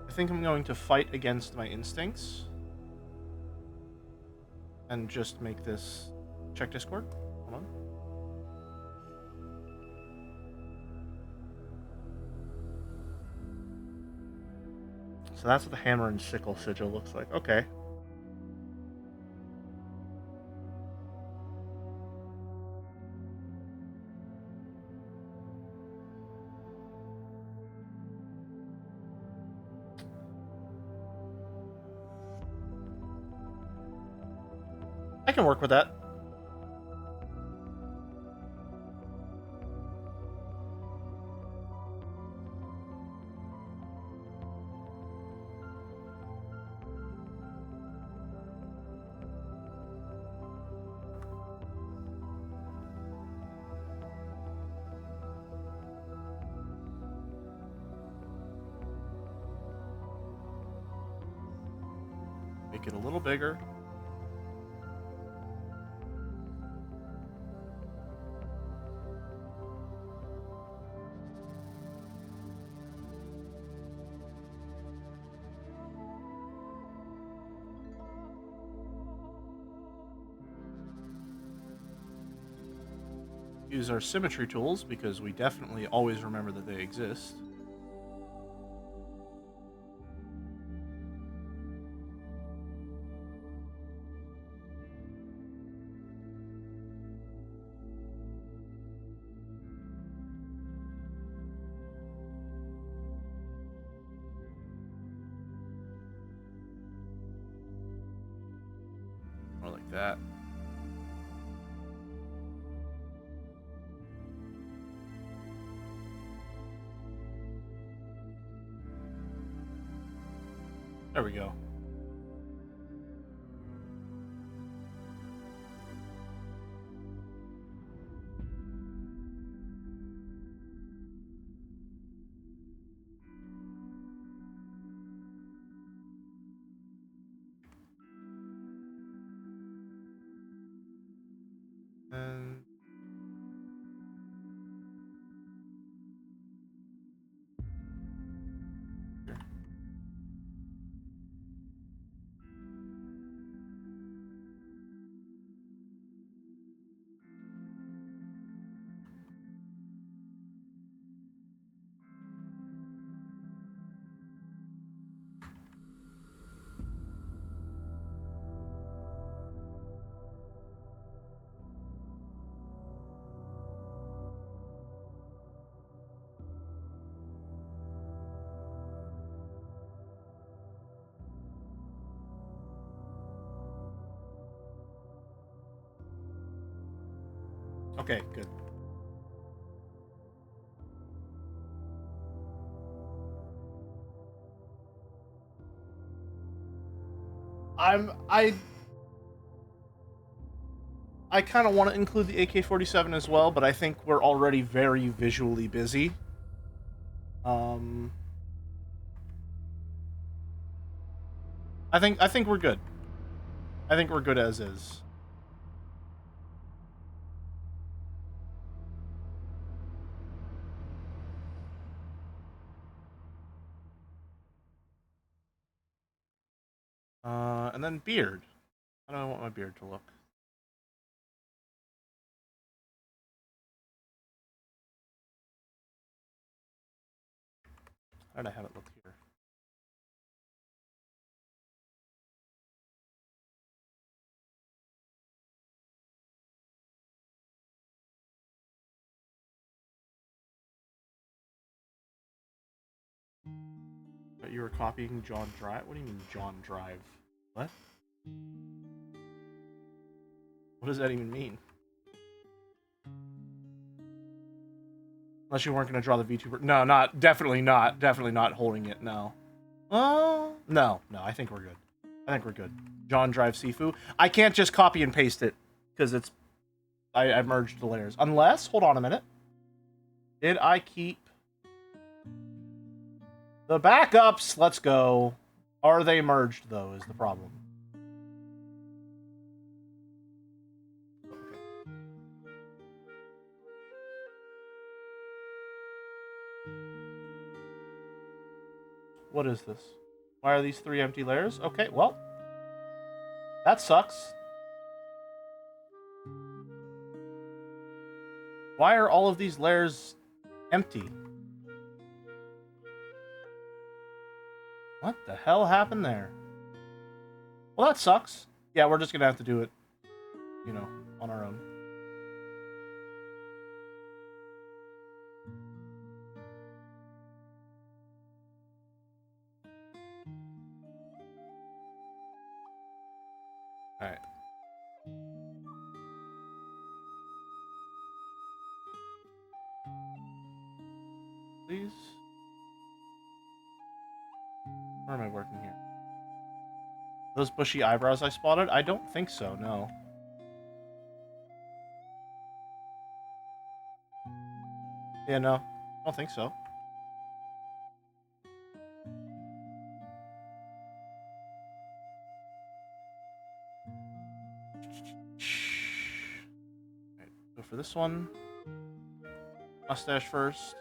I think I'm going to fight against my instincts. And just make this... Check Discord. Hold on. So that's what the hammer and sickle sigil looks like. Okay. I can work with that. Make it a little bigger. Use our symmetry tools because we definitely always remember that they exist. More like that. There we go. And here. Okay, good. I kind of want to include the AK-47 as well, but I think we're already very visually busy. I think we're good. I think we're good as is. And then beard. I don't want my beard to look. How did I have it look here? But you were copying John Drive? What do you mean John Drive? What? What does that even mean? Unless you weren't going to draw the VTuber. No, not. Definitely not. Definitely not holding it, no. Oh, no. No, I think we're good. I think we're good. John Drive Sifu. I can't just copy and paste it because it's... I merged the layers. Unless, hold on a minute. Did I keep the backups? Let's go. Are they merged, though, is the problem. What is this? Why are these 3 empty layers? Okay, well. That sucks. Why are all of these layers empty? What the hell happened there? Well, that sucks. Yeah, we're just gonna have to do it, you know, on our own. Alright. Please? Where am I working here? Those bushy eyebrows I spotted? I don't think so, no. Yeah, no. I don't think so. Right, go for this one. Mustache first.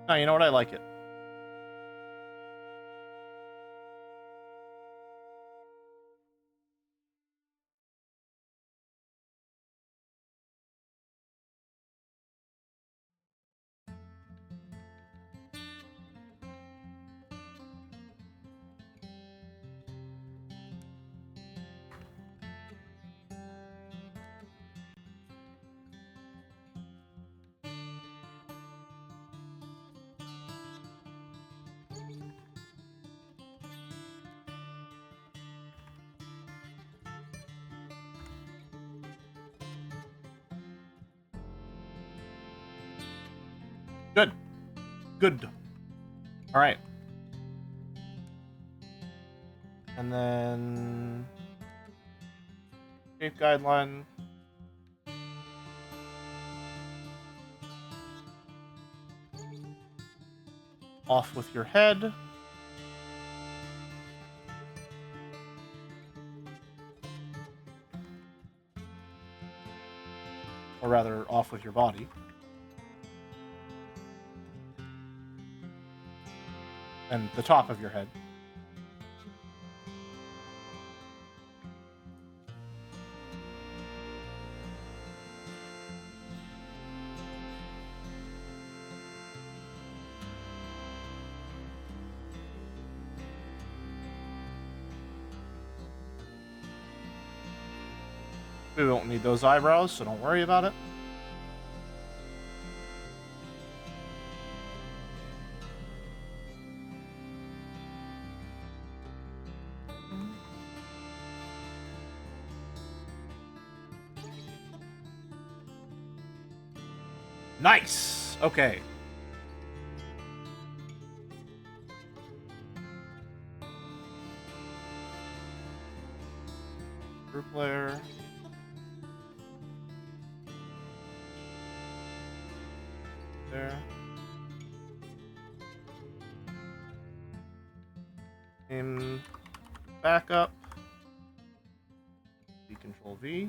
Oh, you know what? I like it. Good. Good. All right. And then shape guideline. Off with your head. Or rather, off with your body. And the top of your head. We won't need those eyebrows, so don't worry about it. Nice! Okay. Group layer. There. Aim back up. Control V.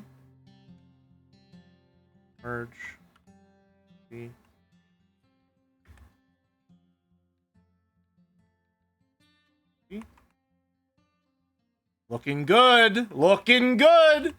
Merge. V. V. Looking good! Looking good!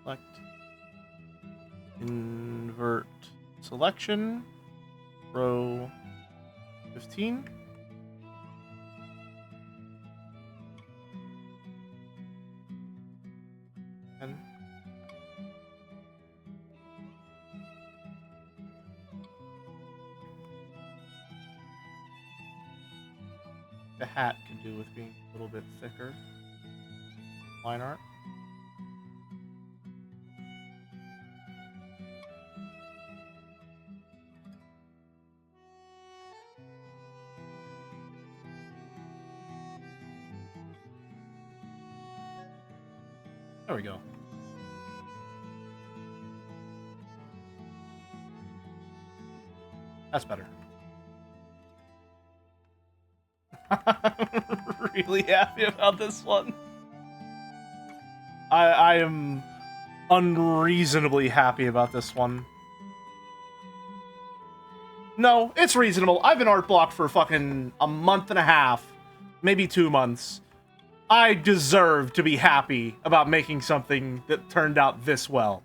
Select. Invert selection. Row 15. And the hat can do with being a little bit thicker. Line art. There we go. That's better. Really happy about this one. I am unreasonably happy about this one. No, it's reasonable. I've been art blocked for fucking a month and a half, maybe 2 months. I deserve to be happy about making something that turned out this well.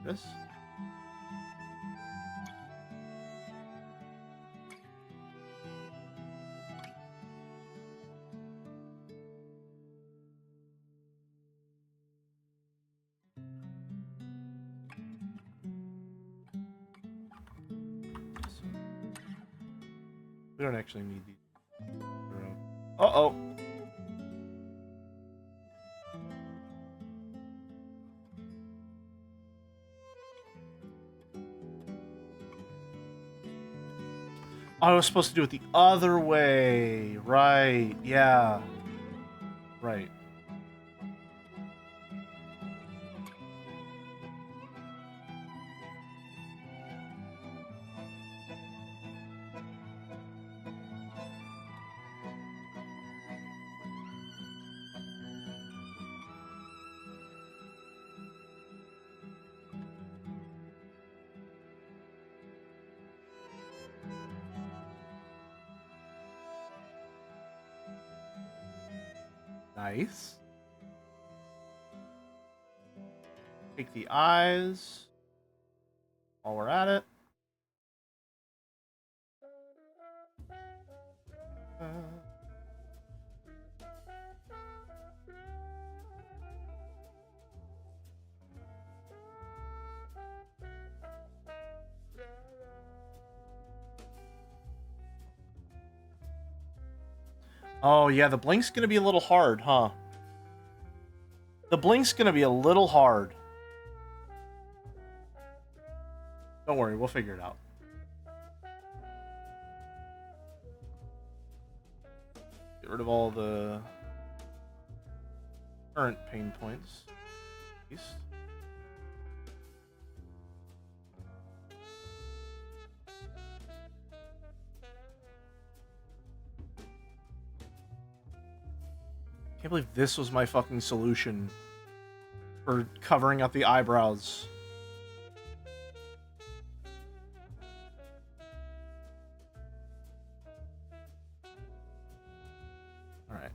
This. We don't actually need these. Uh-oh. I was supposed to do it the other way. Right. Yeah. Right. Nice. Take the eyes while we're at it. Oh, yeah, the blink's gonna be a little hard, huh? The blink's gonna be a little hard. Don't worry, we'll figure it out. Get rid of all the current pain points. At least. Can't believe this was my fucking solution for covering up the eyebrows. Alright.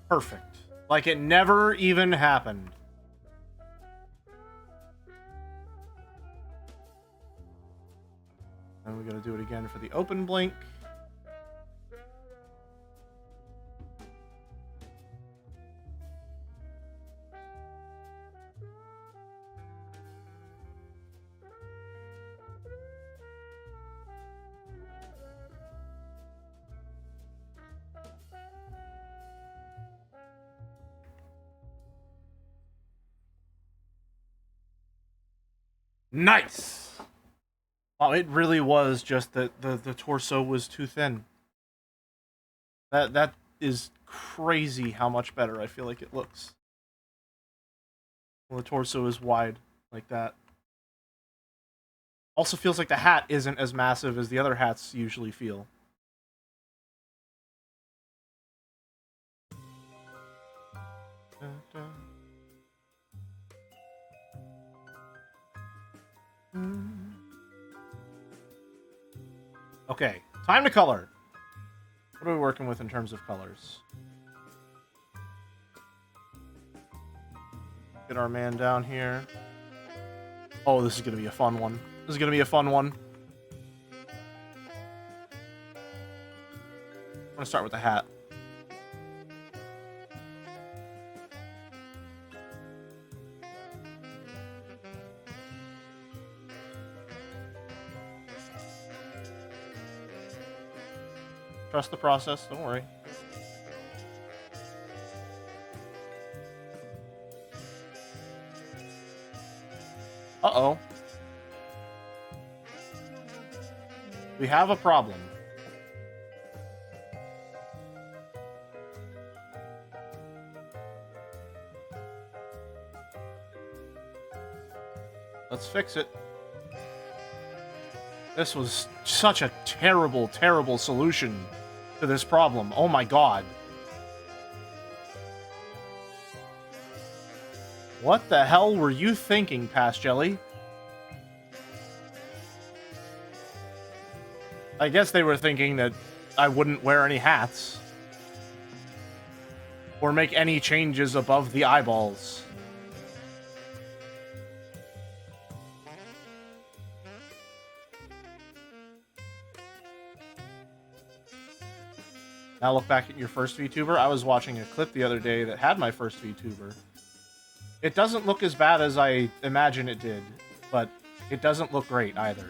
Perfect. Like it never even happened. And we gotta do it again for the open blink. Nice! Oh, it really was just that the torso was too thin. That is crazy how much better I feel like it looks. Well, the torso is wide like that. Also feels like the hat isn't as massive as the other hats usually feel. Okay, time to color. What are we working with in terms of colors? Get our man down here. Oh, this is going to be a fun one. This is going to be a fun one. I'm going to start with the hat. Trust the process, don't worry. Uh-oh. We have a problem. Let's fix it. This was such a terrible, terrible solution to this problem. Oh my god. What the hell were you thinking, Past Jelly? I guess they were thinking that I wouldn't wear any hats. Or make any changes above the eyeballs. Now look back at your first VTuber. I was watching a clip the other day that had my first VTuber. It doesn't look as bad as I imagine it did, but it doesn't look great either.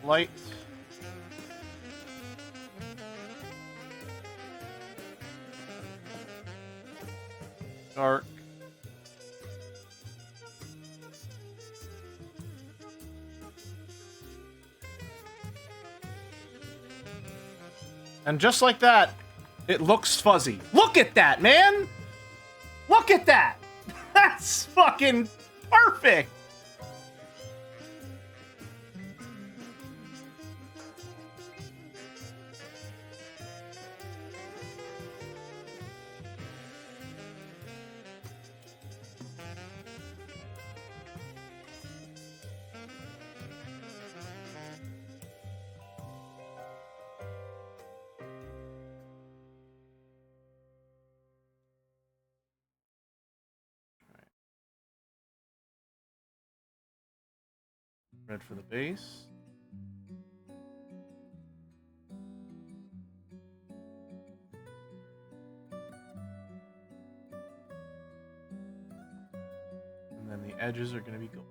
Light. Dark. And just like that, it looks fuzzy. Look at that, man! Look at that! That's fucking perfect! Red for the base. And then the edges are going to be gold.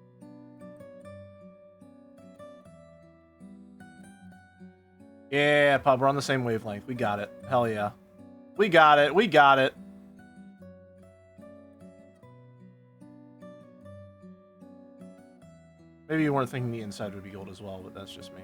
Yeah, Pub, we're on the same wavelength. We got it. Hell yeah. We got it. We got it. Maybe you weren't thinking the inside would be gold as well, but that's just me.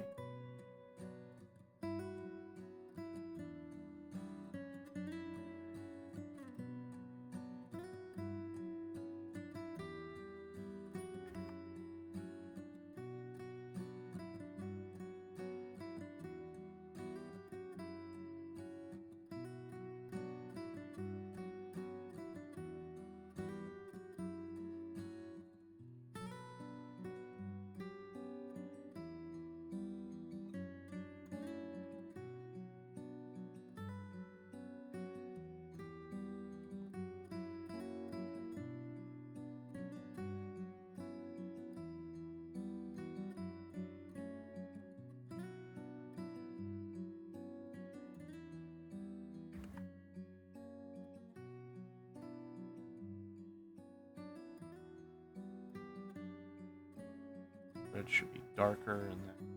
Red should be darker and then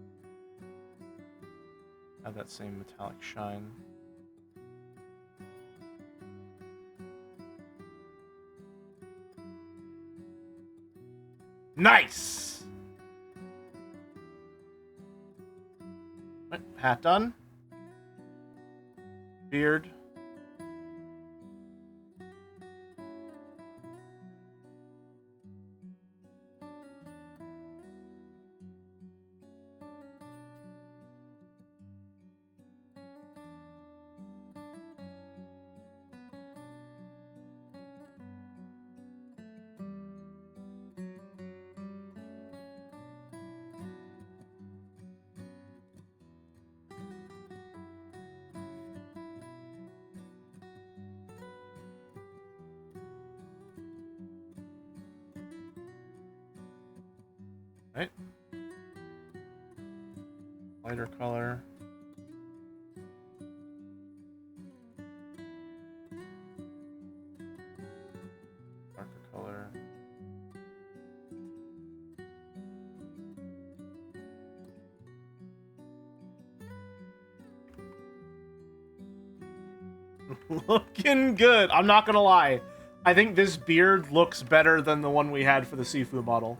have that same metallic shine. Nice! Right, hat done. Beard. Right? Lighter color. Darker color. Looking good. I'm not gonna lie. I think this beard looks better than the one we had for the Sifu model.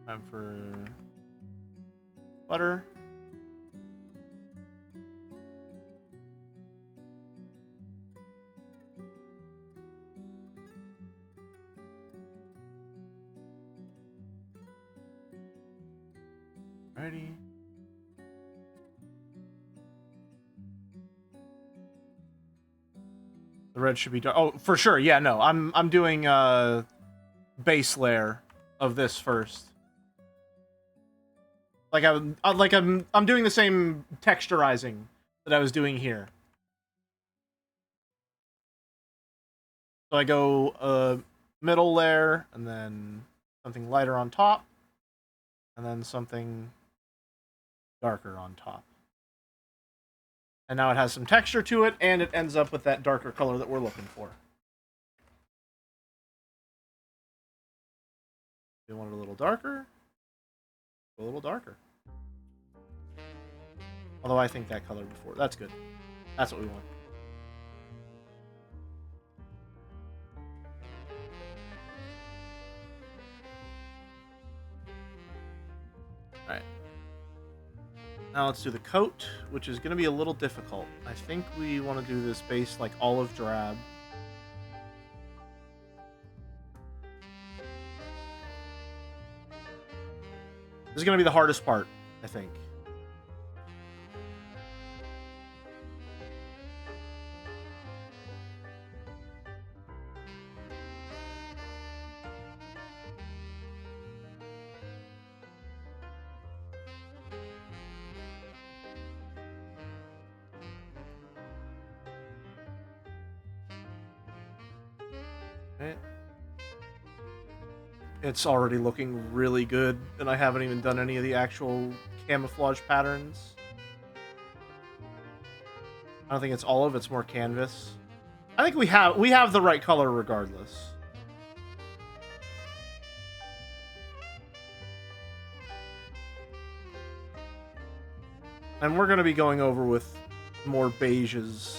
Time for butter. Alrighty. The red should be dark. Oh, for sure. Yeah, no. I'm doing base layer of this first. Like I'm doing the same texturizing that I was doing here. So I go middle layer and then something lighter on top and then something darker on top. And now it has some texture to it, and it ends up with that darker color that we're looking for. We want it a little darker. A little darker. Although I think that color before. That's good. That's what we want. Alright. Now let's do the coat, which is going to be a little difficult. I think we want to do this base like olive drab. This is going to be the hardest part, I think. It's already looking really good, and I haven't even done any of the actual camouflage patterns. I don't think it's olive, it's more canvas. I think we have the right color regardless. And we're going to be going over with more beiges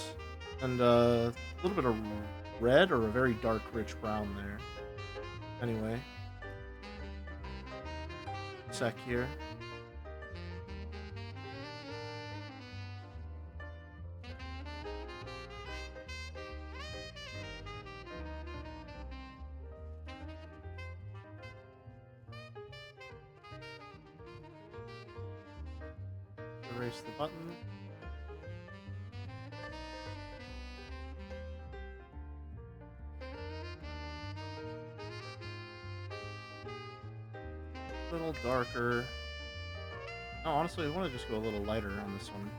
and a little bit of red or a very dark, rich brown there. Anyway. Sec here. Erase the button. A little darker. Oh, honestly, I want to just go a little lighter on this one.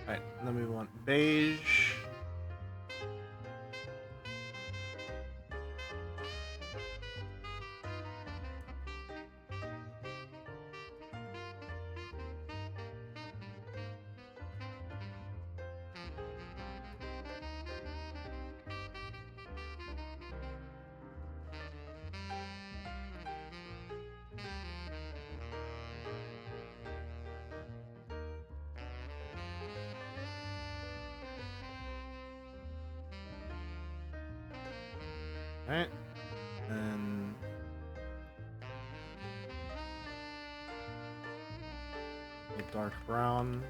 Alright, and then we want beige. Alright, and a dark brown.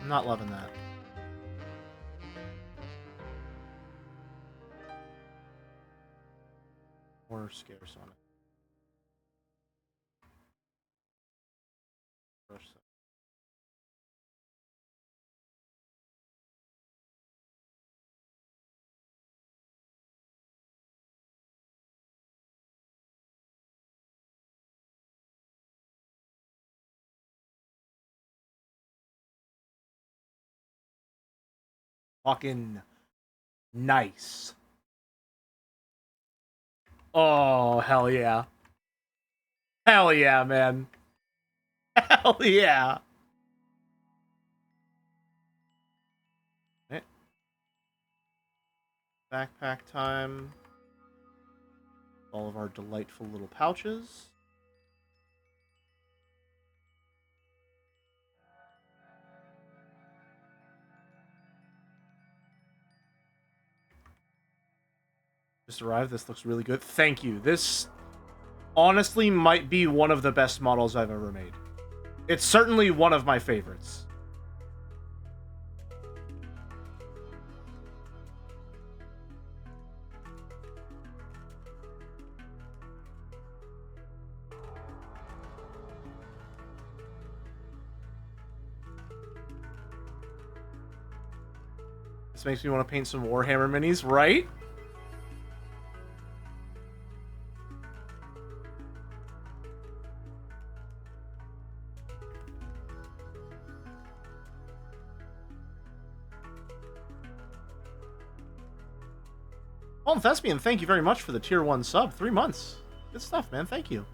I'm not loving that. Or scarce on it. Brush that. Fucking nice. Oh, hell yeah. Hell yeah, man. Hell yeah. Okay. Backpack time. All of our delightful little pouches. Just arrived. This looks really good. Thank you. This honestly might be one of the best models I've ever made. It's certainly one of my favorites. This makes me want to paint some Warhammer minis, right? Paul Thespian, thank you very much for the tier 1 sub. 3 months. Good stuff, man. Thank you.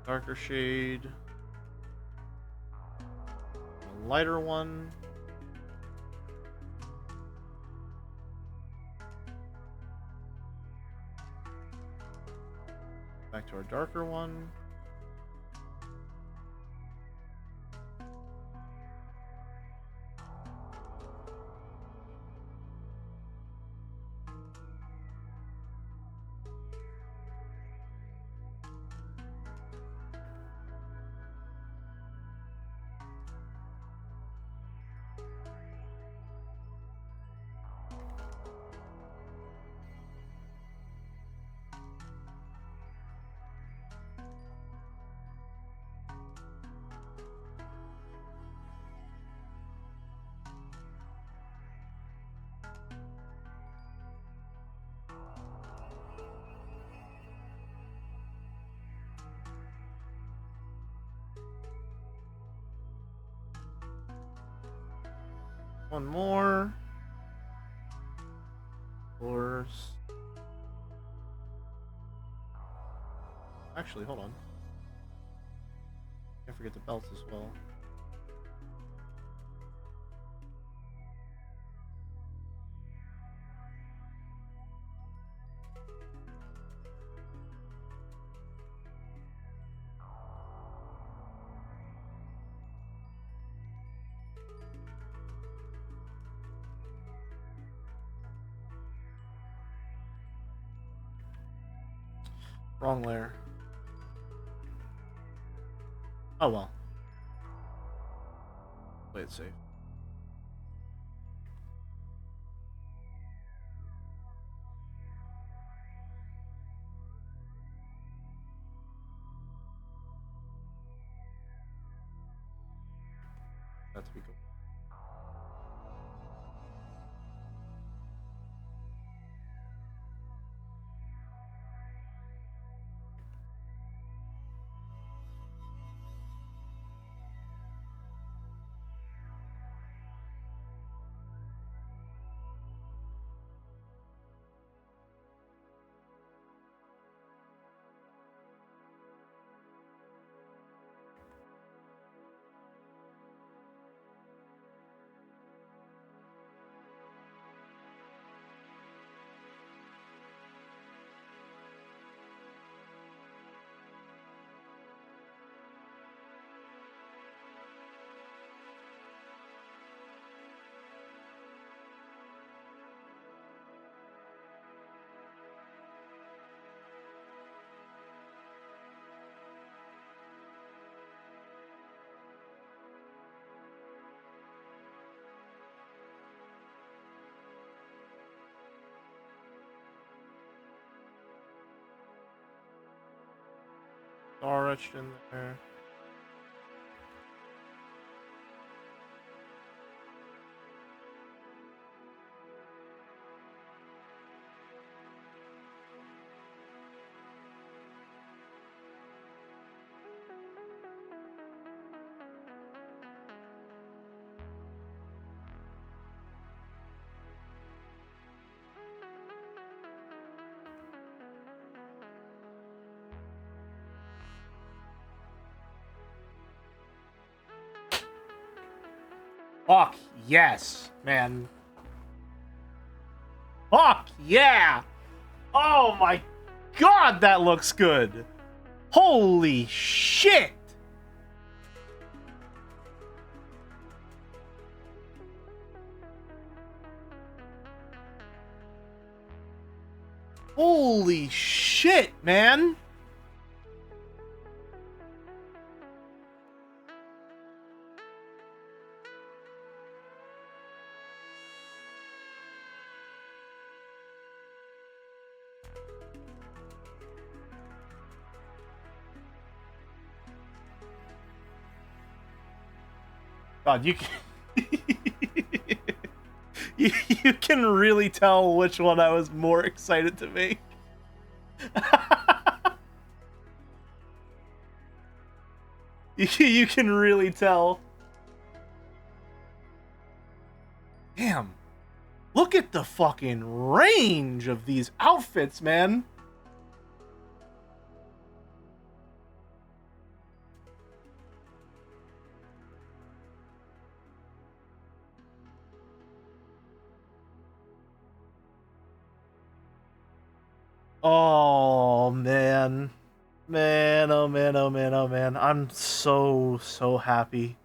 Darker shade. A lighter one. Back to our darker one. One more. Of course. Actually, hold on. Can't forget the belts as well. Wrong layer. Oh well. Play it safe. That's be cool. Star etched in there. Fuck yes, man. Fuck yeah! Oh my god, that looks good! Holy shit! Holy shit, man! God, you can... you can really tell which one I was more excited to make. You can really tell. Damn. Look at the fucking range of these outfits, man. Oh, man. Man, oh man, oh man, oh man. I'm so happy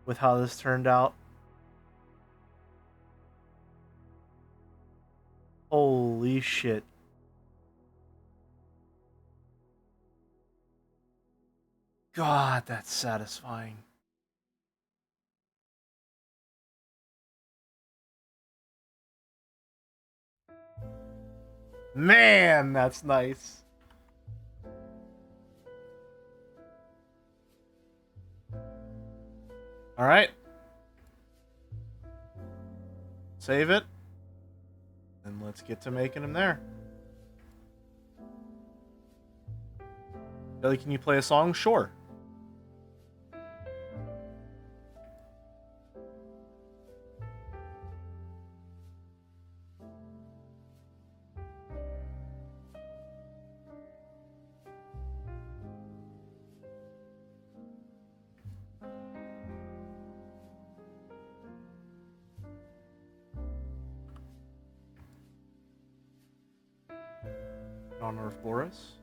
with how this turned out. Holy shit. God, that's satisfying. Man, that's nice. All right. Save it. And let's get to making them there. Billy, can you play a song? Sure. In honor of Boris.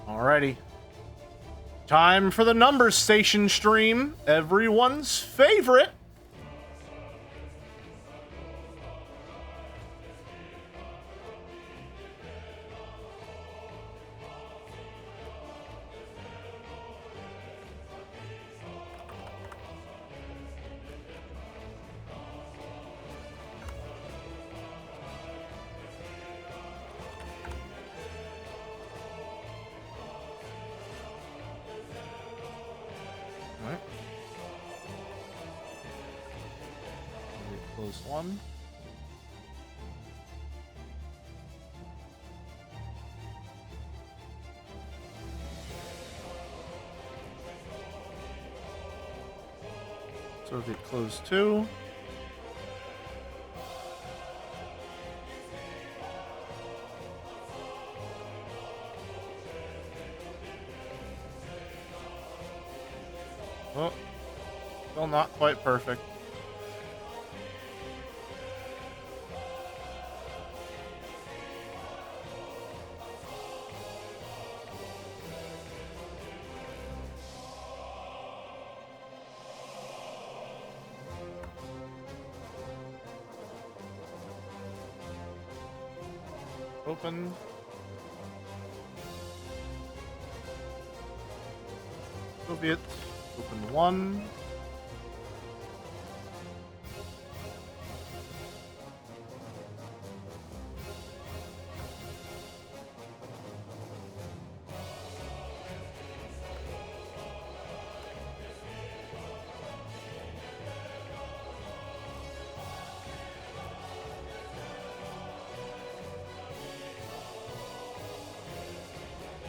Alrighty. Time for the Numbers Station stream. Everyone's favorite. Close one. Soviet close two. Oh, still not quite perfect. Open. Soviet. Open one.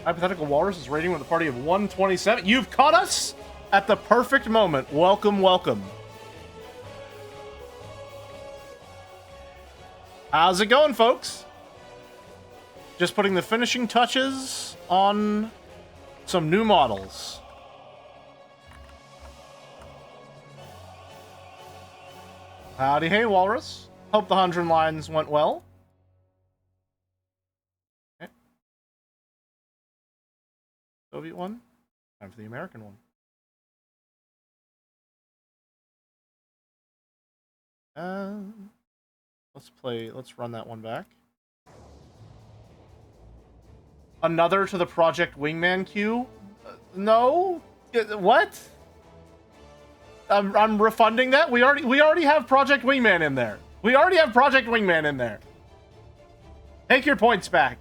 Hypothetical Walrus is rating with a party of 127. You've caught us at the perfect moment. Welcome, welcome. How's it going, folks? Just putting the finishing touches on some new models. Howdy, hey, Walrus. Hope the 100 lines went well. Okay. Soviet one. Time for the American one. Let's run that one back. Another to the Project Wingman queue? No? What? I'm refunding that? We already have Project Wingman in there. We already have Project Wingman in there. Take your points back.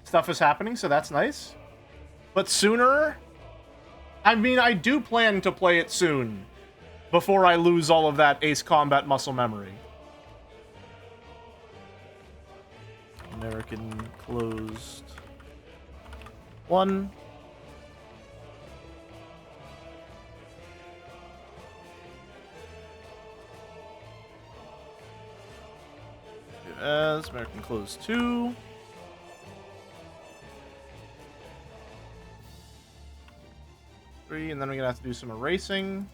Stuff is happening, so that's nice. But sooner... I mean, I do plan to play it soon, before I lose all of that Ace Combat muscle memory. American closed. One. As American closed 2. And then we're gonna have to do some erasing.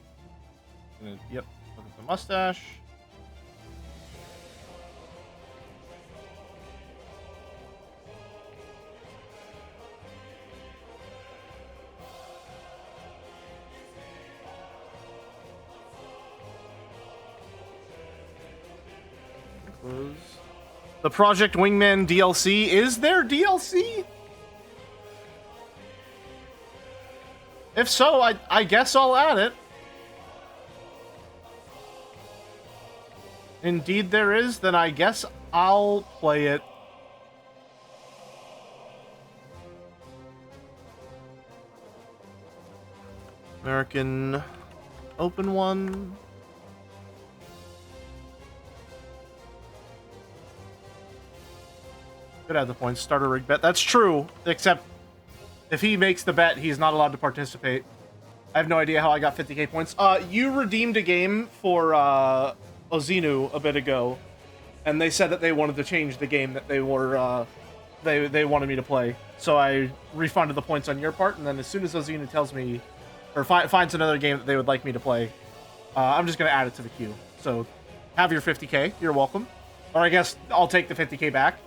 Yep, look at the mustache. Close. The Project Wingman DLC. Is there DLC? If so, I guess I'll add it. Indeed there is, then I guess I'll play it. American open one. Could add the points. Starter rig bet. That's true, except if he makes the bet, he's not allowed to participate. I have no idea how I got 50k points. You redeemed a game for Ozinu a bit ago, and they said that they wanted to change the game that they were they wanted me to play. So I refunded the points on your part, and then as soon as Ozinu tells me or finds another game that they would like me to play, I'm just gonna add it to the queue. So have your 50k. You're welcome. Or I guess I'll take the 50k back.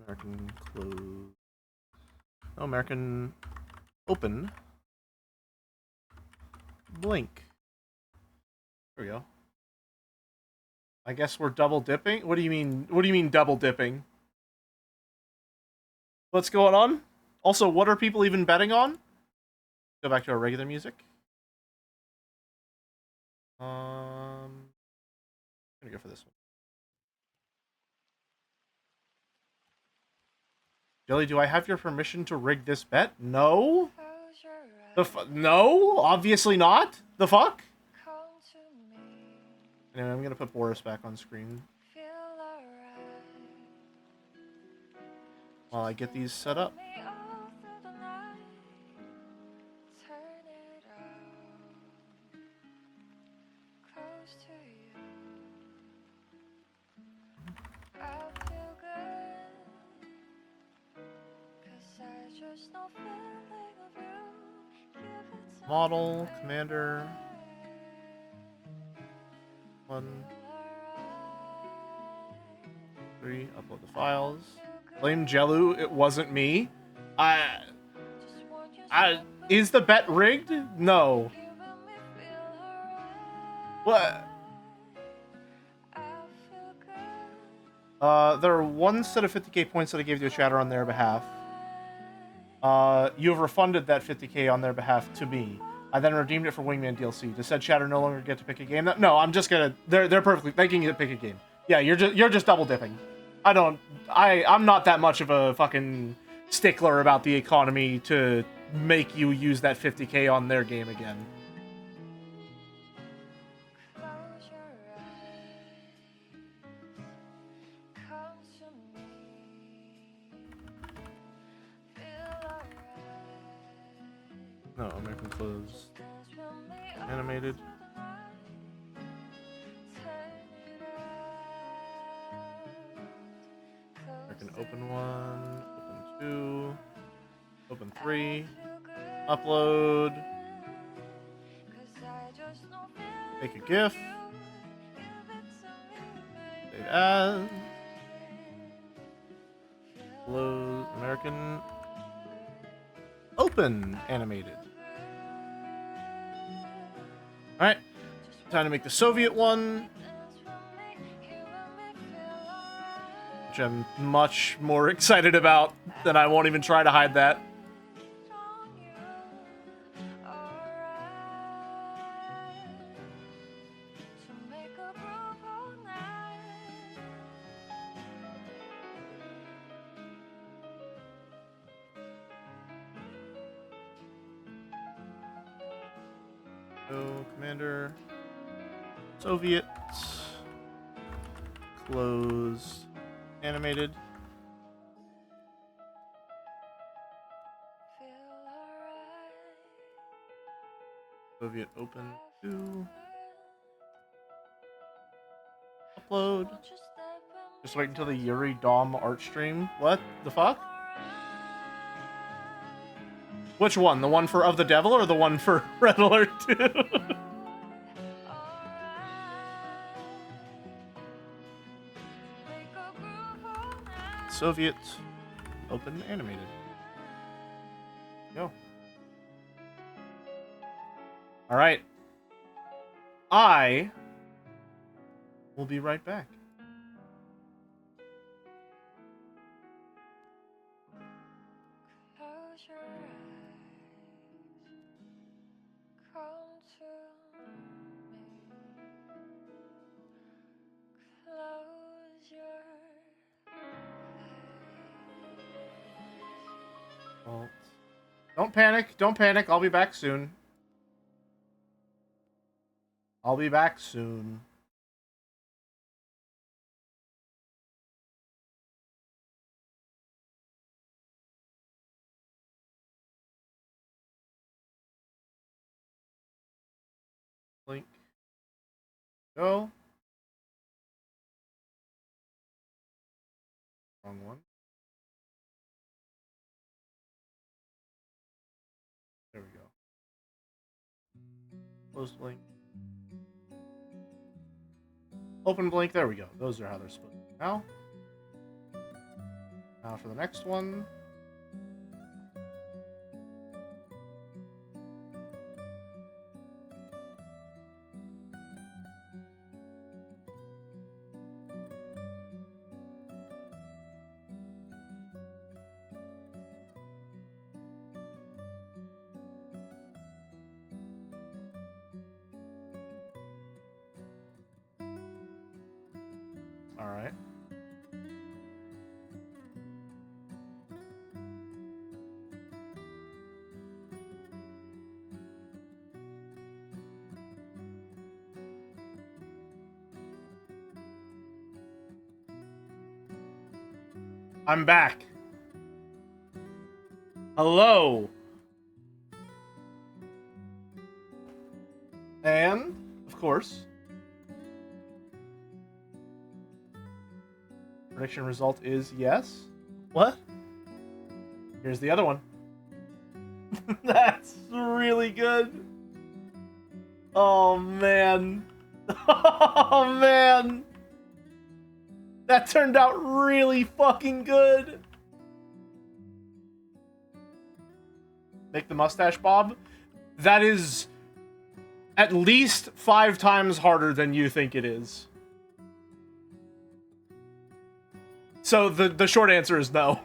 American close. Oh, American open. Blink. There we go. I guess we're double dipping? What do you mean? What do you mean double dipping? What's going on? Also, what are people even betting on? Go back to our regular music. I'm gonna go for this one. Jelly, do I have your permission to rig this bet? No? No? Obviously not? The fuck? Anyway, I'm gonna put Boris back on screen. While I get these set up. Model, commander. 1, 3, upload the files. Blame Jellu, it wasn't me. Is the bet rigged? No. What? There are one set of 50k points that I gave to a chatter on their behalf. You have refunded that 50k on their behalf to me. I then redeemed it for Wingman DLC. Does said chatter no longer get to pick a game? No, I'm just gonna. They're perfectly. They can pick a game. Yeah, you're just double dipping. I'm not that much of a fucking stickler about the economy to make you use that 50k on their game again. No, American Close. Animated. American Open 1, Open 2, Open 3, Upload, make a GIF, save as, Close, American Open Animated. Alright, time to make the Soviet one, which I'm much more excited about than I won't even try to hide that. So, Commander, Soviet, close, animated. Soviet Open 2. Upload. Just wait until the Yuri Dom art stream. What the fuck? Which one? The one for Of the Devil or the one for Red Alert 2? Soviet Open Animated. Go. Alright. I will be right back. Well, don't panic. Don't panic. I'll be back soon. I'll be back soon. Link. Go. Wrong one. There we go. Close Blink. Open Blink. There we go. Those are how they're supposed to be now. Now for the next one. All right. I'm back. Hello. And, of course, prediction result is yes. What? Here's the other one. That's really good. Oh, man. Oh, man. That turned out really fucking good. Make the mustache bob. That is at least 5 times harder than you think it is. So the short answer is no.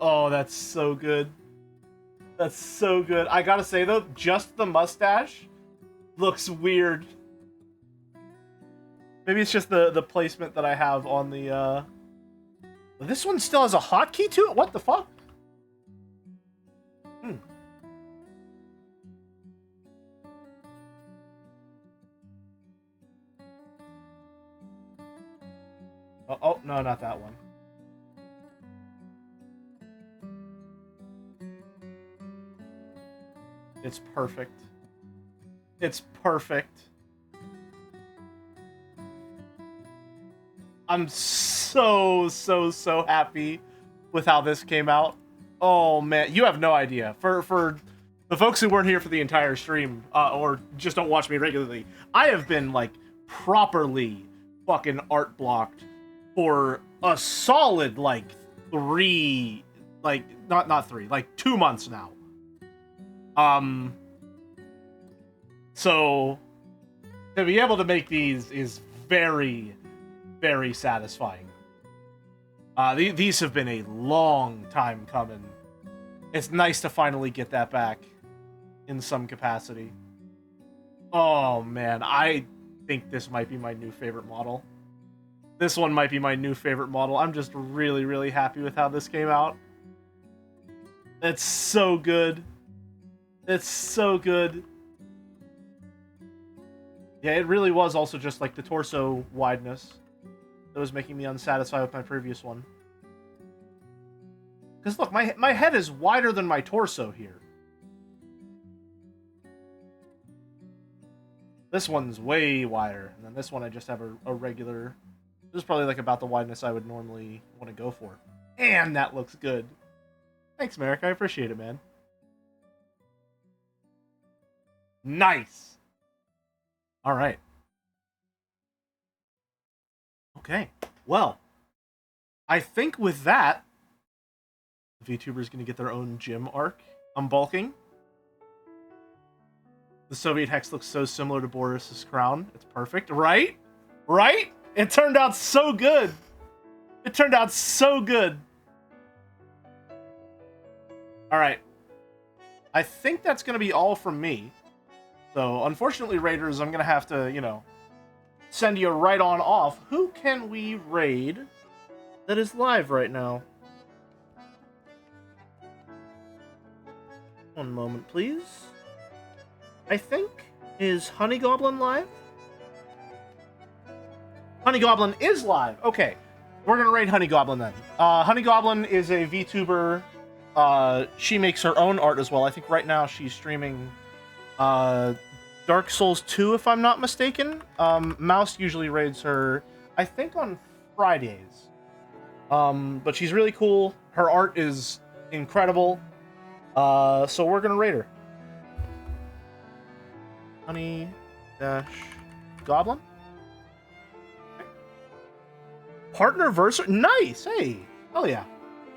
Oh, that's so good. That's so good. I gotta say, though, just the mustache looks weird. Maybe it's just the placement that I have on the, This one still has a hotkey to it? What the fuck? Oh, no, not that one. It's perfect. It's perfect. I'm so happy with how this came out. Oh, man. You have no idea. For the folks who weren't here for the entire stream, or just don't watch me regularly, I have been, like, properly fucking art blocked for a solid, like, 3... Like, not 3, like, 2 months now. So, to be able to make these is very, very satisfying. These have been a long time coming. It's nice to finally get that back in some capacity. Oh, man, I think this might be my new favorite model. This one might be my new favorite model. I'm just really, really happy with how this came out. It's so good. It's so good. Yeah, it really was also just like the torso wideness that was making me unsatisfied with my previous one. Because look, my head is wider than my torso here. This one's way wider, and then this one I just have a regular... This is probably like about the wideness I would normally want to go for. And that looks good. Thanks, Merrick. I appreciate it, man. Nice. All right. Okay. Well, I think with that, the VTuber is going to get their own gym arc. Unbulking. The Soviet Hex looks so similar to Boris's crown. It's perfect, right? Right? It turned out so good. It turned out so good. All right. I think that's going to be all from me. So, unfortunately, Raiders, I'm going to have to, you know, send you right on off. Who can we raid that is live right now? One moment, please. I think, is Honey Goblin live? Honey Goblin is live. Okay, we're going to raid Honey Goblin then. Honey Goblin is a VTuber. She makes her own art as well. I think right now she's streaming Dark Souls 2, if I'm not mistaken. Mouse usually raids her, I think, on Fridays. But she's really cool. Her art is incredible. So we're gonna raid her. Honey dash Goblin. Partner Verser. Nice. Hey. Oh yeah.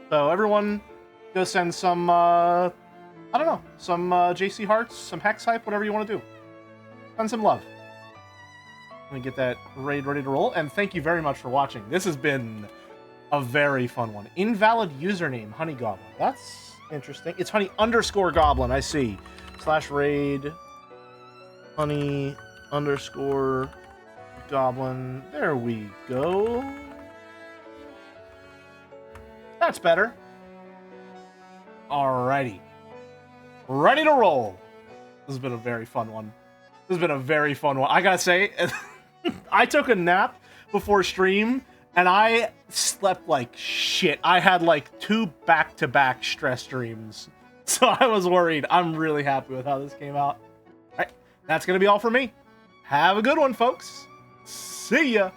So everyone, go send some. I don't know, some JC Hearts, some Hex Hype, whatever you want to do. Send some love. Let me get that raid ready to roll, and thank you very much for watching. This has been a very fun one. Invalid username, Honey Goblin. That's interesting. It's Honey _ Goblin, I see. / raid, Honey _ Goblin. There we go. That's better. Alrighty. Ready to roll. This has been a very fun one. This has been a very fun one. I gotta say, I took a nap before stream, and I slept like shit. I had like 2 back-to-back stress streams. So I was worried. I'm really happy with how this came out. All right, that's gonna be all for me. Have a good one, folks. See ya.